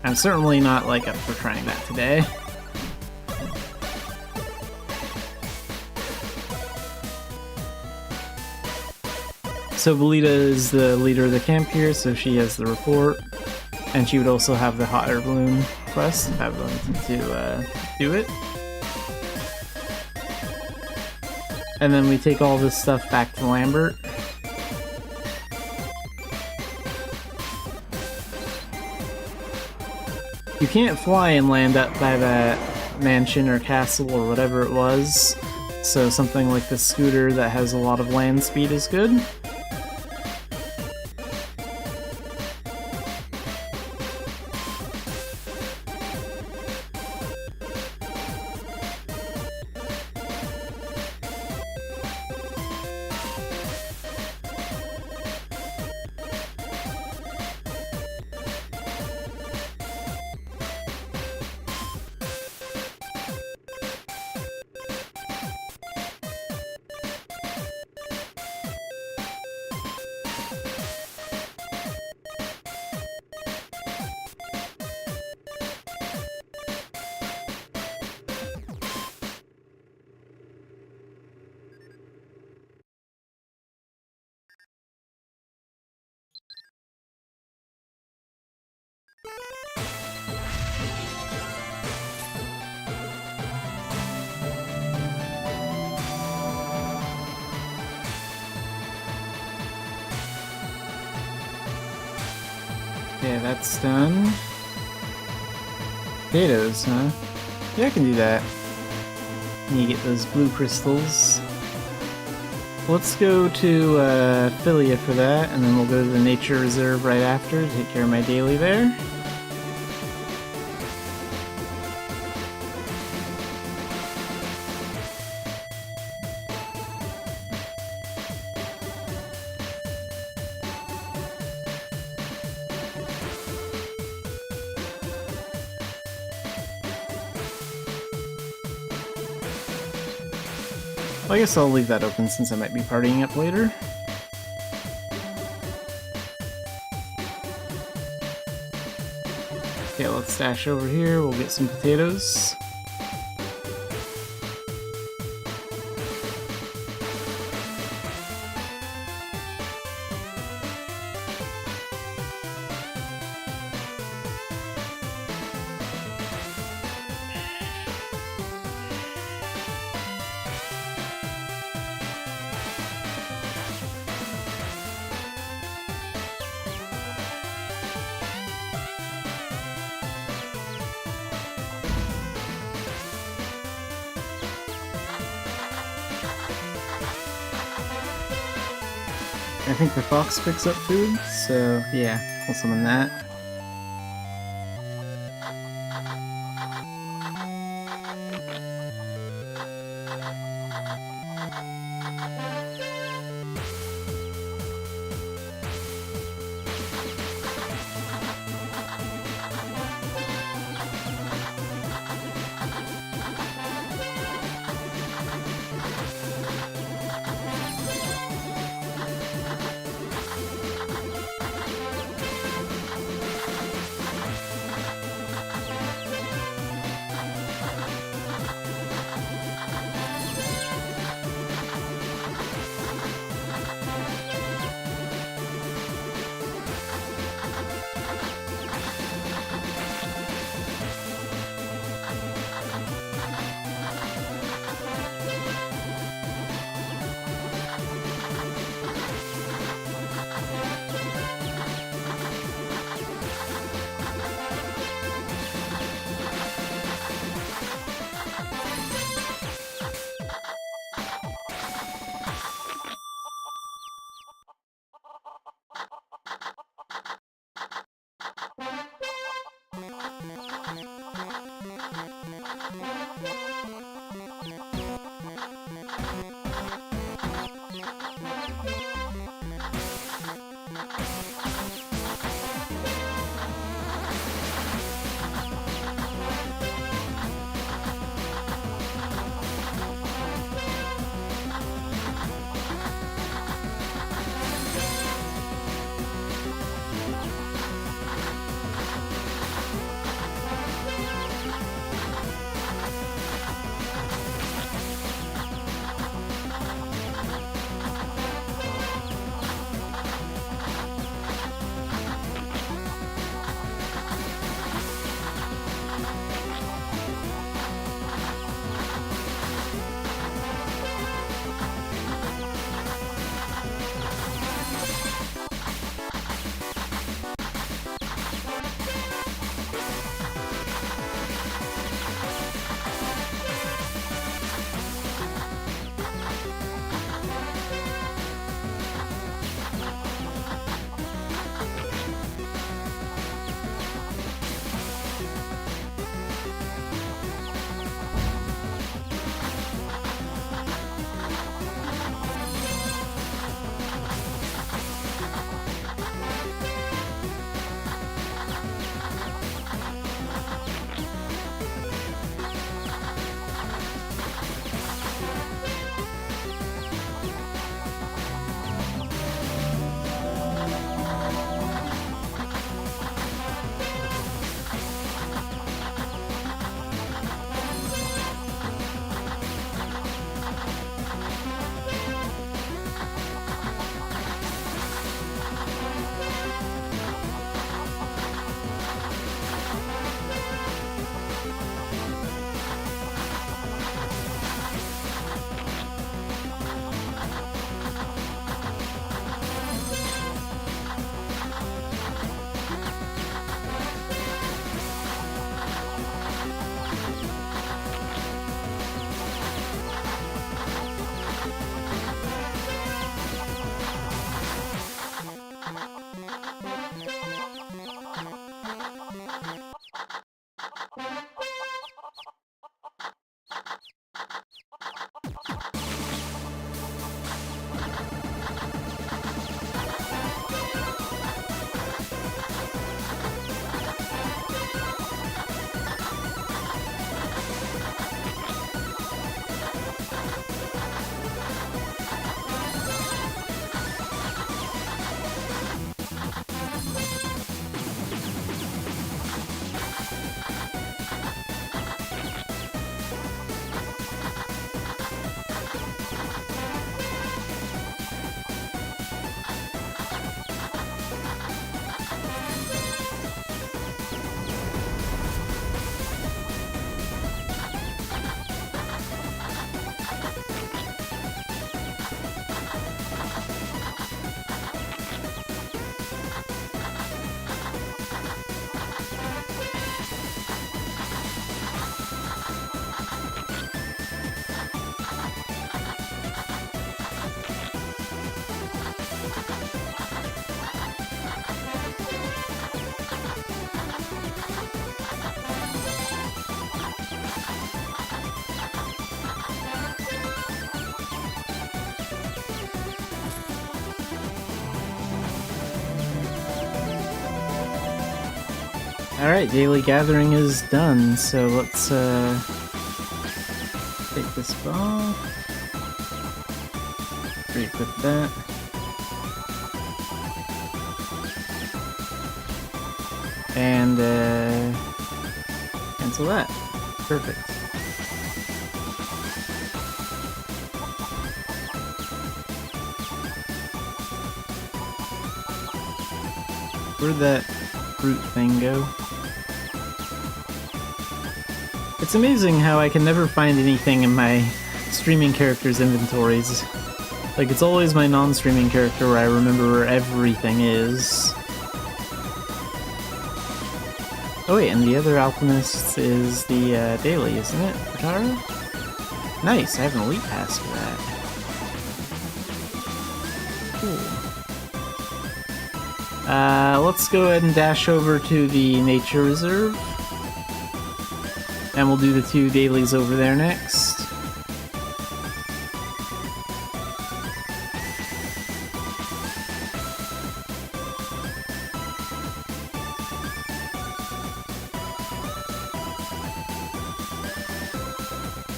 [SPEAKER 1] I'm certainly not like up for trying that today. So Belita is the leader of the camp here, so she has the report. And she would also have the hot air balloon quest if I wanted to do it. And then we take all this stuff back to Lambert. You can't fly and land up by that mansion or castle or whatever it was, so something like the scooter that has a lot of land speed is good. Okay, that's done. Potatoes, huh? Yeah, I can do that. And you get those blue crystals. Let's go to Philia for that, and then we'll go to the nature reserve right after to take care of my daily there. Well, I guess I'll leave that open since I might be partying up later. Okay, let's dash over here, we'll get some potatoes. I think the fox picks up food, so yeah, we'll summon that. Alright, daily gathering is done, so let's take this ball. Re-equip that. And cancel that. Perfect. Where'd that fruit thing go? It's amazing how I can never find anything in my streaming characters' inventories. Like, it's always my non-streaming character where I remember where everything is. Oh wait, and the other alchemist is the Daily, isn't it? Tara? Nice, I have an elite pass for that. Cool. Let's go ahead and dash over to the nature reserve. And we'll do the 2 dailies over there next.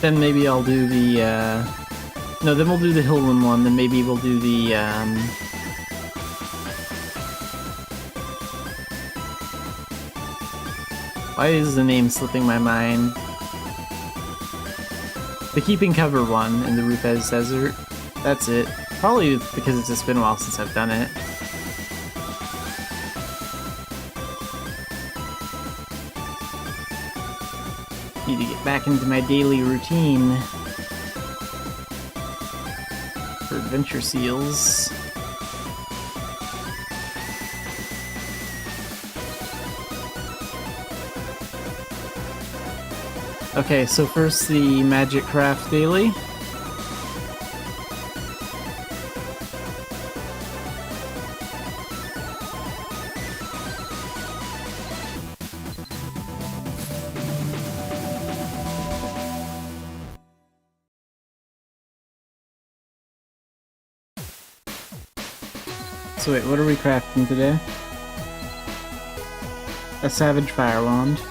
[SPEAKER 1] Then maybe I'll do the, no, then we'll do the Hillman one, then maybe we'll do the, why is the name slipping my mind? The Keeping Cover one in the Rufez Desert. That's it. Probably because it's just been a while since I've done it. Need to get back into my daily routine for adventure seals. Okay, so first the Magic Craft Daily. So wait, what are we crafting today? A Savage Fire Wand.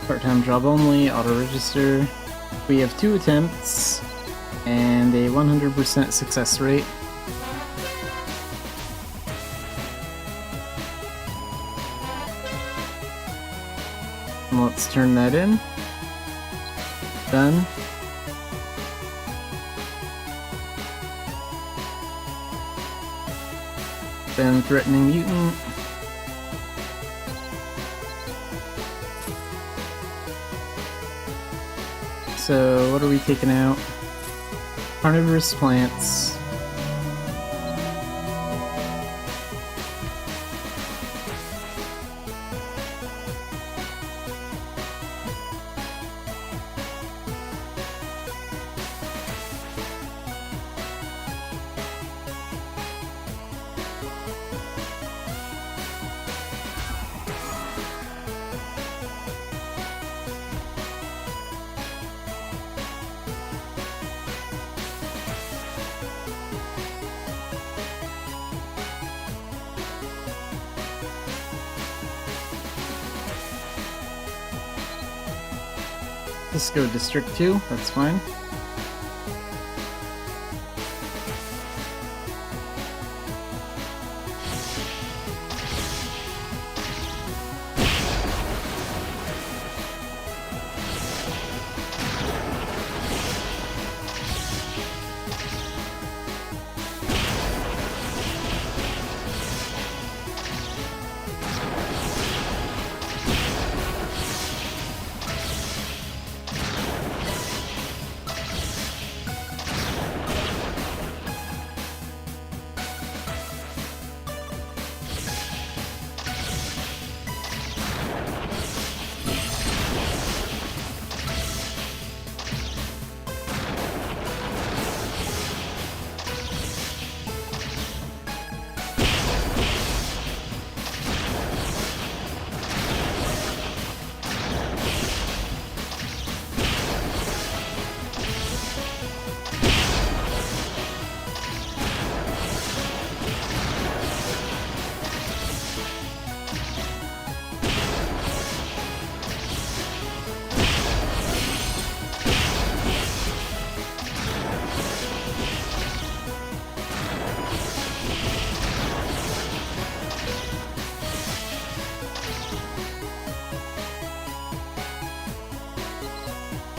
[SPEAKER 1] Part-time job only, auto-register. We have 2 attempts and a 100% success rate. And let's turn that in. Done. Then Threatening Mutant. So, what are we taking out? Carnivorous plants. Let's go District 2, that's fine.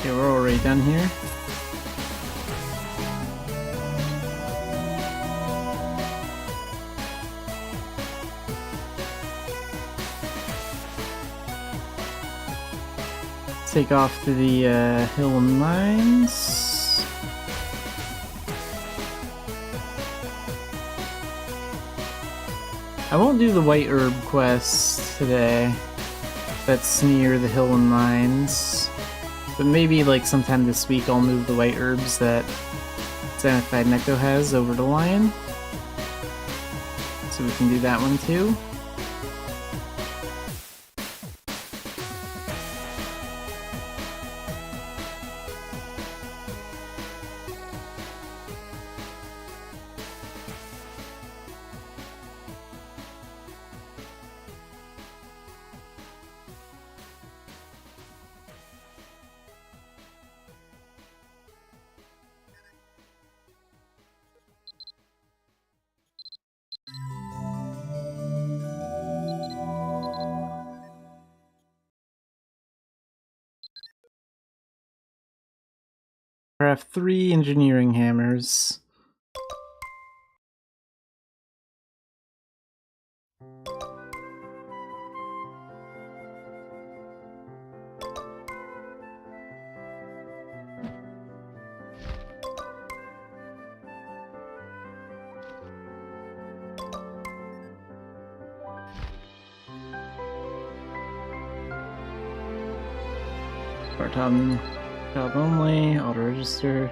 [SPEAKER 1] Okay, we're already done here. Take off to the Hill Mines. I won't do the White Herb quest today. That's near the Hill and Mines. But maybe like sometime this week I'll move the White Herbs that Xanafiedlion has over to Lion. So we can do that one too. I have 3 engineering hammers. Part-time job only, auto-register.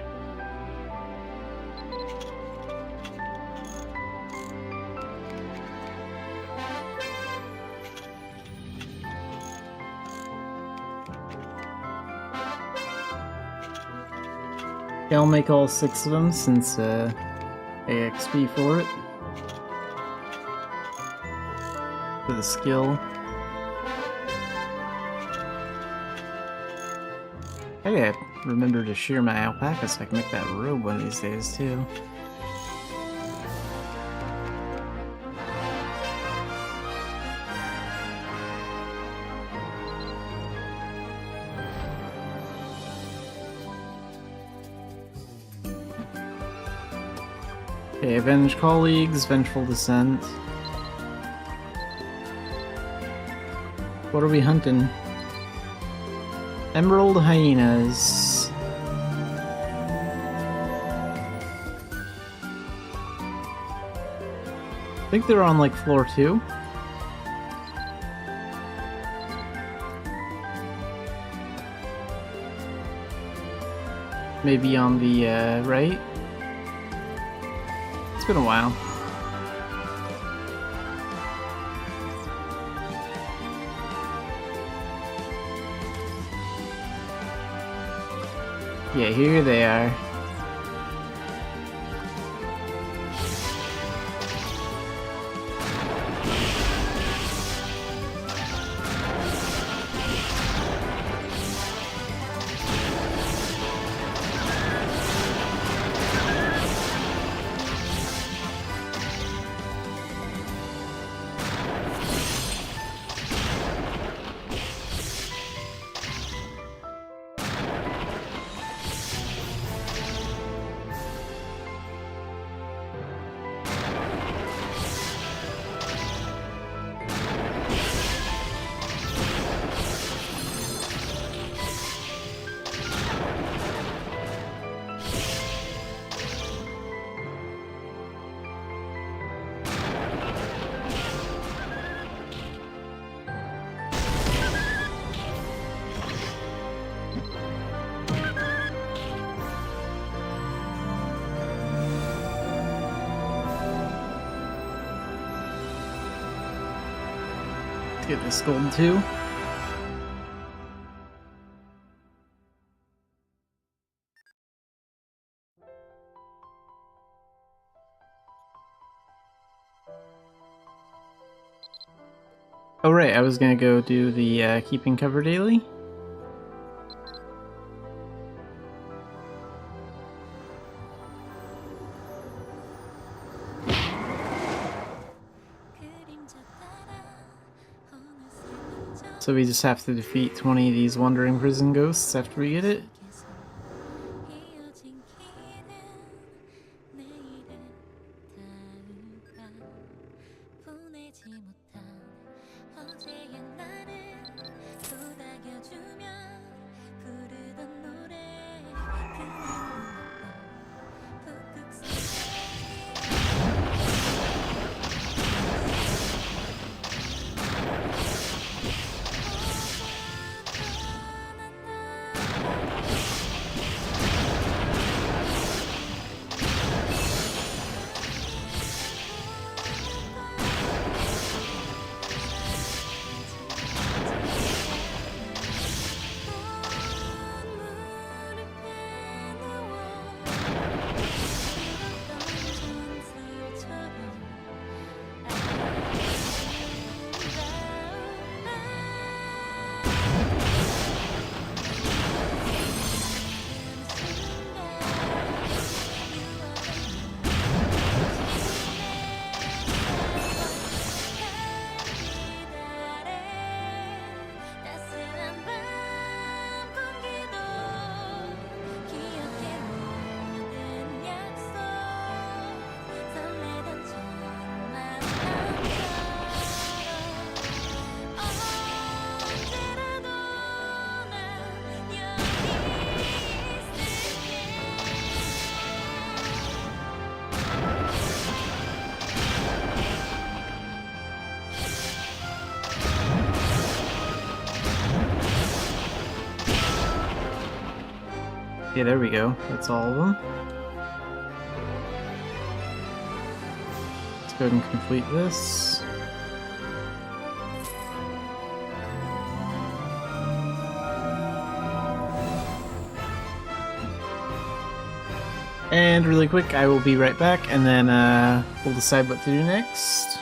[SPEAKER 1] Okay, I'll make all 6 of them since AXP for it. For the skill. I gotta remember to shear my alpaca so I can make that robe one of these days too. Okay, avenge colleagues, vengeful descent. What are we hunting? Emerald hyenas. I think they're on like floor 2. Maybe on the right. It's been a while. Yeah, here they are. Let's get this gold too. Oh right, I was gonna go do the keeping cover daily. So we just have to defeat 20 of these wandering prison ghosts after we get it. Okay, there we go. That's all of them. Let's go ahead and complete this. And really quick, I will be right back, and then we'll decide what to do next.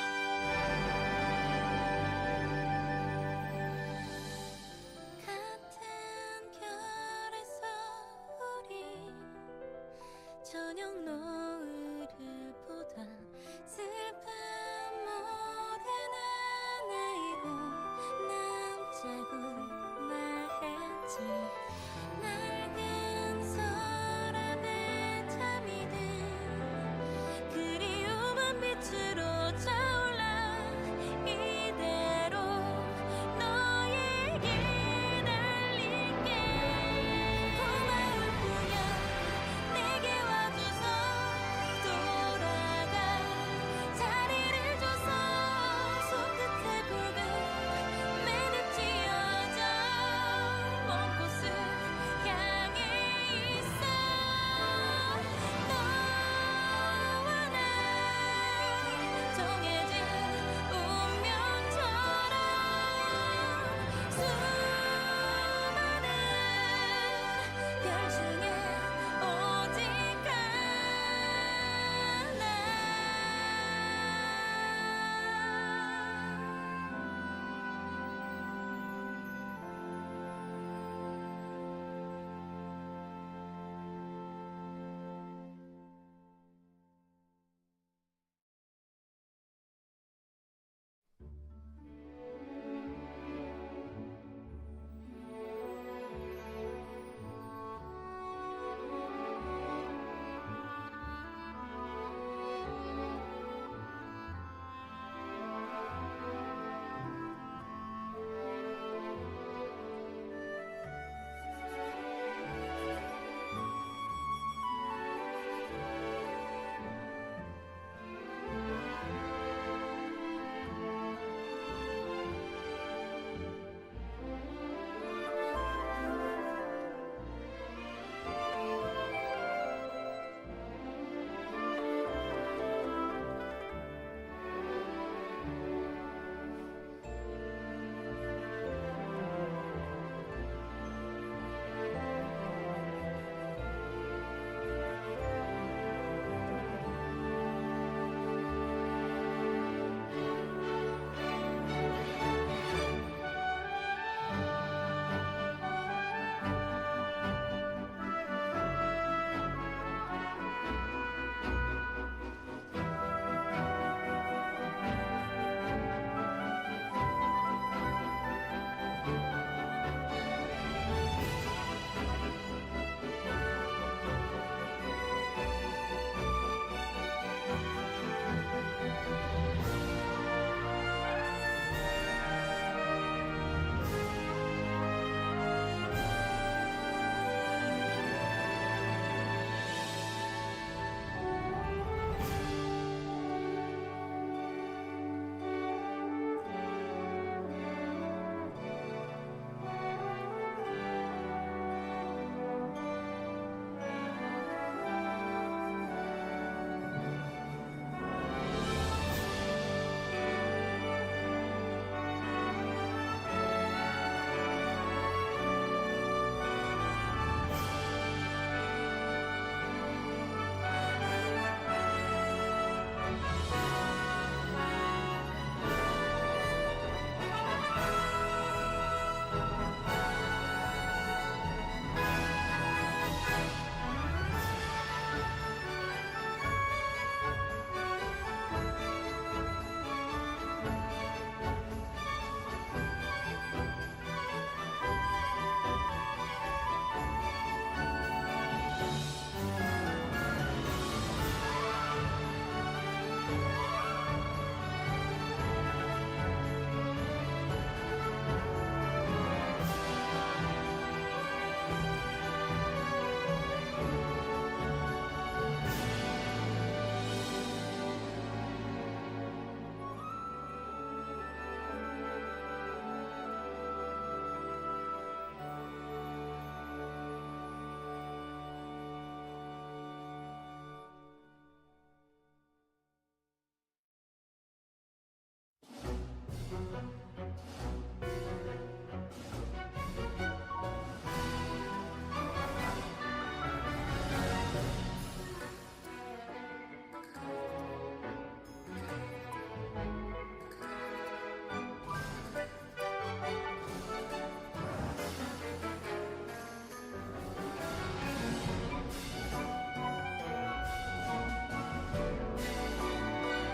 [SPEAKER 4] 그리움은 빛으로 차오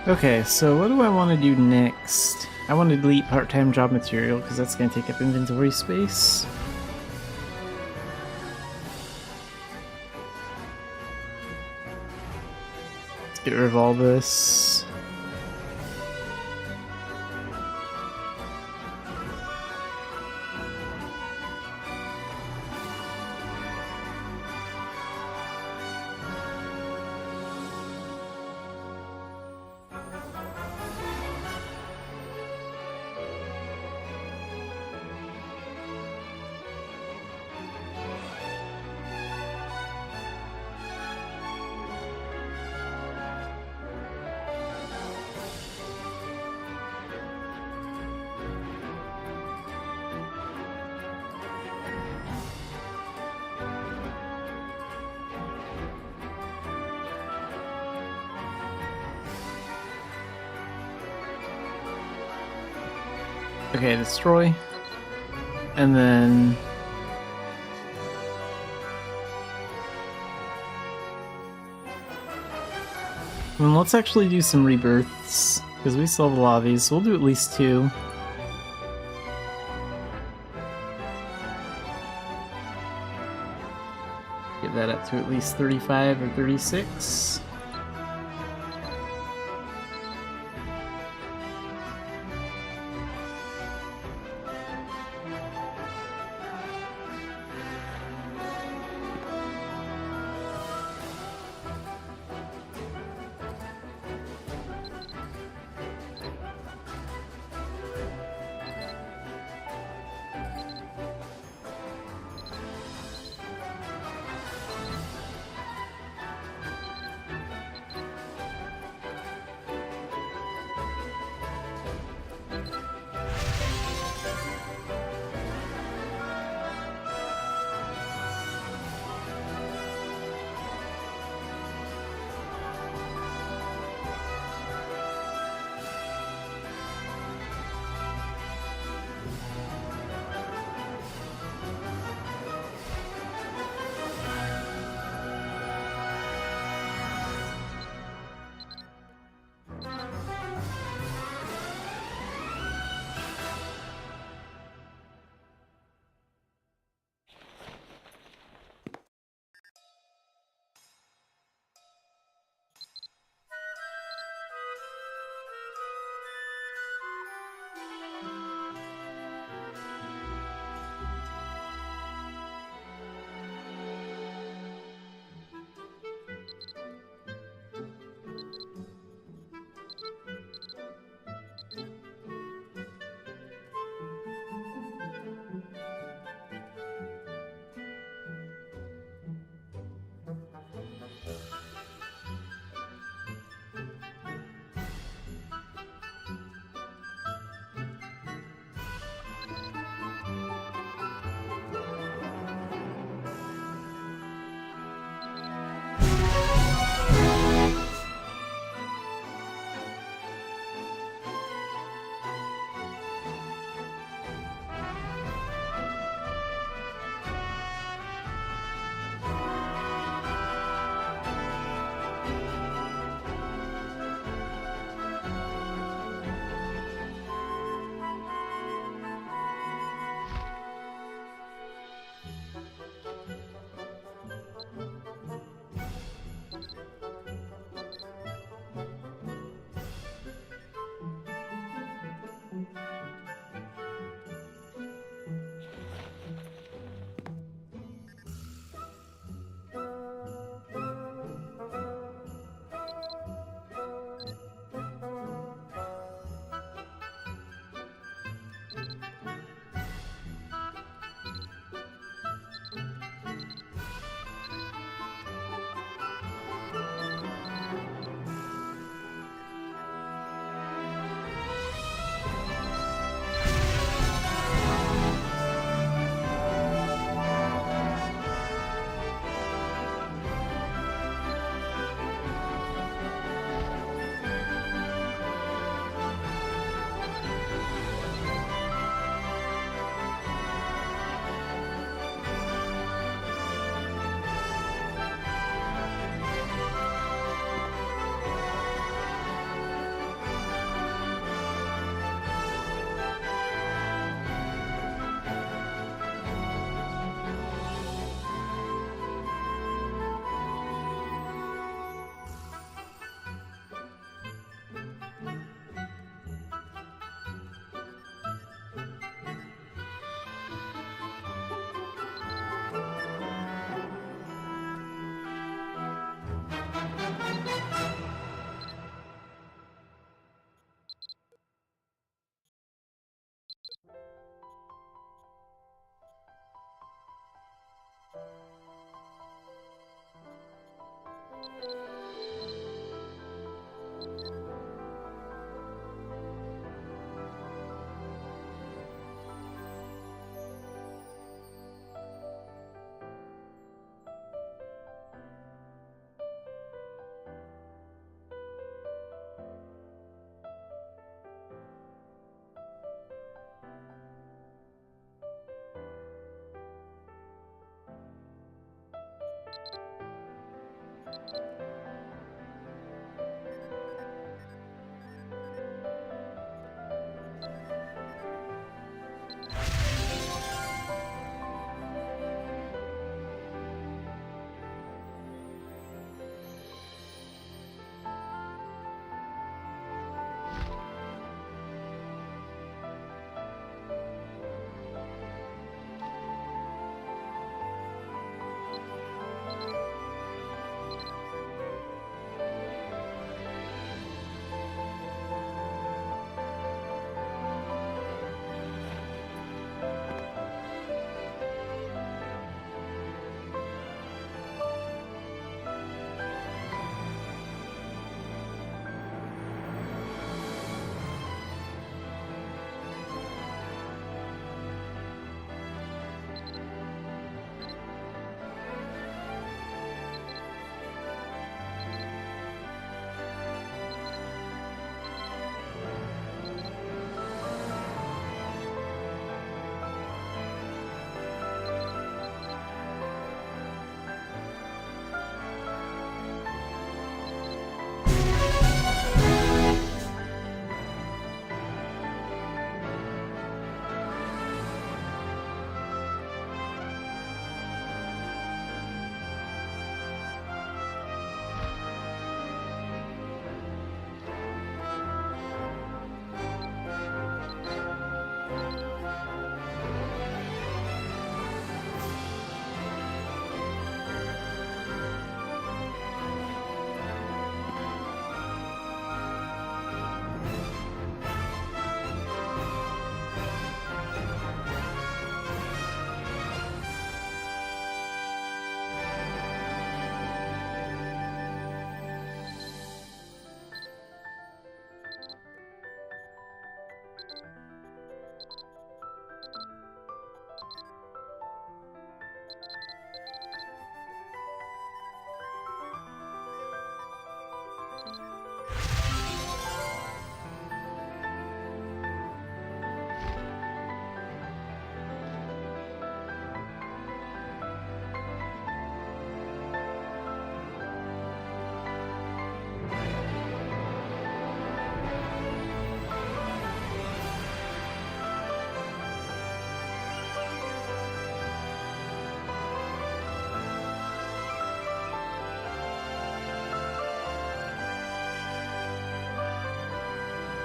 [SPEAKER 1] Okay, so what do I want to do next? I want to delete part-time job material because that's going to take up inventory space. Let's get rid of all this. Okay, destroy. And then... let's actually do some rebirths, because we still have a lot of these, so we'll do at least 2. Get that up to at least 35 or 36.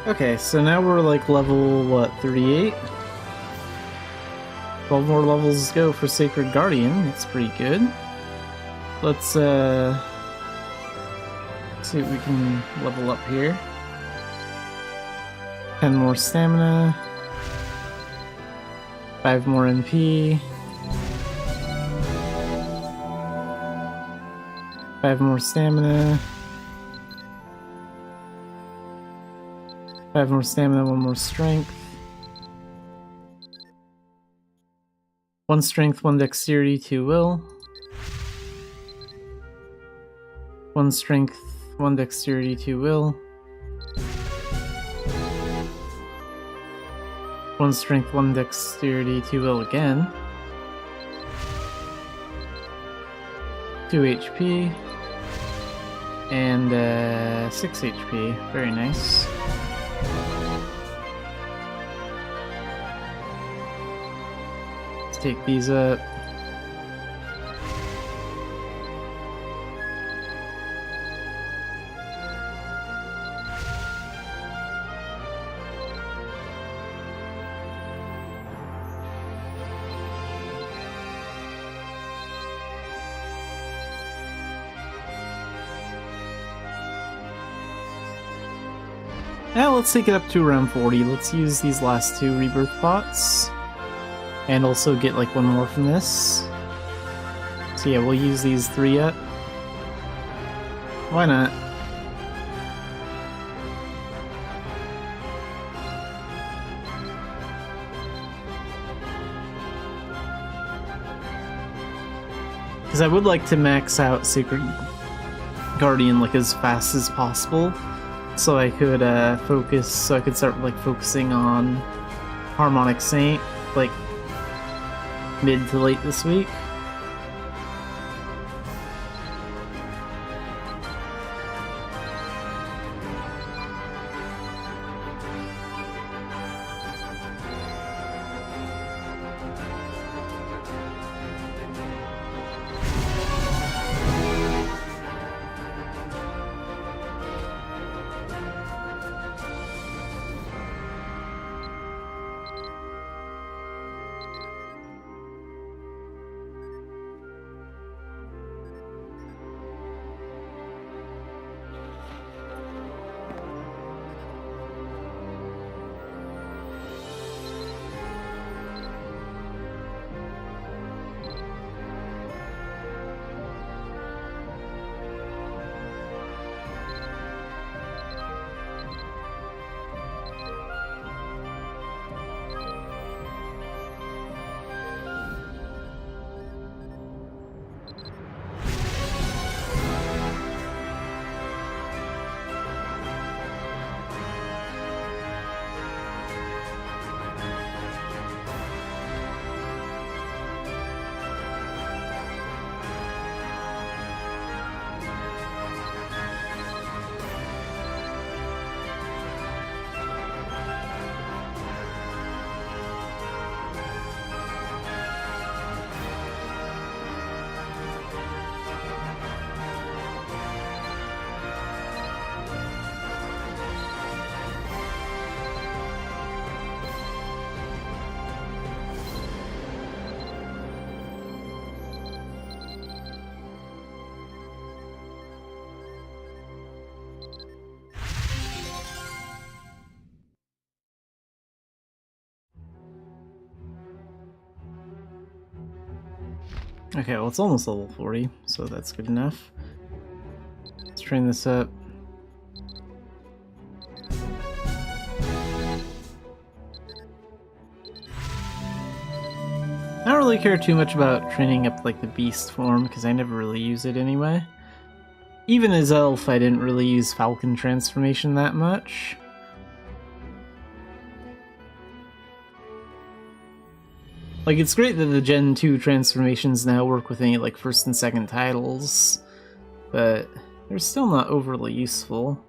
[SPEAKER 1] Okay, so now we're like level, what, 38? 12 more levels to go for Sacred Guardian. That's pretty good. Let's see what we can level up here. 10 more stamina. 5 more MP. 5 more stamina. 5 more stamina, 1 more strength. 1 strength, 1 dexterity, 2 will. 1 strength, 1 dexterity, 2 will. 1 strength, 1 dexterity, 2 will again. 2 HP. And 6 HP. Very nice. Let's take these up. Now let's take it up to around 40. Let's use these last 2 rebirth pots. And also get like 1 more from this. So yeah, we'll use these 3 up. Why not? Because I would like to max out Sacred Guardian like as fast as possible. So I could focus, so I could start like focusing on Harmonic Saint like mid to late this week. Okay, well it's almost level 40, so that's good enough. Let's train this up. I don't really care too much about training up like the beast form, because I never really use it anyway. Even as elf, I didn't really use Falcon transformation that much. Like, it's great that the Gen 2 transformations now work with any, like, first and second titles, but they're still not overly useful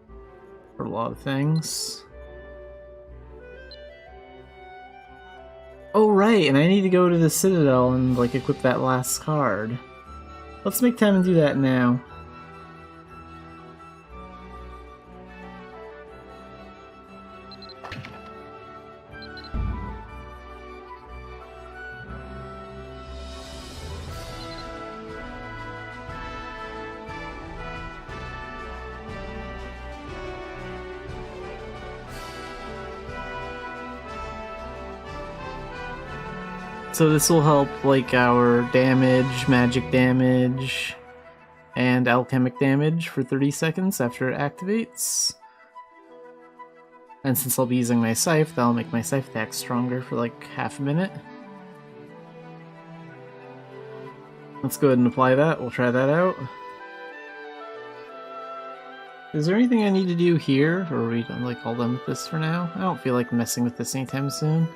[SPEAKER 1] for a lot of things. Oh, right, and I need to go to the Citadel and, like, equip that last card. Let's make time and do that now. So this will help, like, our damage, magic damage, and alchemic damage for 30 seconds after it activates. And since I'll be using my scythe, that'll make my scythe attack stronger for like half a minute. Let's go ahead and apply that, we'll try that out. Is there anything I need to do here, or are we like all done with this for now? I don't feel like messing with this anytime soon.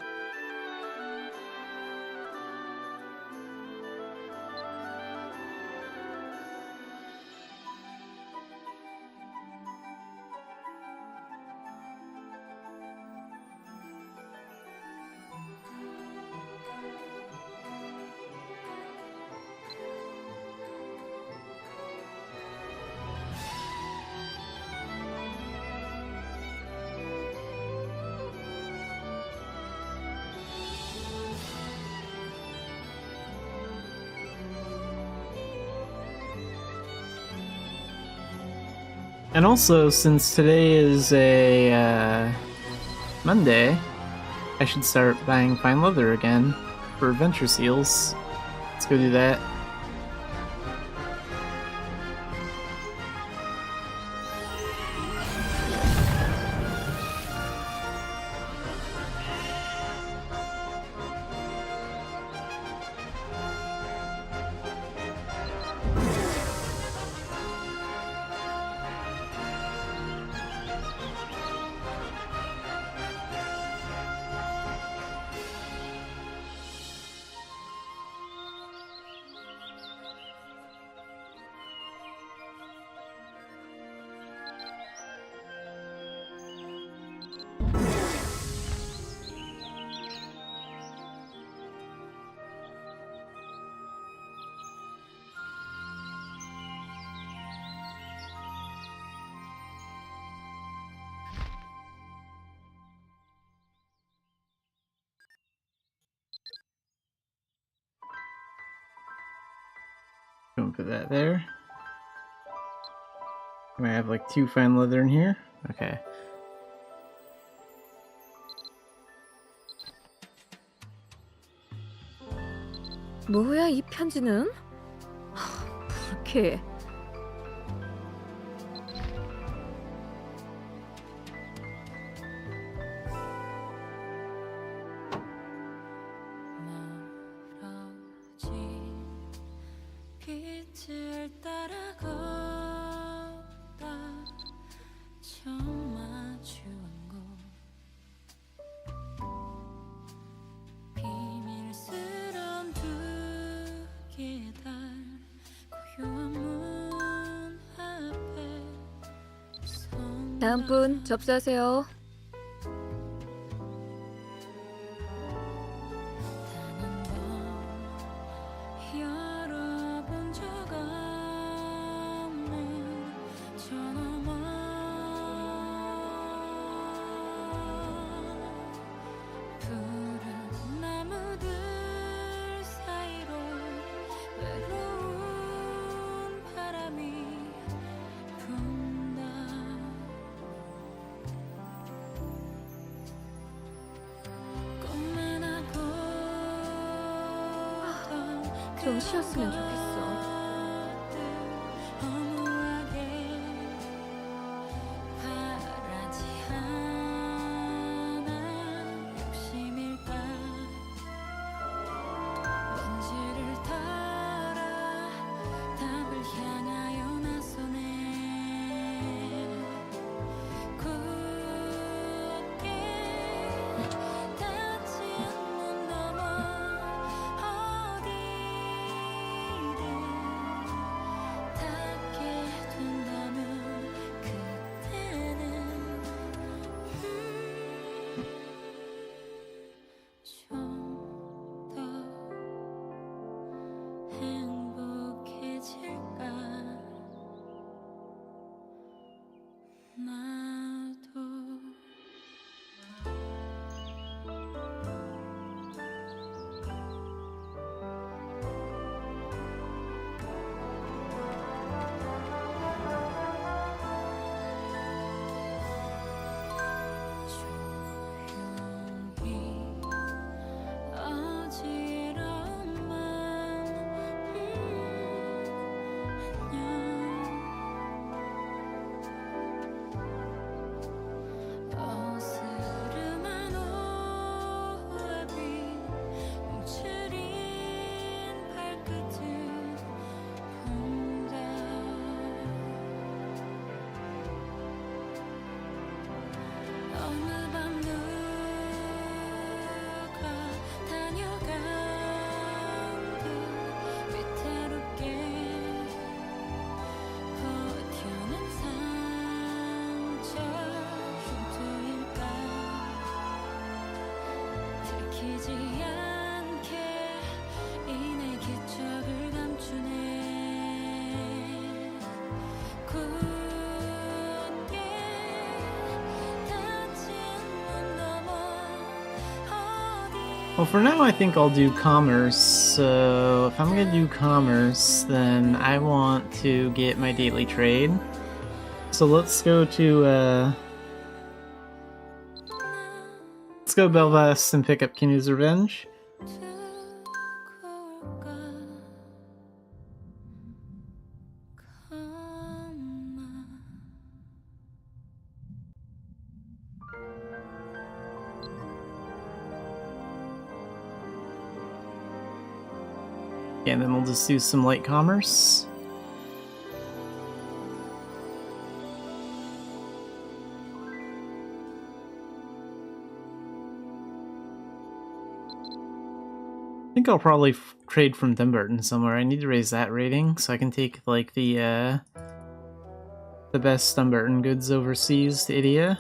[SPEAKER 1] And also, since today is a Monday, I should start buying fine leather again for adventure seals. Let's go do that. Don't put that there. I have like 2 fine leather in here. Okay.
[SPEAKER 4] 뭐야 이 편지는? 불쾌해. 다음 분 접수하세요. 좀 쉬었으면 좋겠어.
[SPEAKER 1] Well, for now, I think I'll do commerce. So if I'm gonna do commerce, then I want to get my daily trade. So let's go to let's go Belfast and pick up Kinu's Revenge. Okay, and then we'll just do some light commerce. I think I'll probably trade from Dumbarton somewhere. I need to raise that rating so I can take like the best Dumbarton goods overseas to Idia.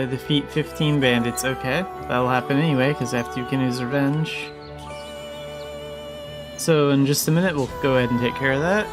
[SPEAKER 1] Defeat 15 bandits. Okay, that'll happen anyway, because I have to Kinu's Revenge. So in just a minute, we'll go ahead and take care of that.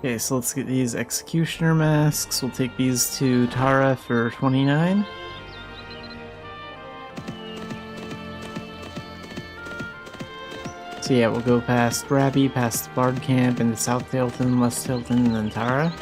[SPEAKER 1] Okay, so let's get these executioner masks. We'll take these to Tara for 29. So yeah, we'll go past Grabby, past the Bard Camp, into South Hilton, West Hilton, and then Tara.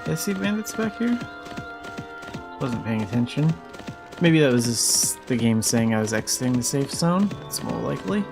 [SPEAKER 1] Did I see bandits back here? Wasn't paying attention. Maybe that was just the game saying I was exiting the safe zone. It's more likely.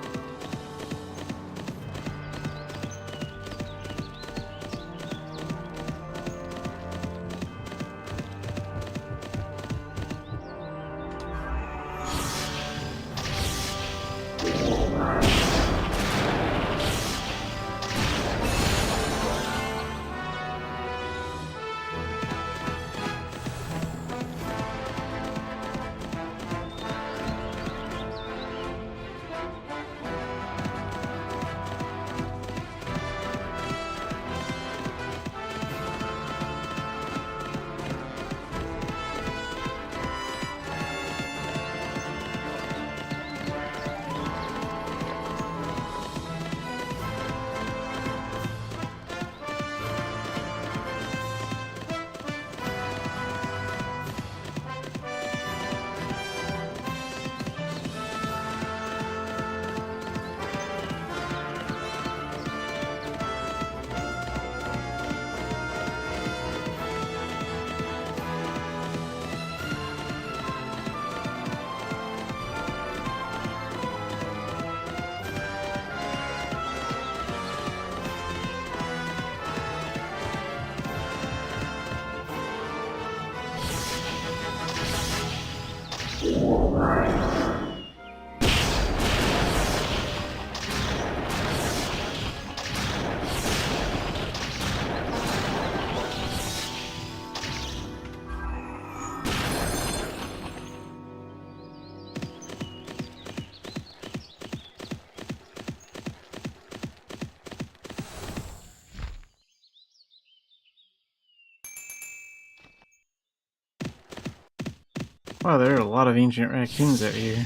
[SPEAKER 1] Wow, there are a lot of ancient raccoons out here.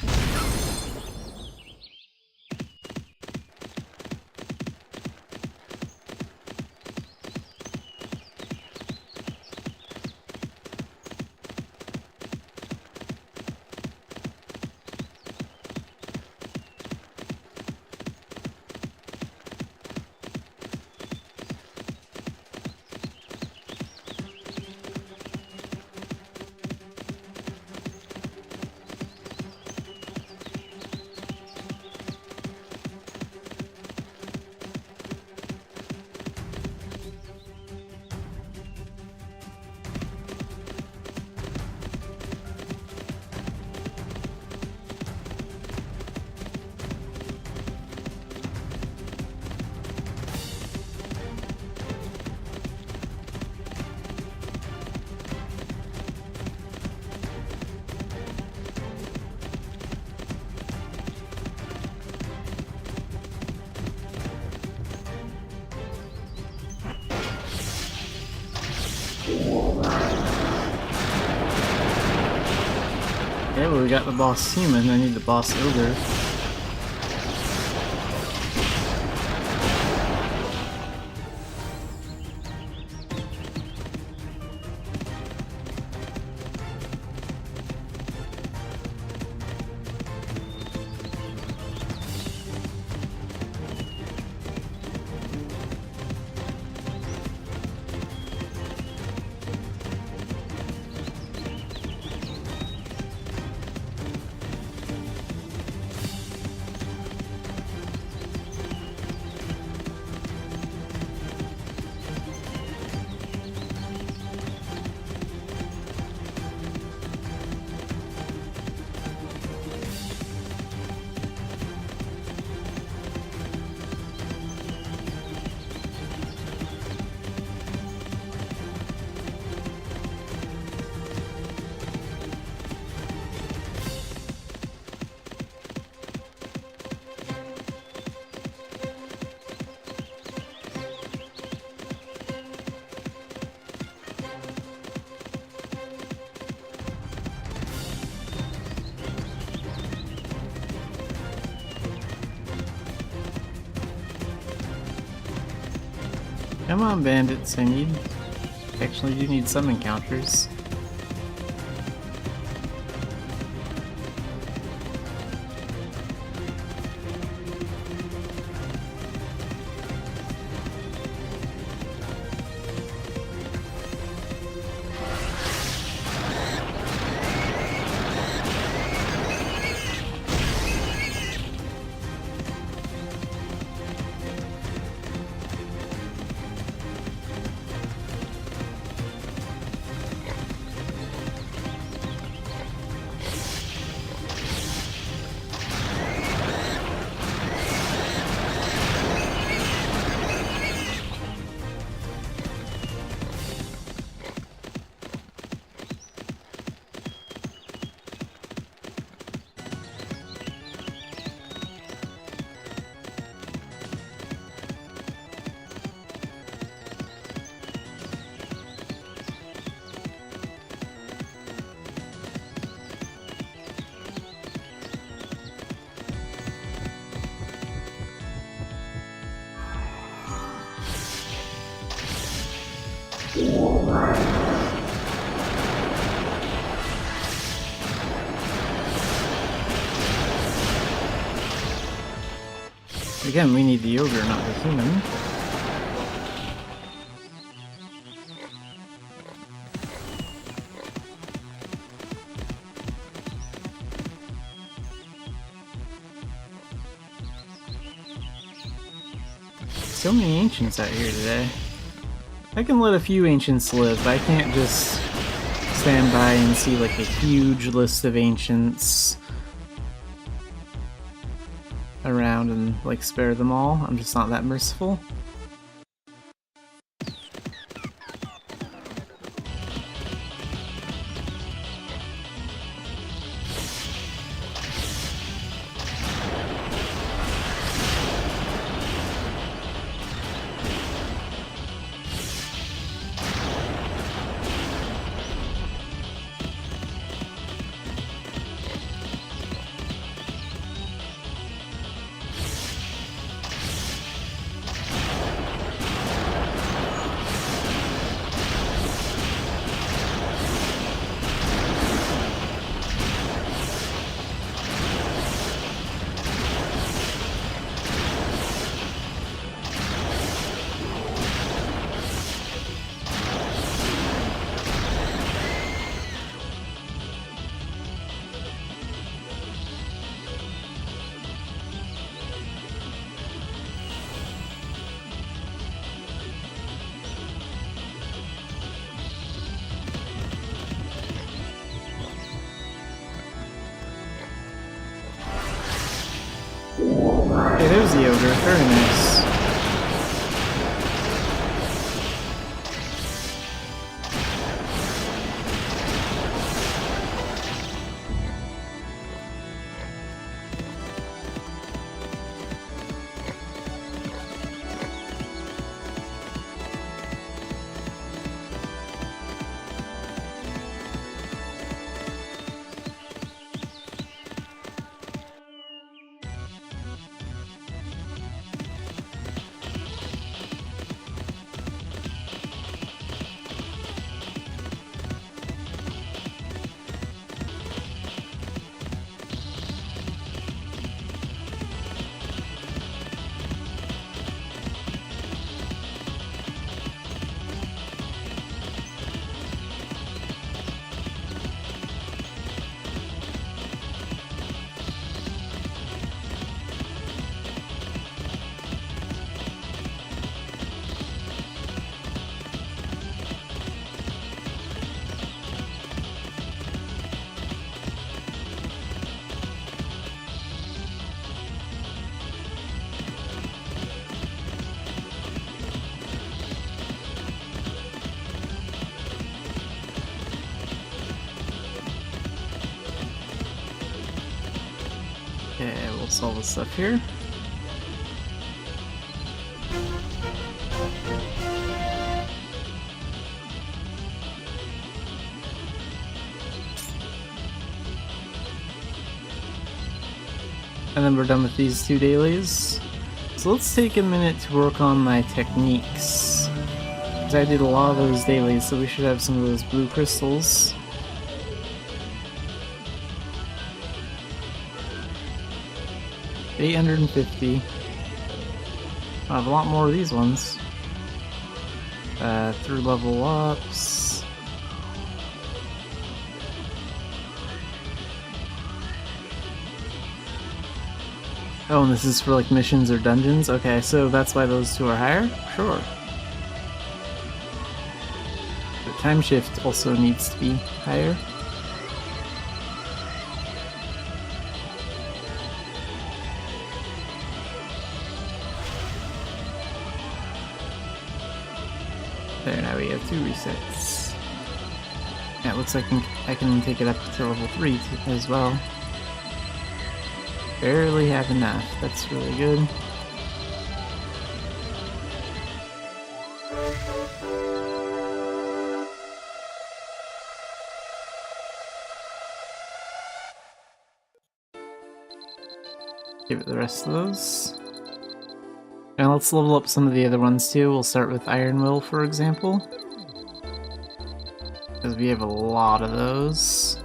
[SPEAKER 1] Yeah, well, we got the boss human. I need the boss ogre. Come on, bandits, actually do need some encounters. Again, we need the ogre, not the human. So many ancients out here today. I can let a few ancients live, but I can't just stand by and see like a huge list of ancients around and like spare them all. I'm just not that merciful. Hey, there's the ogre. Very nice. Okay, we'll solve this stuff here. And then we're done with these two dailies. So let's take a minute to work on my techniques. 'Cause I did a lot of those dailies, so we should have some of those blue crystals. $850. I have a lot more of these ones. Through level ups. Oh, and this is for like missions or dungeons? Okay, so that's why those two are higher? Sure. But time shift also needs to be higher. There, now we have 2 resets. Yeah, it looks like I can take it up to level 3 as well. Barely have enough. That's really good. Give it the rest of those. And let's level up some of the other ones too. We'll start with Iron Will, for example. Because we have a lot of those.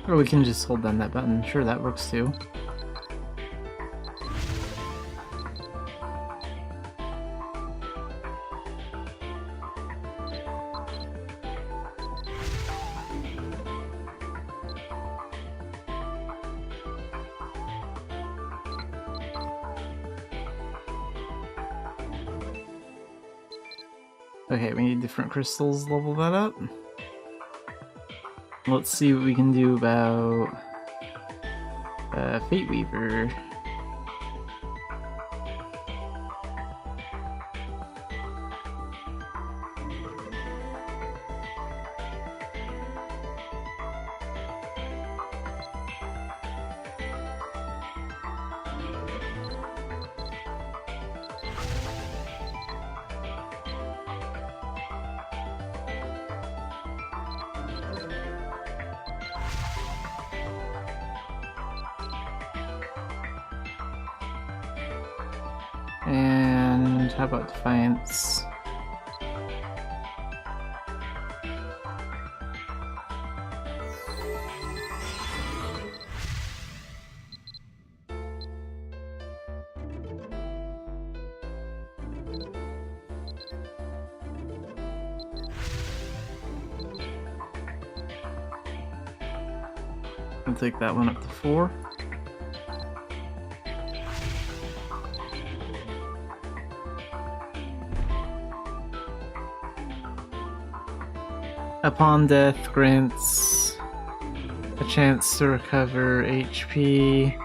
[SPEAKER 1] Or we can just hold down that button. Sure, that works too. Okay, we need different crystals to level that up. Let's see what we can do about Fate Weaver. And how about Defiance? I'll take that one up to 4. Upon death grants a chance to recover HP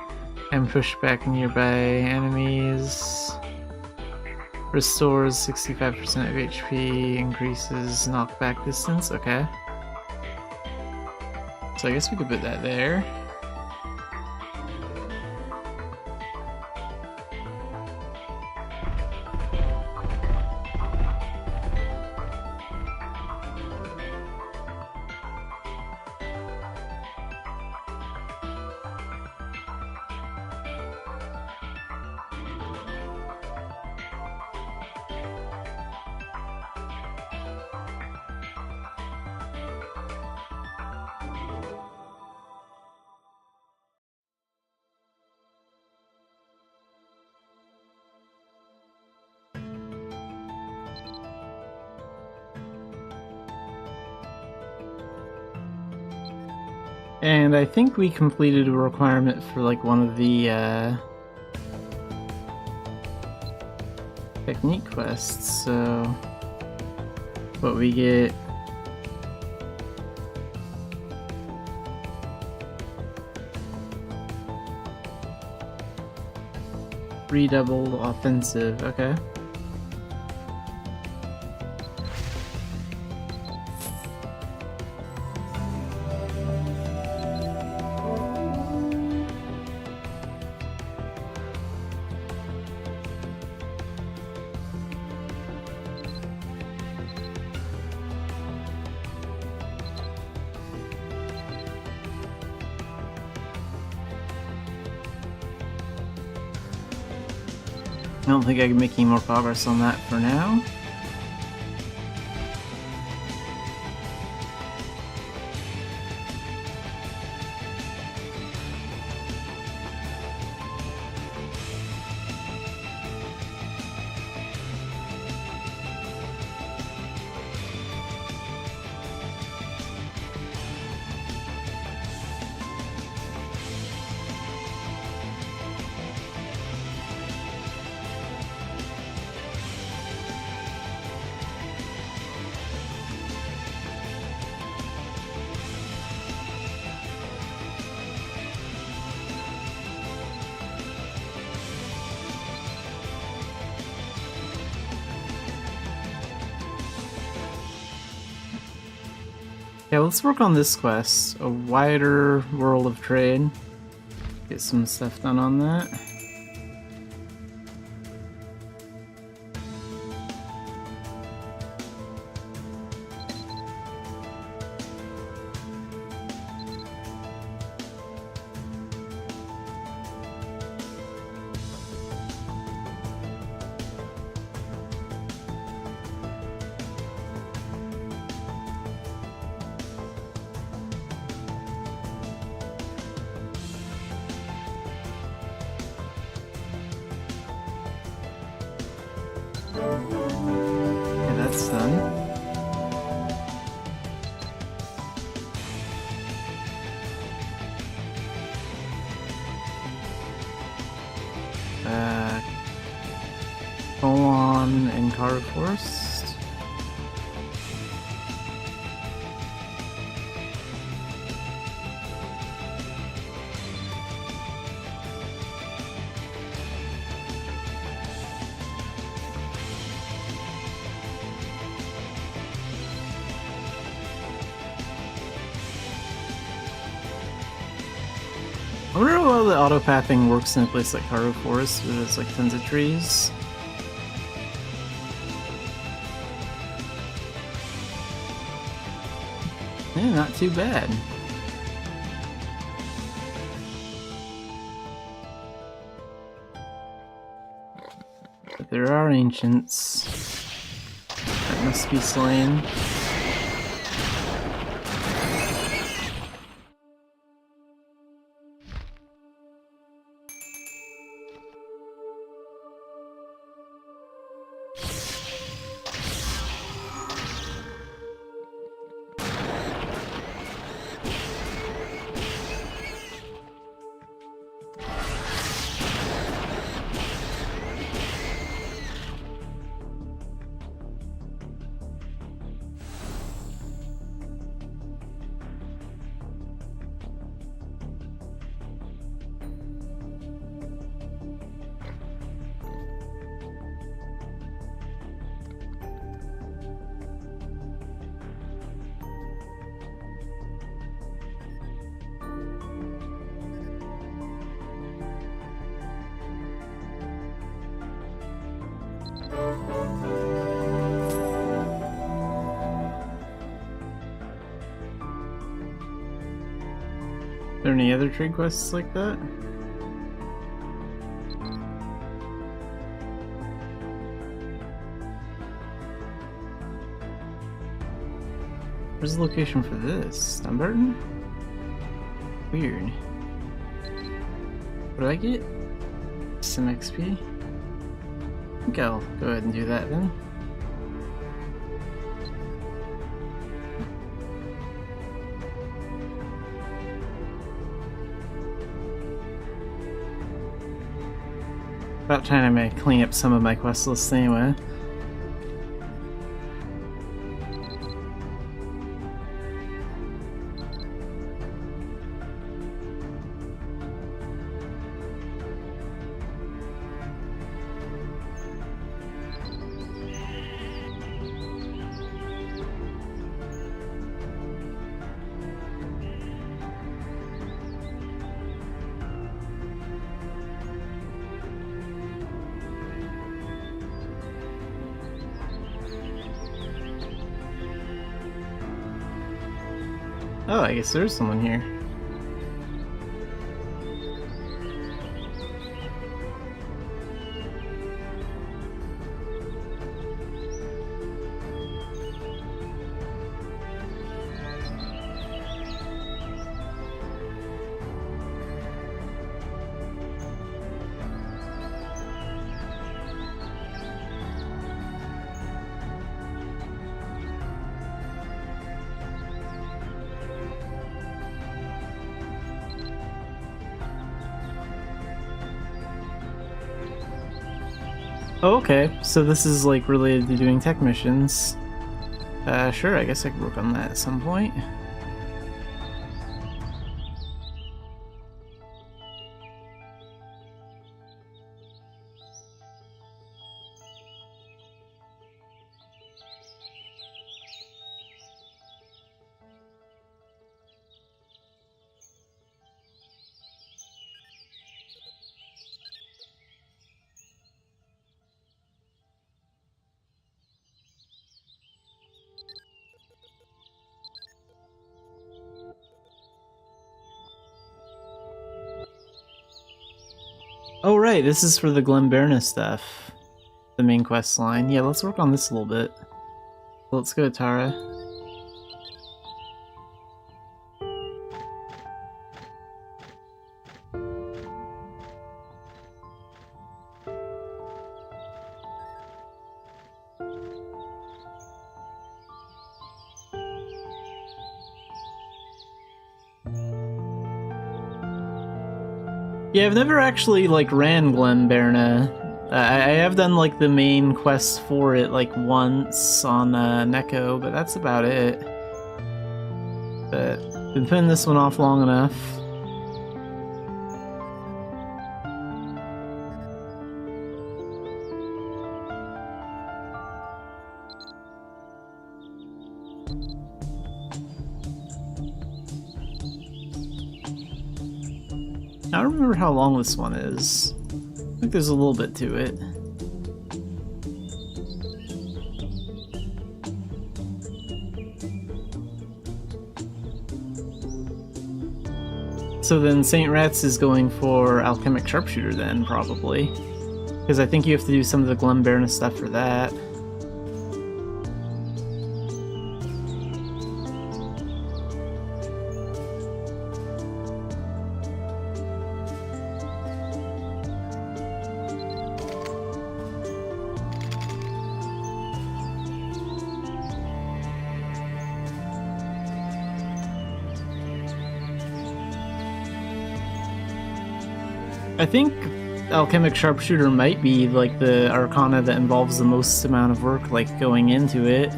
[SPEAKER 1] and push back nearby enemies. Restores 65% of HP, increases knockback distance. Okay. So I guess we could put that there. And I think we completed a requirement for like one of the technique quests, so what we get redoubled offensive, okay. I don't think I can make any more progress on that for now. Yeah, let's work on this quest. A wider world of trade. Get some stuff done on that. Yeah, that's done. Colon and Car Forest. I wonder how well the auto-pathing works in a place like Karo Forest, where there's like tons of trees. Yeah, not too bad. But there are ancients that must be slain. Are there any other trade quests like that? Where's the location for this? Dunbarton? Weird. What did I get? Some XP? I think I'll go ahead and do that then. About time I clean up some of my quest lists anyway. Oh, I guess there's someone here. Oh, okay, so this is like related to doing tech missions. Sure, I guess I could work on that at some point. Oh right, this is for the Glenberna stuff. The main quest line. Yeah, let's work on this a little bit. Let's go, Tara. Yeah, I've never actually, like, ran Glenberna. I have done, like, the main quest for it, like, once on Neko, but that's about it. But been putting this one off long enough. I don't remember how long this one is. I think there's a little bit to it. So then Saint Rats is going for Alchemic Sharpshooter then, probably. Because I think you have to do some of the Glenberna stuff for that. I think Alchemic Sharpshooter might be like the Arcana that involves the most amount of work, like going into it.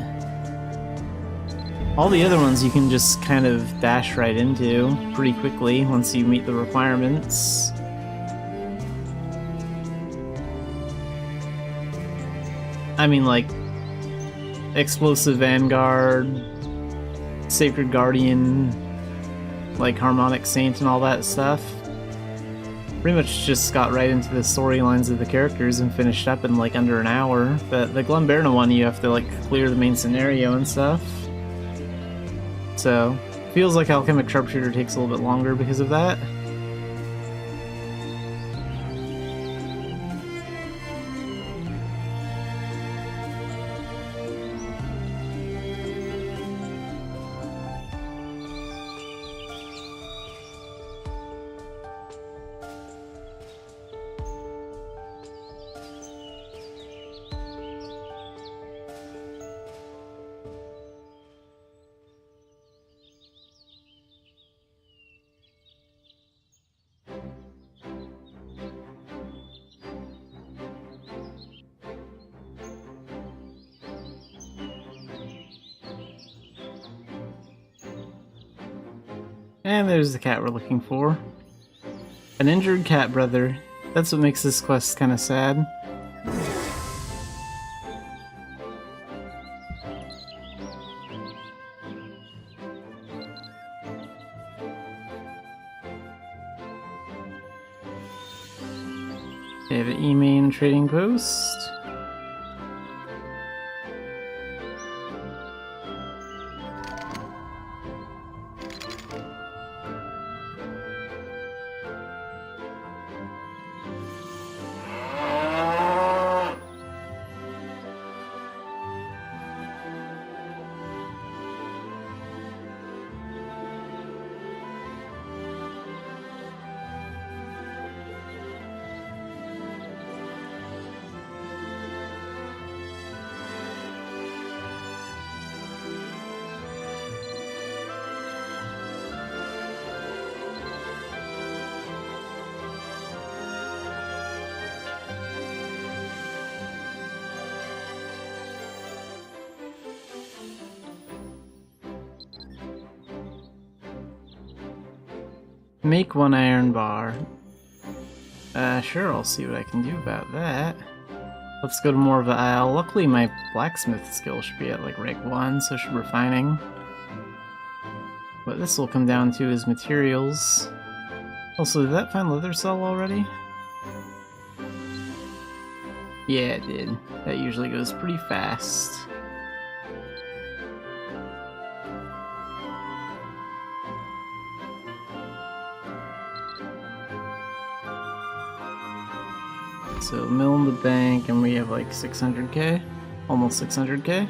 [SPEAKER 1] All the other ones you can just kind of dash right into pretty quickly once you meet the requirements. I mean, like Explosive Vanguard, Sacred Guardian, like Harmonic Saint and all that stuff. Pretty much just got right into the storylines of the characters and finished up in like under an hour. But the Glenberna one, you have to like clear the main scenario and stuff. So, feels like Alchemic Sharpshooter takes a little bit longer because of that. And there's the cat we're looking for. An injured cat brother. That's what makes this quest kind of sad. They have an E-main trading post. Make 1 iron bar. Sure, I'll see what I can do about that. Let's go to more of a aisle. Luckily, my blacksmith skill should be at like rank 1, so should refining. What this will come down to is materials. Also, did that find leather cell already? Yeah, it did. That usually goes pretty fast. So mill in the bank, and we have like 600k, almost 600k.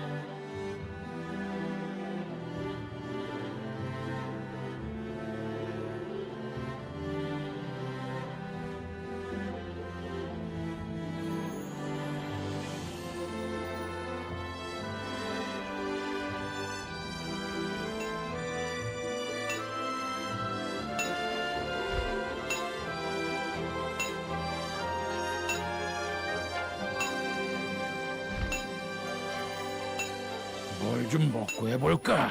[SPEAKER 5] 뭘 좀 먹고 해볼까?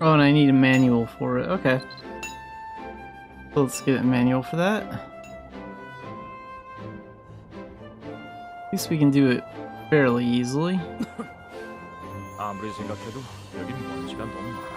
[SPEAKER 1] Oh, and I need a manual for it. Okay. So let's get a manual for that. At least we can do it fairly easily.
[SPEAKER 5] 아무리 생각해도 여긴 먼지가 너무 많아.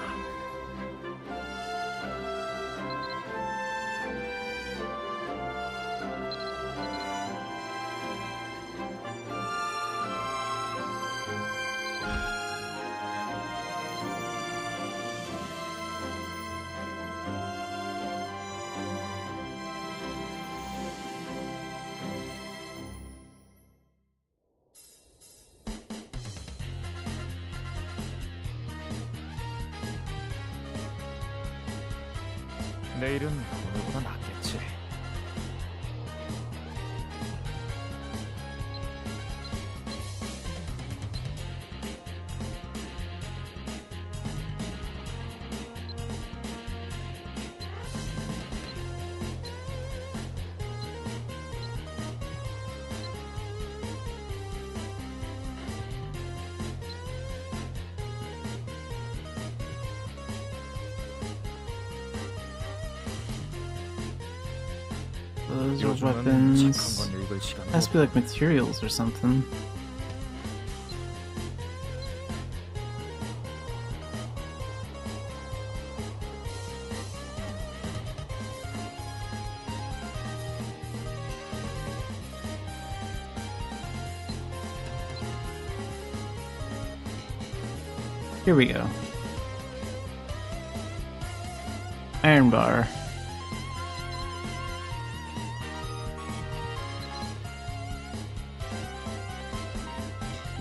[SPEAKER 5] 내일은 오늘보다 낫겠지.
[SPEAKER 1] Those are
[SPEAKER 5] 요즘은
[SPEAKER 1] weapons.
[SPEAKER 5] 착한 건 읽을 시간도
[SPEAKER 1] Has to be like materials or something. Here we go. Iron bar.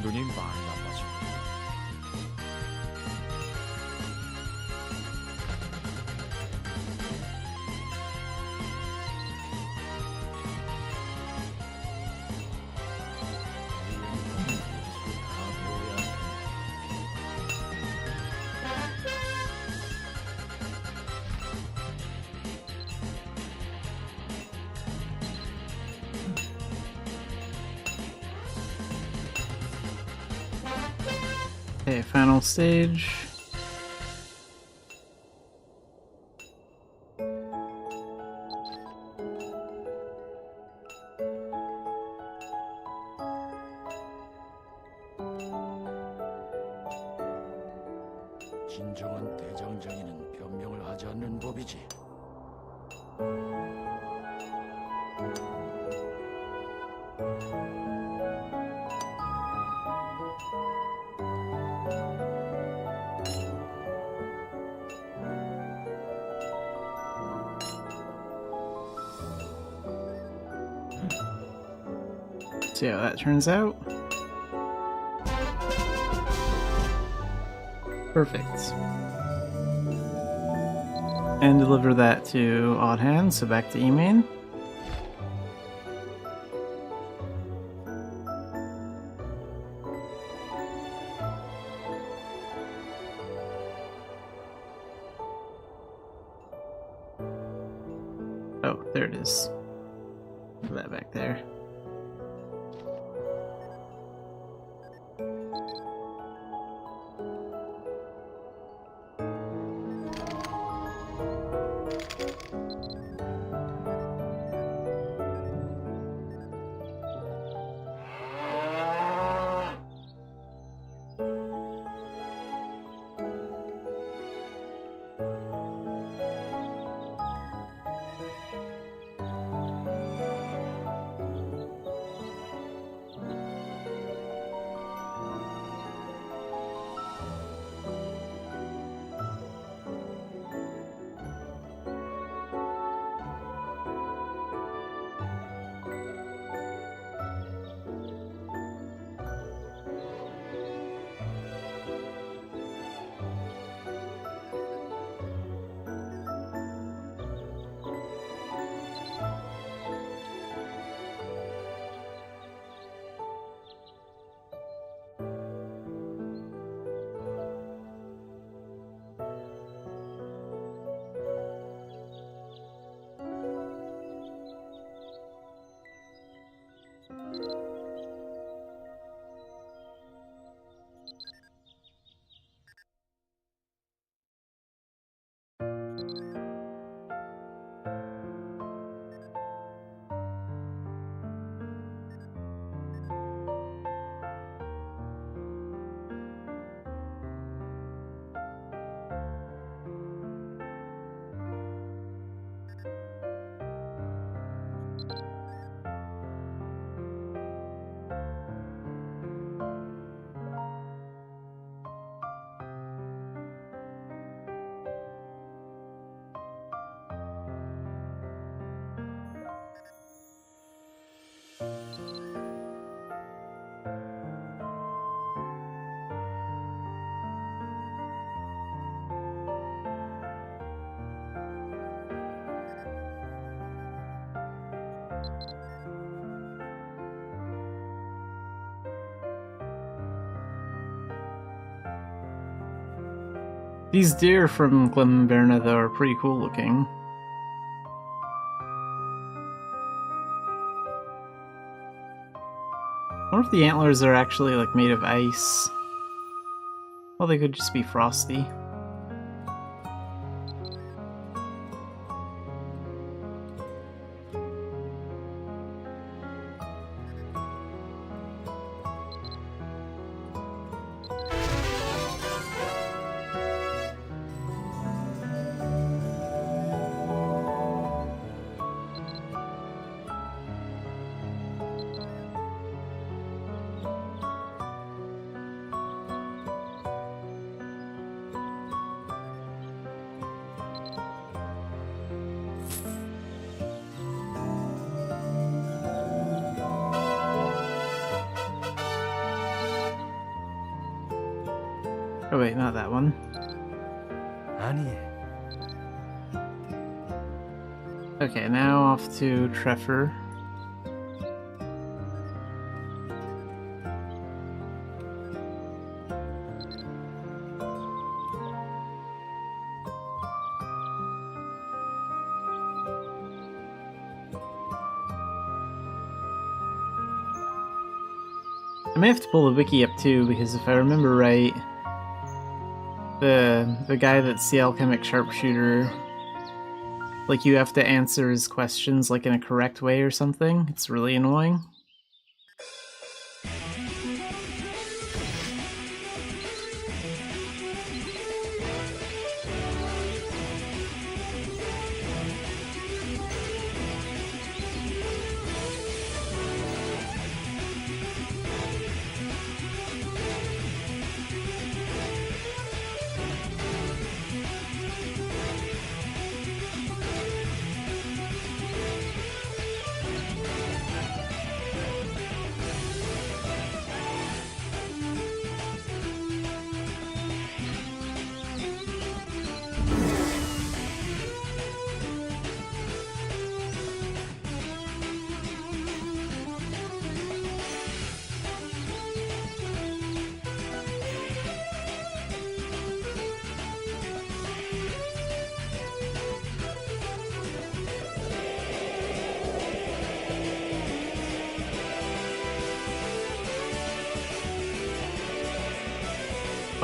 [SPEAKER 5] 눈이 많이 나빠져.
[SPEAKER 1] Okay, final stage.
[SPEAKER 5] 진정한 대장장이는 변명을 하지 않는 법이지.
[SPEAKER 1] See how that turns out. Perfect. And deliver that to Odd Hand, so back to E-Main. Oh, there it is. Put that back there. These deer from Glenberna, though, are pretty cool looking. I wonder if the antlers are actually, like, made of ice. Well, they could just be frosty. Oh wait, not that one. Okay, now off to Treffer. I may have to pull the wiki up too, because if I remember right, the guy that's the alchemic sharpshooter, like, you have to answer his questions like in a correct way or something. It's really annoying.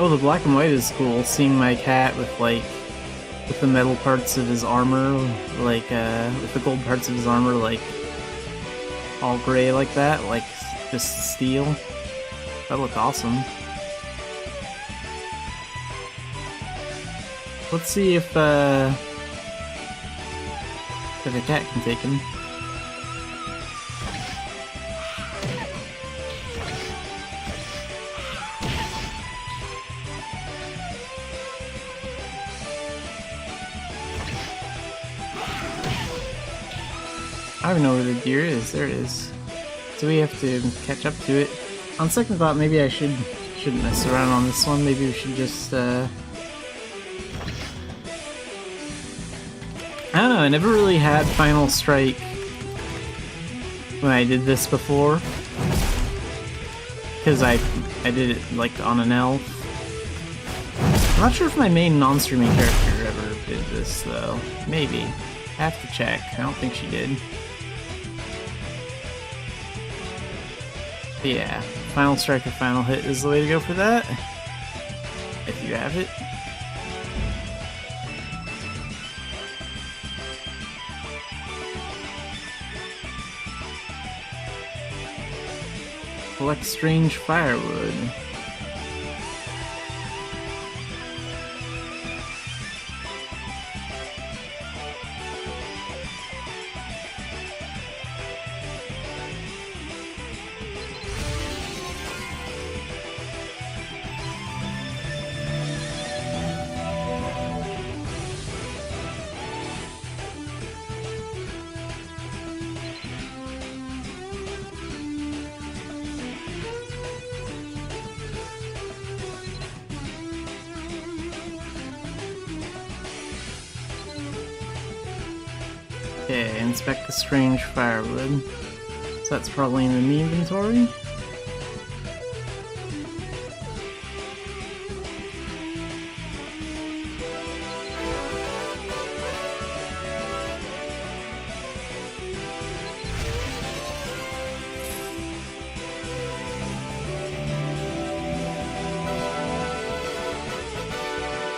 [SPEAKER 1] Oh, the black and white is cool, seeing my cat with, like, with the metal parts of his armor, like, with the gold parts of his armor, like, all gray like that, like, just steel. That looked awesome. Let's see if a cat can take him. I don't even know where the deer is. There it is. So we have to catch up to it. On second thought, maybe I shouldn't mess around on this one. Maybe we should just I don't know, I never really had Final Strike when I did this before. Because I did it, like, on an elf. I'm not sure if my main non-streaming character ever did this, though. Maybe. I have to check. I don't think she did. But yeah, Final Strike or Final Hit is the way to go for that. If you have it. Collect strange firewood. Okay, inspect the strange firewood. So that's probably in the inventory.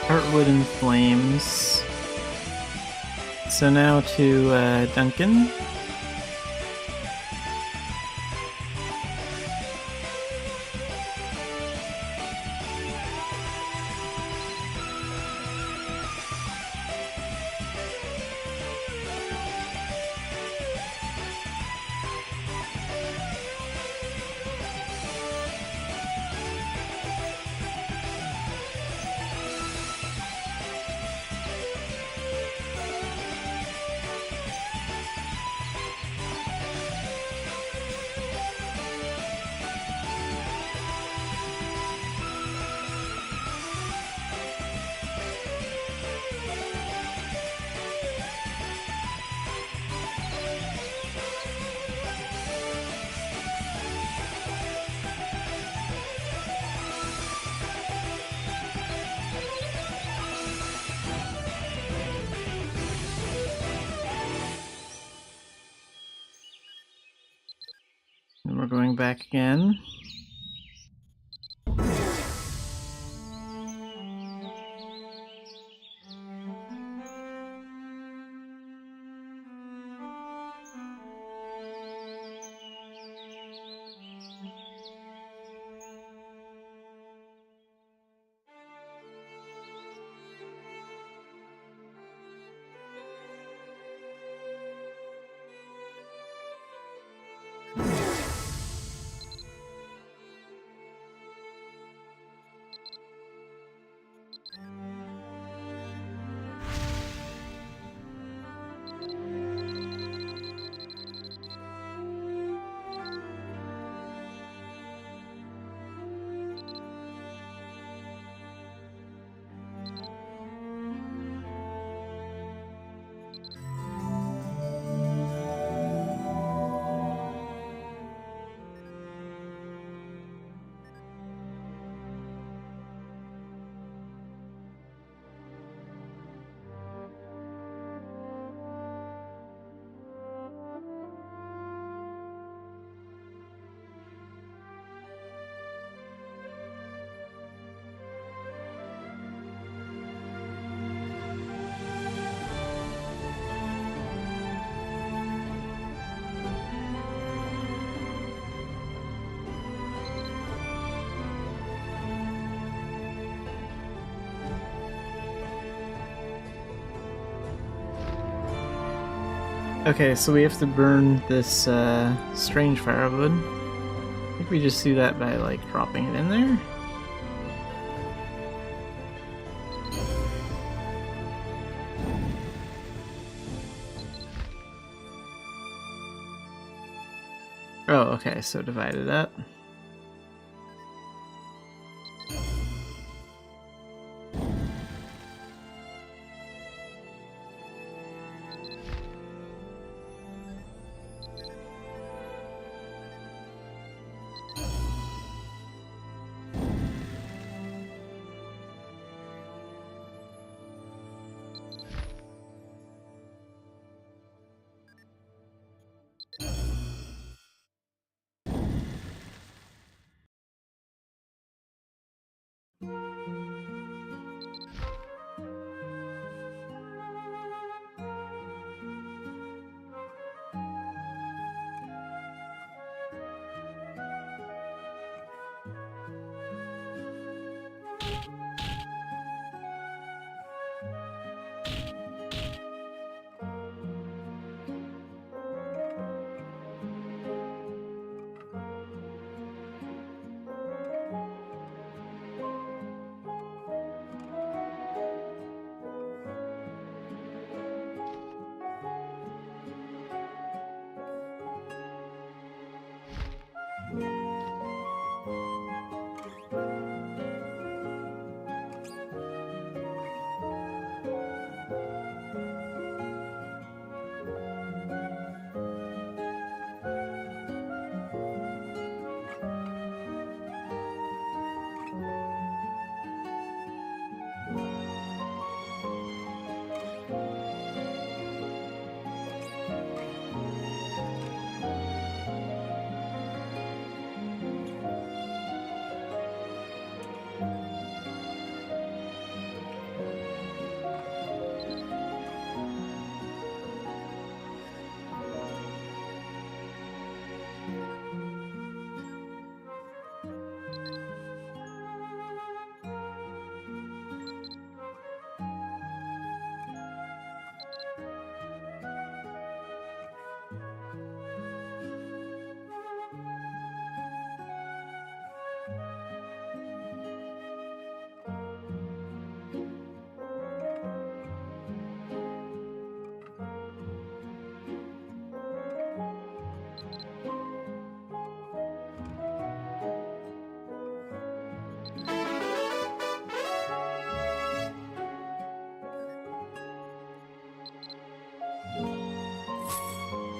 [SPEAKER 1] Heartwood and flames. So now to Duncan. And we're going back again. Okay, so we have to burn this strange firewood. I think we just do that by like dropping it in there. Oh, okay, so divide it up.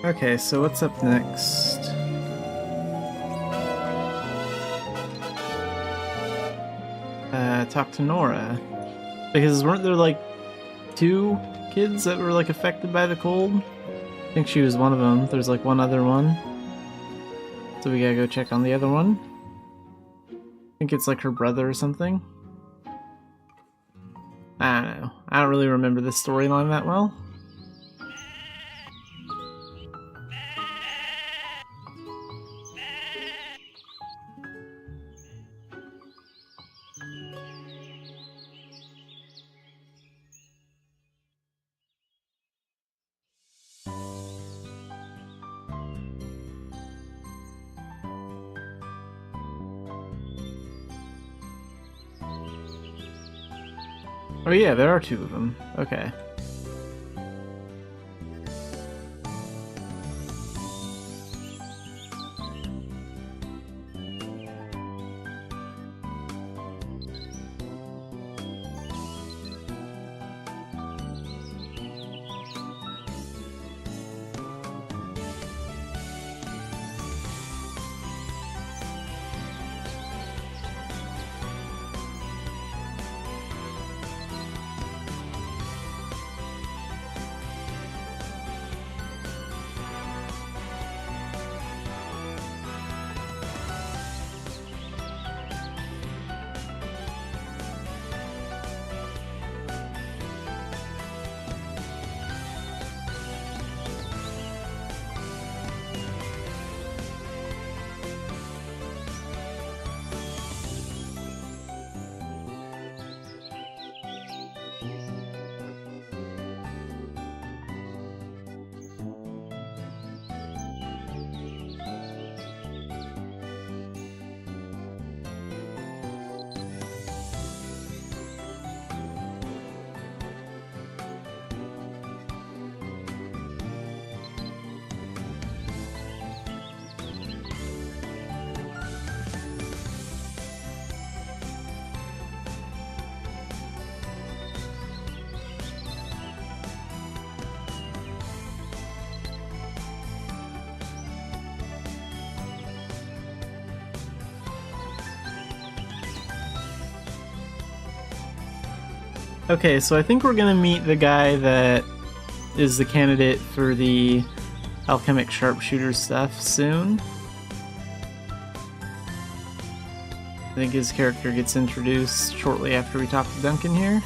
[SPEAKER 1] Okay, so what's up next? Talk to Nora. Because weren't there like 2 kids that were like affected by the cold? I think she was one of them. There's like one other one. So we gotta go check on the other one. I think it's like her brother or something. I don't know. I don't really remember this storyline that well. Oh yeah, there are 2 of them. Okay. Okay, so I think we're gonna meet the guy that is the candidate for the alchemic sharpshooter stuff soon. I think his character gets introduced shortly after we talk to Duncan here.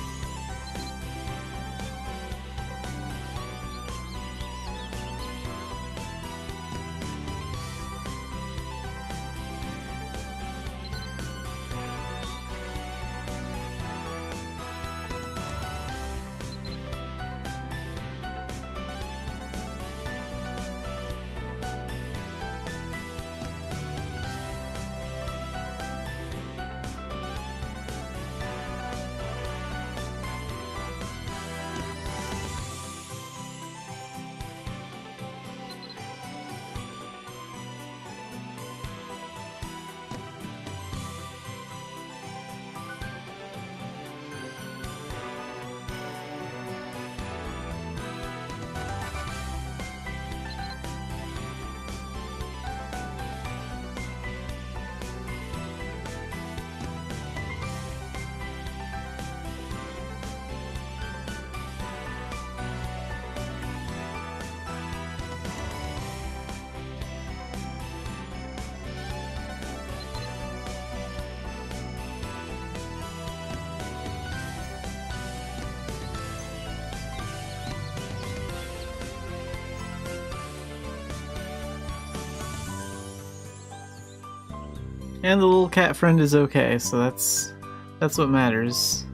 [SPEAKER 1] And the little cat friend is okay, so that's what matters.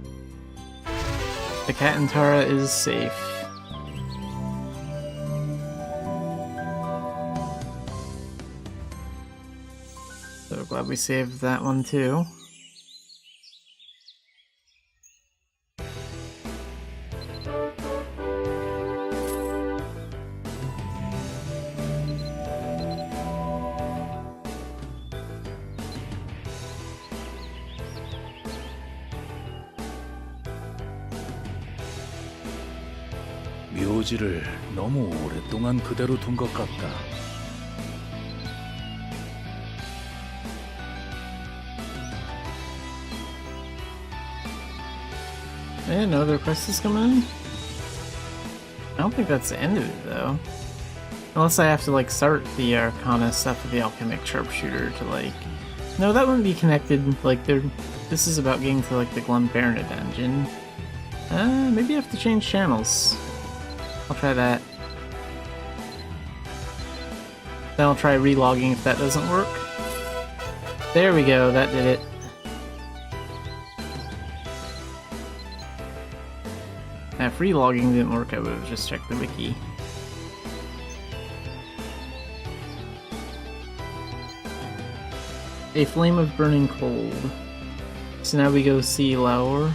[SPEAKER 1] The cat and Tara is safe. So glad we saved that one too.
[SPEAKER 6] 묘지를 너무 오랫동안 그대로 둔 것 같다.
[SPEAKER 1] And no other quests is coming in? I don't think that's the end of it, though. Unless I have to, like, start the Arcana stuff with the Alchemic Sharpshooter to, like... No, that wouldn't be connected. Like, this is about getting to, like, the Glenfarna dungeon. Maybe I have to change channels. I'll try that. Then I'll try relogging if that doesn't work. There we go, that did it. Now, if relogging didn't work, I would have just checked the wiki. A flame of burning cold. So now we go see Laur.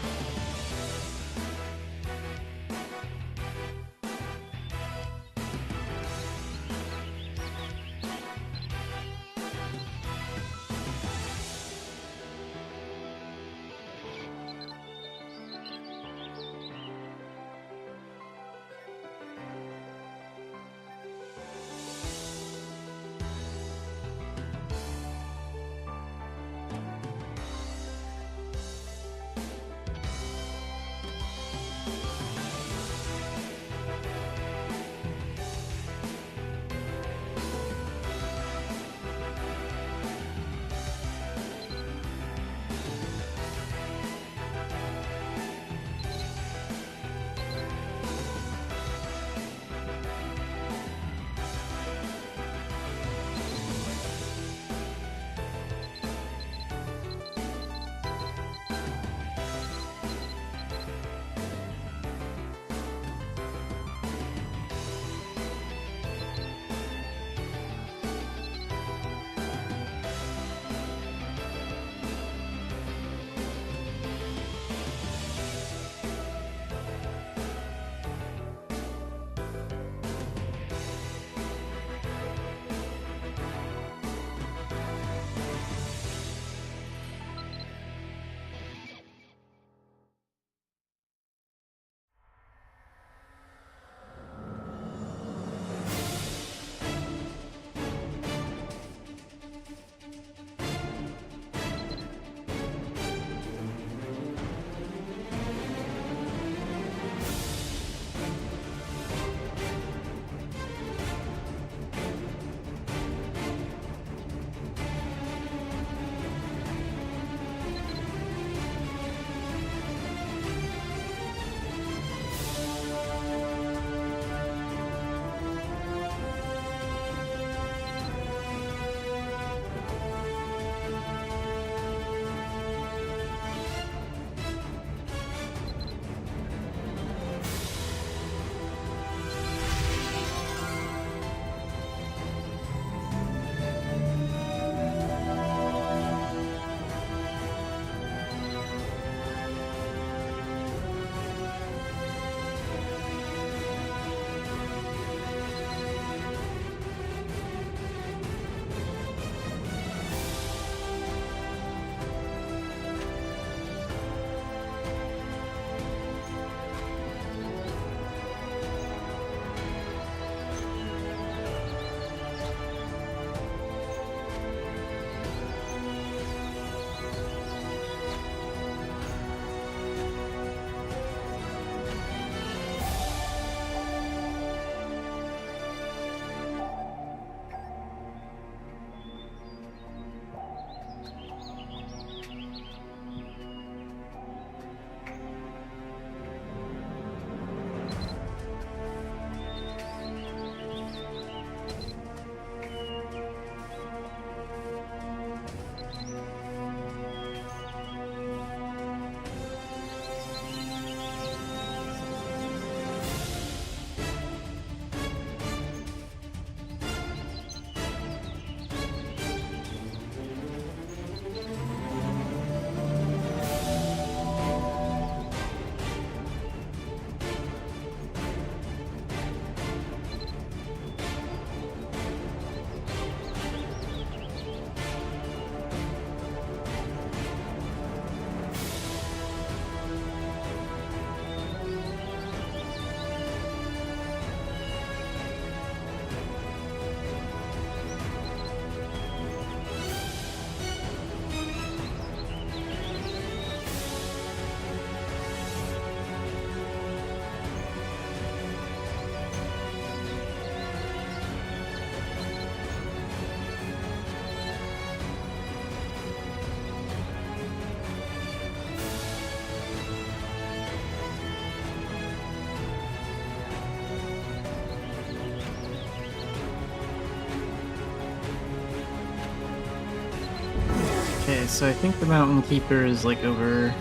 [SPEAKER 1] Okay, so I think the Mountain Keeper is like over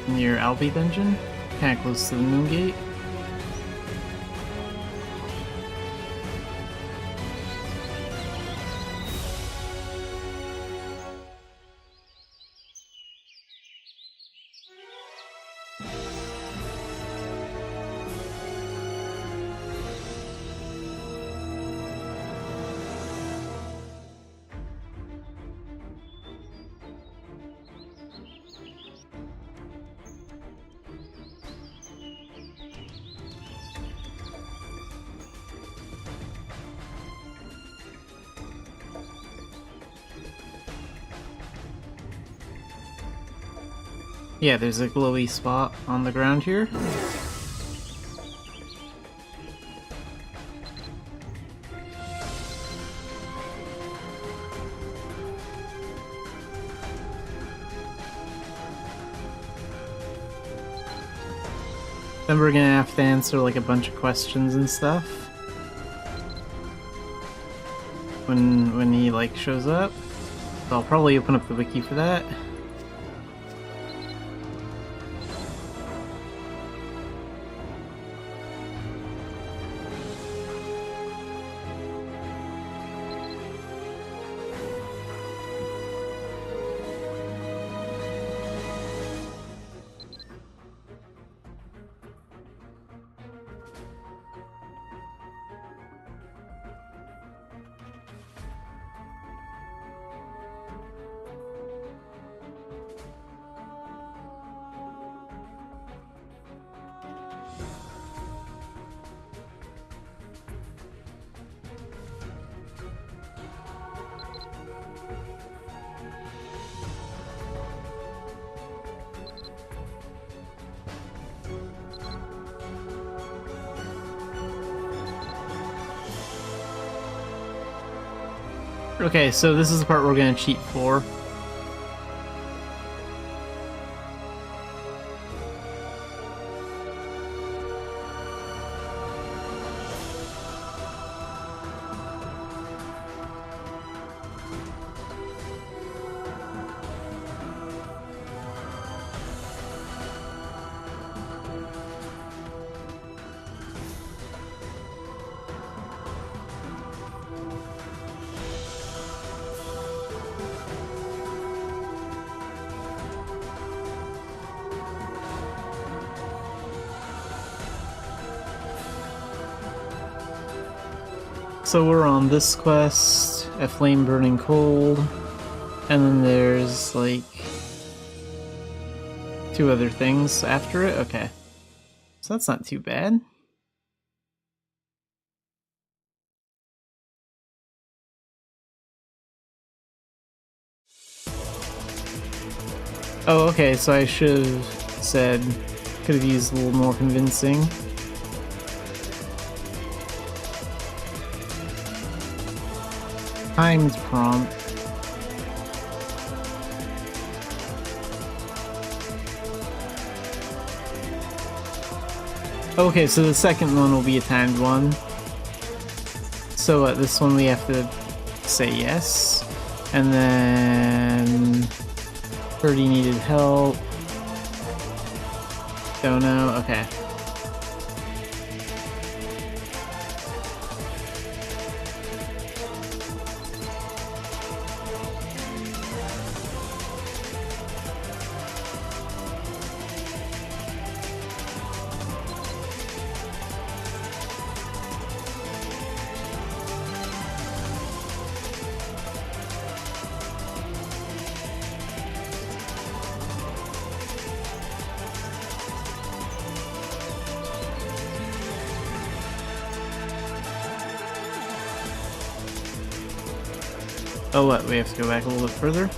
[SPEAKER 1] near Albi Dungeon, kind of close to the Moon Gate. Yeah, there's a glowy spot on the ground here. Then we're gonna have to answer like a bunch of questions and stuff when he like shows up. So I'll probably open up the wiki for that. Okay, so this is the part we're gonna cheat for. So we're on this quest, a flame burning cold, and then there's like 2 other things after it. Okay, so that's not too bad. Oh, okay, so I should have said, could have used a little more convincing. Timed prompt. Okay, so the second one will be a timed one. So at this one we have to say yes. And then 30 needed help. Don't know. Okay. Oh, what? We have to go back a little bit further?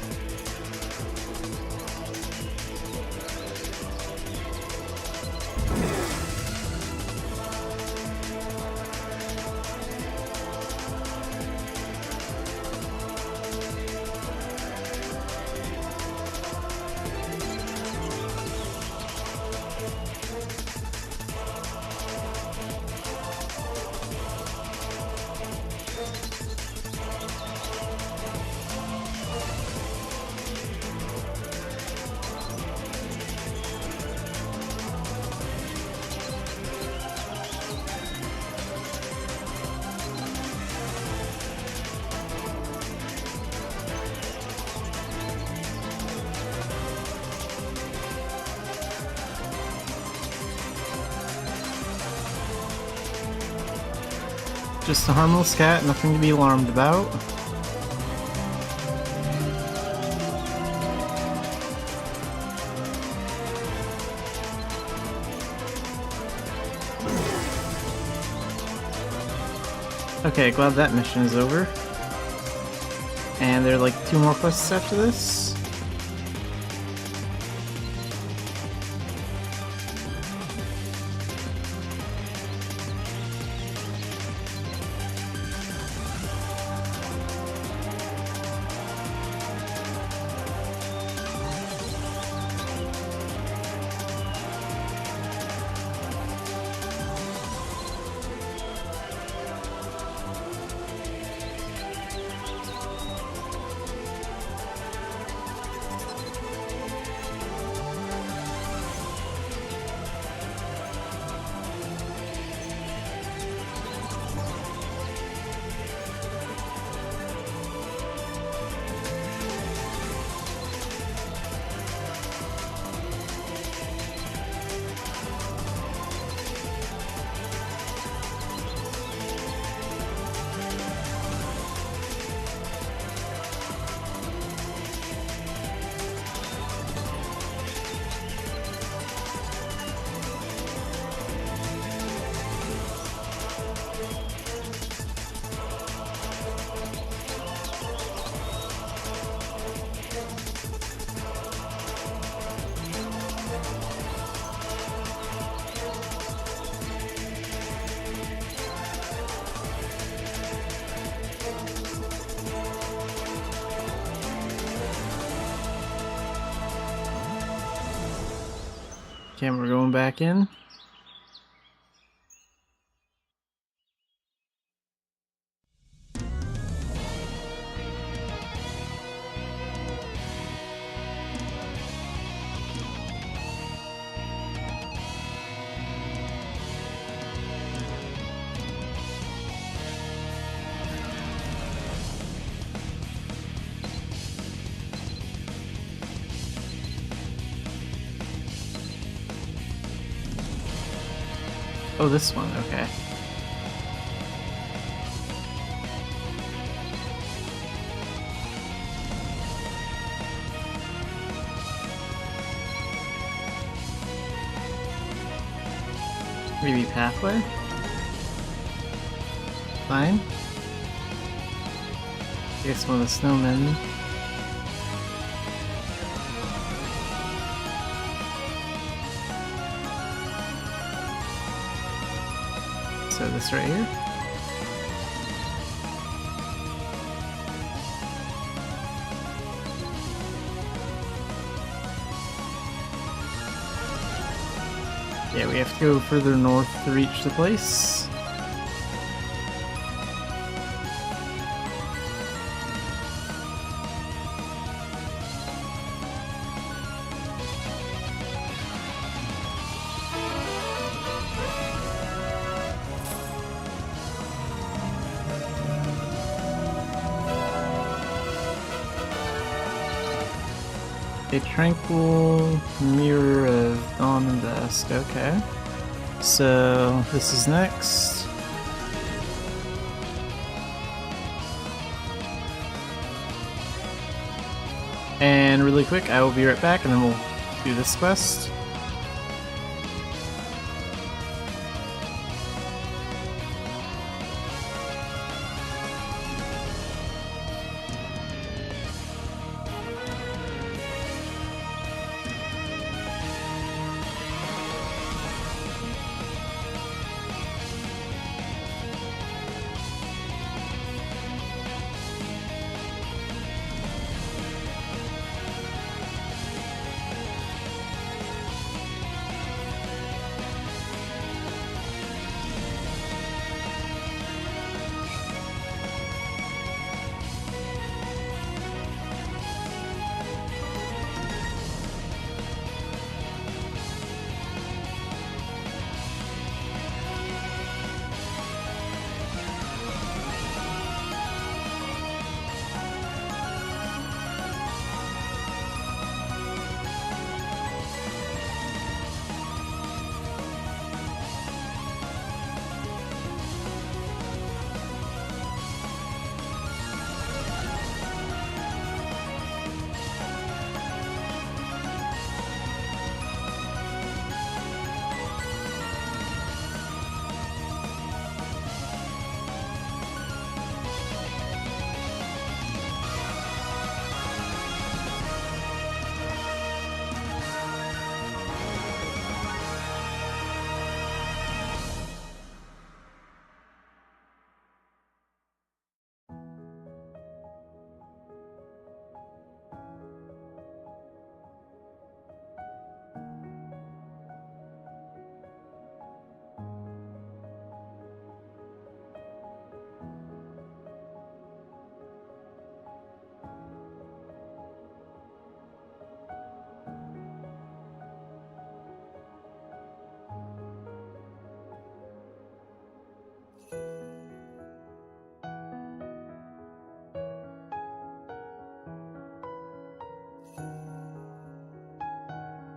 [SPEAKER 1] Just a harmless cat, nothing to be alarmed about. Okay, glad that mission is over. And there are like 2 more quests after this. Okay, we're going back in. Oh, this one, okay. Maybe pathway? Fine. I guess one of the snowmen. So this right here. Yeah, we have to go further north to reach the place. A tranquil mirror of dawn and dusk, okay. So, this is next. And really quick, I will be right back and then we'll do this quest.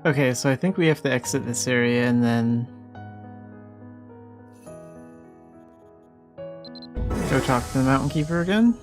[SPEAKER 1] Okay, so I think we have to exit this area and then go talk to the Mountain Keeper again.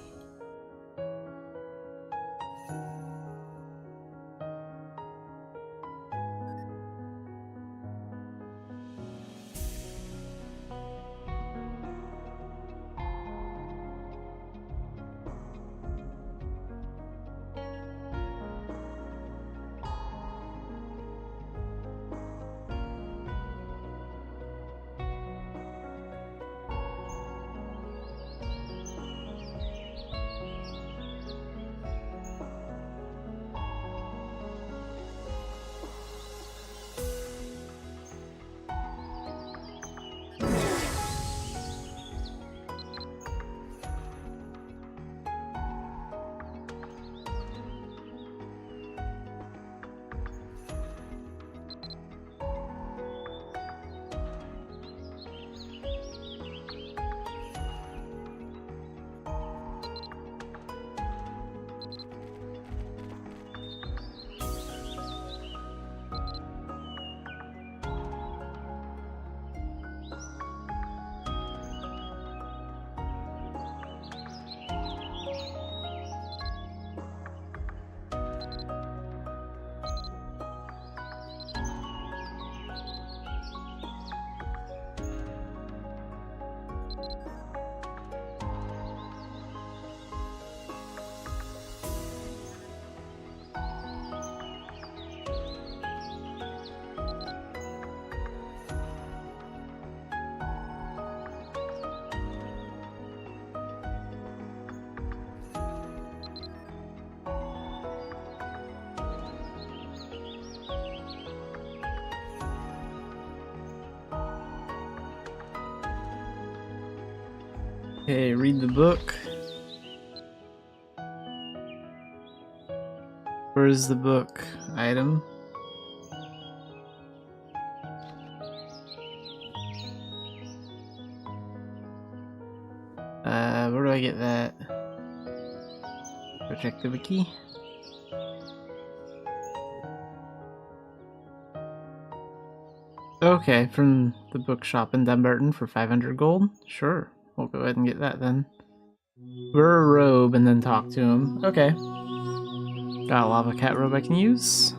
[SPEAKER 1] Okay, read the book. Where is the book? Item. Where do I get that? Go check the wiki. Okay, from the bookshop in Dumbarton for 500 gold? Sure, we'll go ahead and get that then. Wear a robe and then talk to him. Okay. Got a lava cat robe I can use.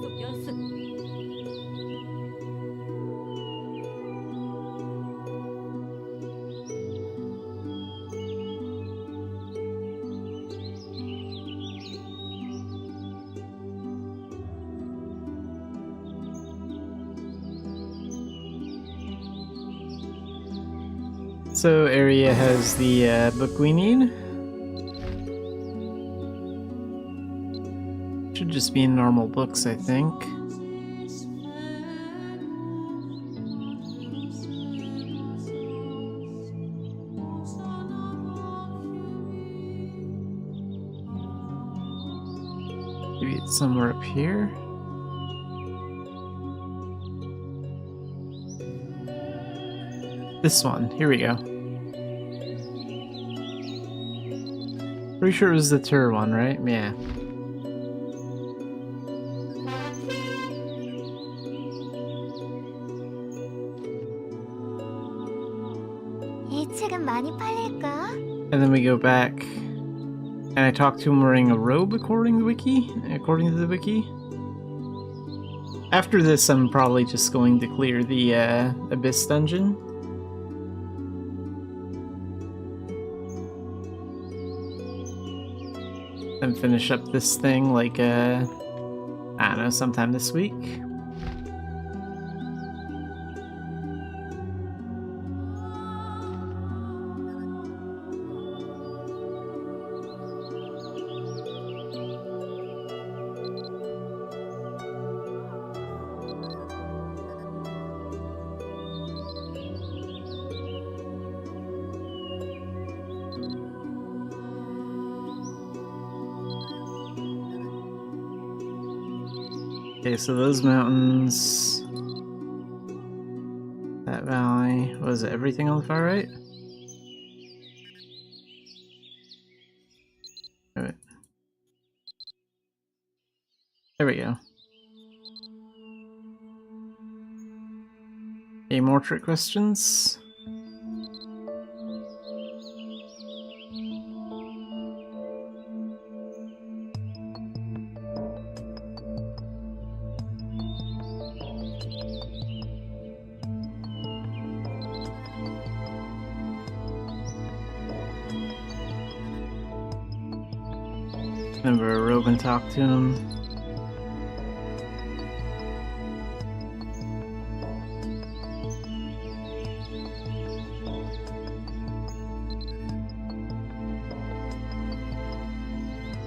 [SPEAKER 4] 계속 연습.
[SPEAKER 1] So area has the book we need. Should just be normal books, I think. Maybe it's somewhere up here. This one, here we go. Pretty sure it was the Tur one, right? Yeah.
[SPEAKER 7] 이 책은 많이 팔릴까?
[SPEAKER 1] And then we go back, and I talk to him wearing a robe, according to the wiki. After this, I'm probably just going to clear the Abyss dungeon. And finish up this thing like, I don't know, sometime this week. Okay, so those mountains, that valley, was it everything on the far right? Wait. There we go. Any more trick questions? Remember a robe and talk to him.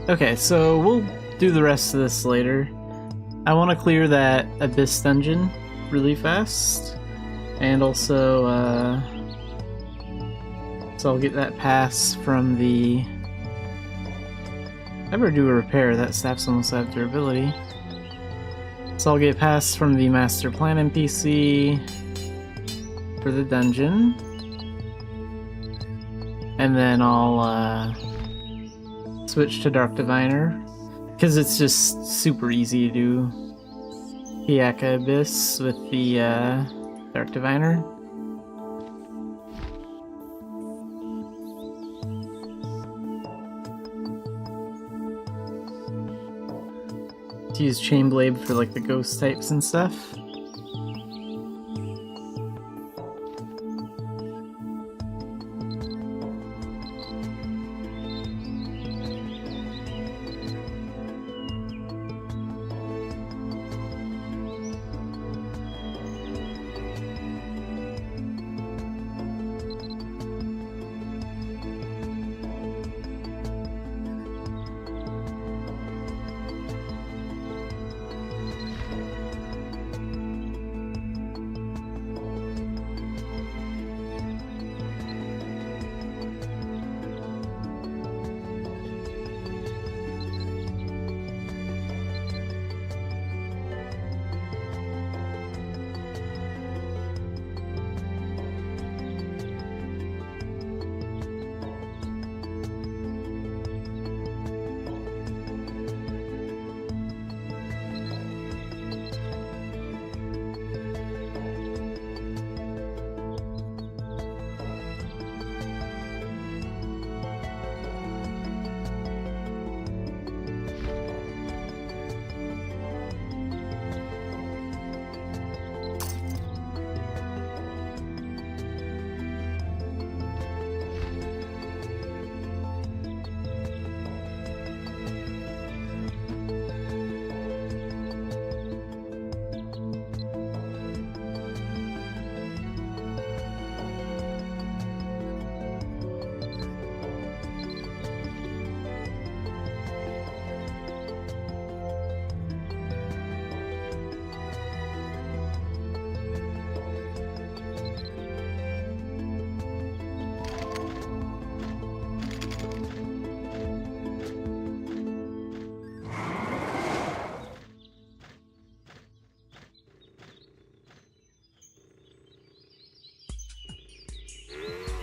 [SPEAKER 1] Okay, so we'll do the rest of this later. I want to clear that Abyss dungeon really fast. And also, so I'll get that pass from the... I better do a repair, that staff's almost out of durability. So I'll get passed from the master plan NPC for the dungeon. And then I'll switch to Dark Diviner, because it's just super easy to do Hyaka Abyss with the Dark Diviner. To use Chainblade for like the ghost types and stuff.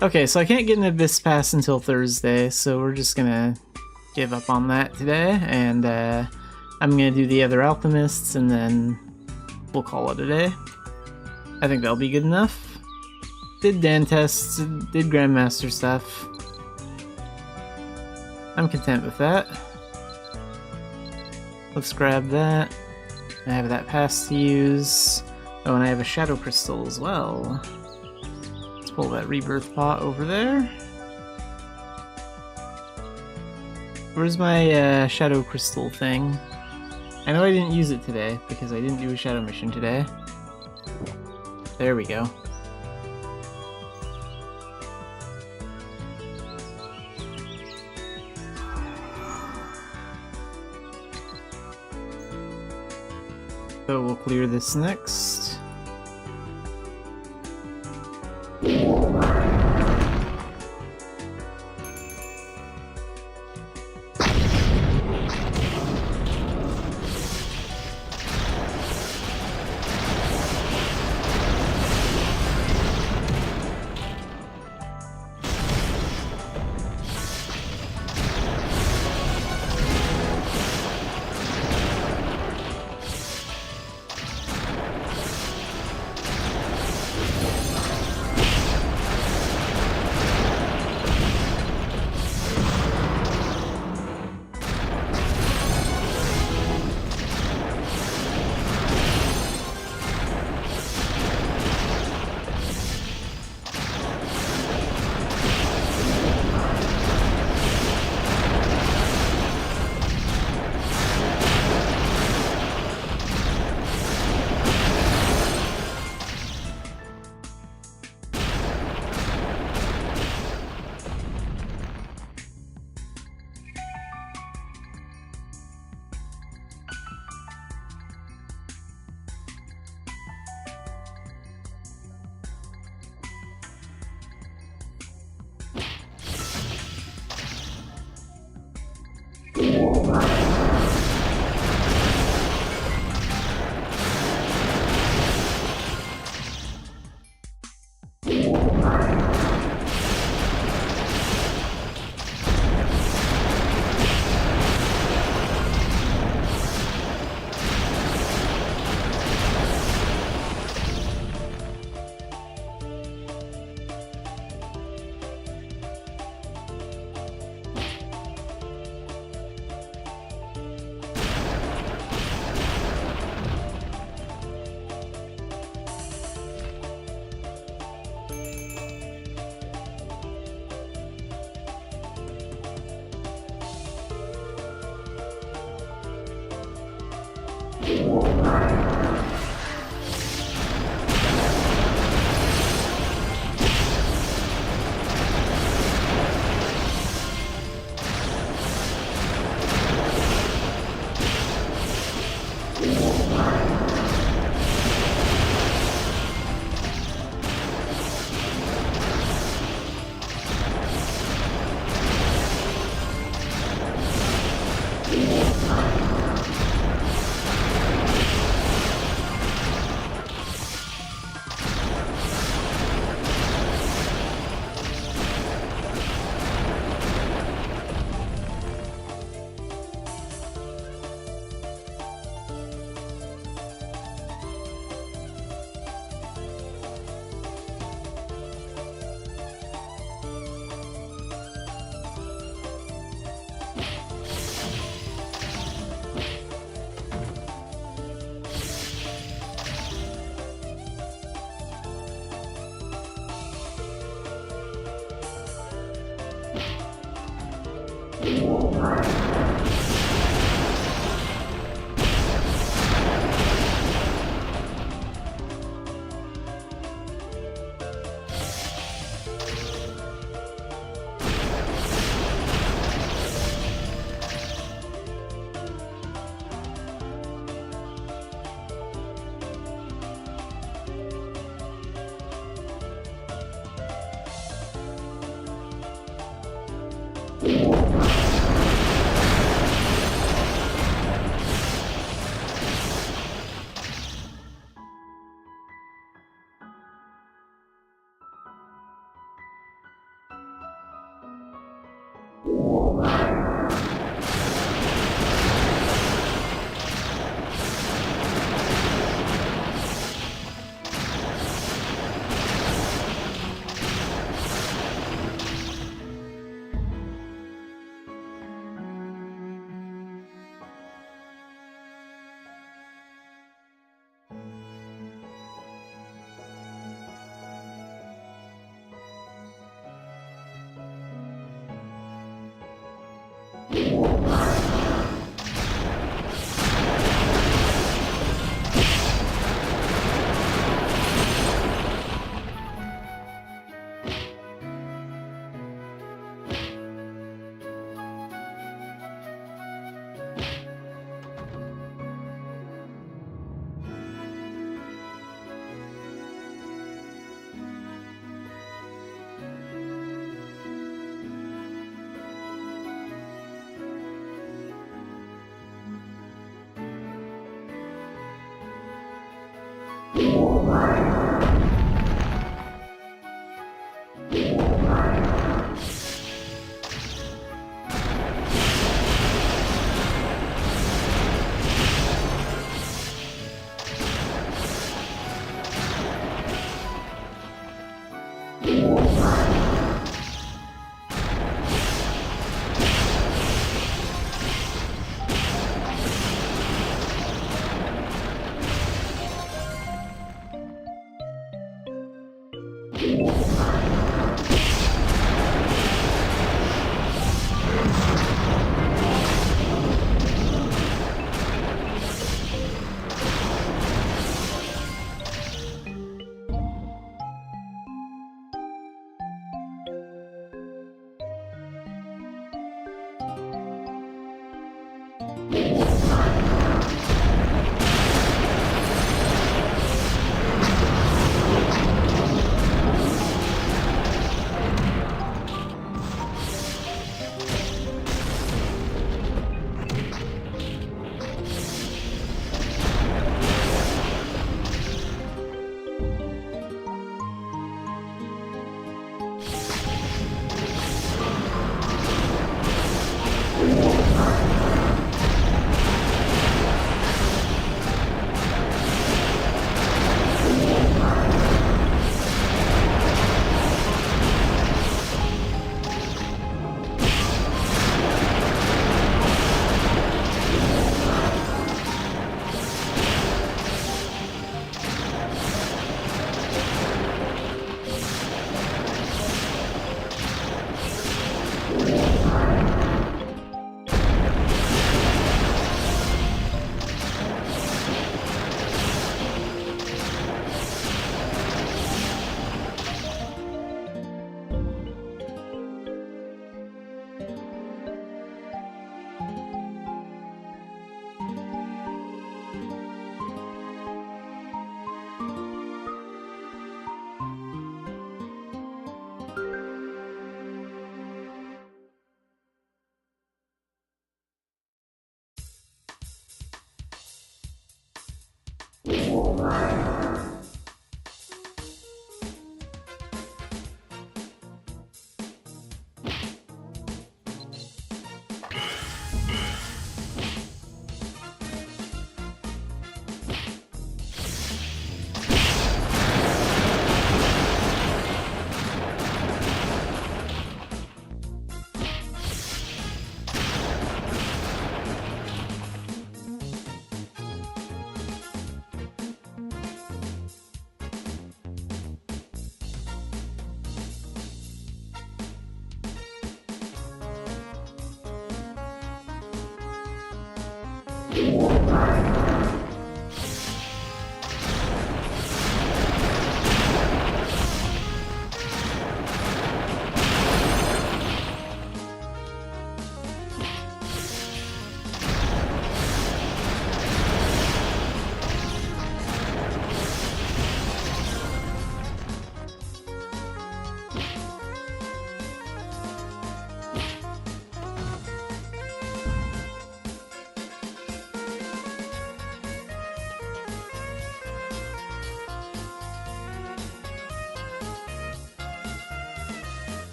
[SPEAKER 1] Okay, so I can't get an Abyss Pass until Thursday, so we're just gonna give up on that today, and I'm gonna do the other Alchemists, and then we'll call it a day. I think that'll be good enough. did Dan tests, did Grandmaster stuff. I'm content with that. Let's grab that. I have that pass to use. Oh, and I have a Shadow Crystal as well. Let's pull that Rebirth Pot over there. Where's my Shadow Crystal thing? I know I didn't use it today, because I didn't do a Shadow Mission today. There we go. So we'll clear this next.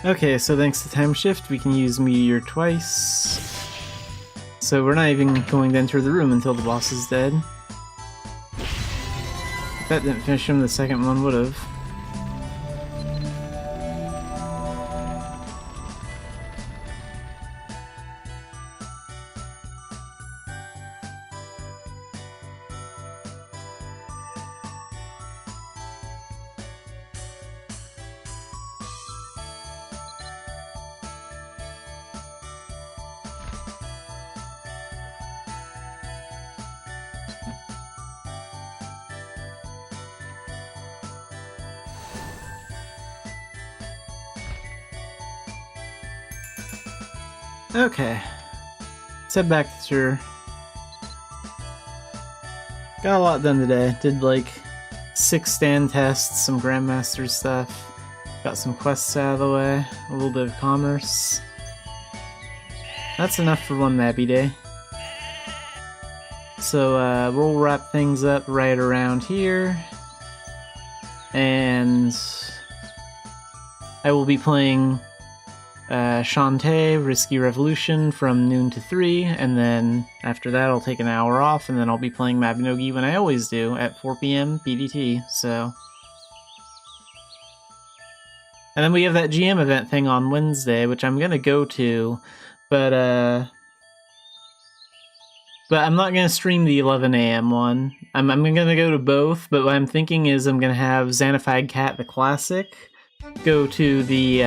[SPEAKER 1] Okay, so thanks to time shift, we can use Meteor twice. So we're not even going to enter the room until the boss is dead. If that didn't finish him, the second one would have. Okay. Let's head back to tour. Got a lot done today. Did like 6 stand tests, some Grandmaster stuff. Got some quests out of the way. A little bit of commerce. That's enough for one Mabby day. So we'll wrap things up right around here. And I will be playing Shantae, Risky Revolution from noon to 3, and then after that I'll take an hour off, and then I'll be playing Mabinogi when I always do, at 4 PM PDT, so... And then we have that GM event thing on Wednesday, which I'm gonna go to, but I'm not gonna stream the 11 AM one. I'm gonna go to both, but what I'm thinking is I'm gonna have Xanafied Cat the Classic go to the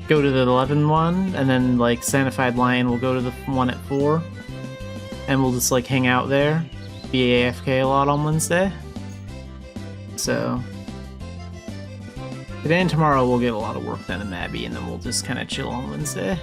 [SPEAKER 1] 11 one, and then like Xanafiedlion will go to the one at 4, and we'll just like hang out there, be AFK a lot on Wednesday. So today and tomorrow we'll get a lot of work done in Mabby, and then we'll just kind of chill on Wednesday.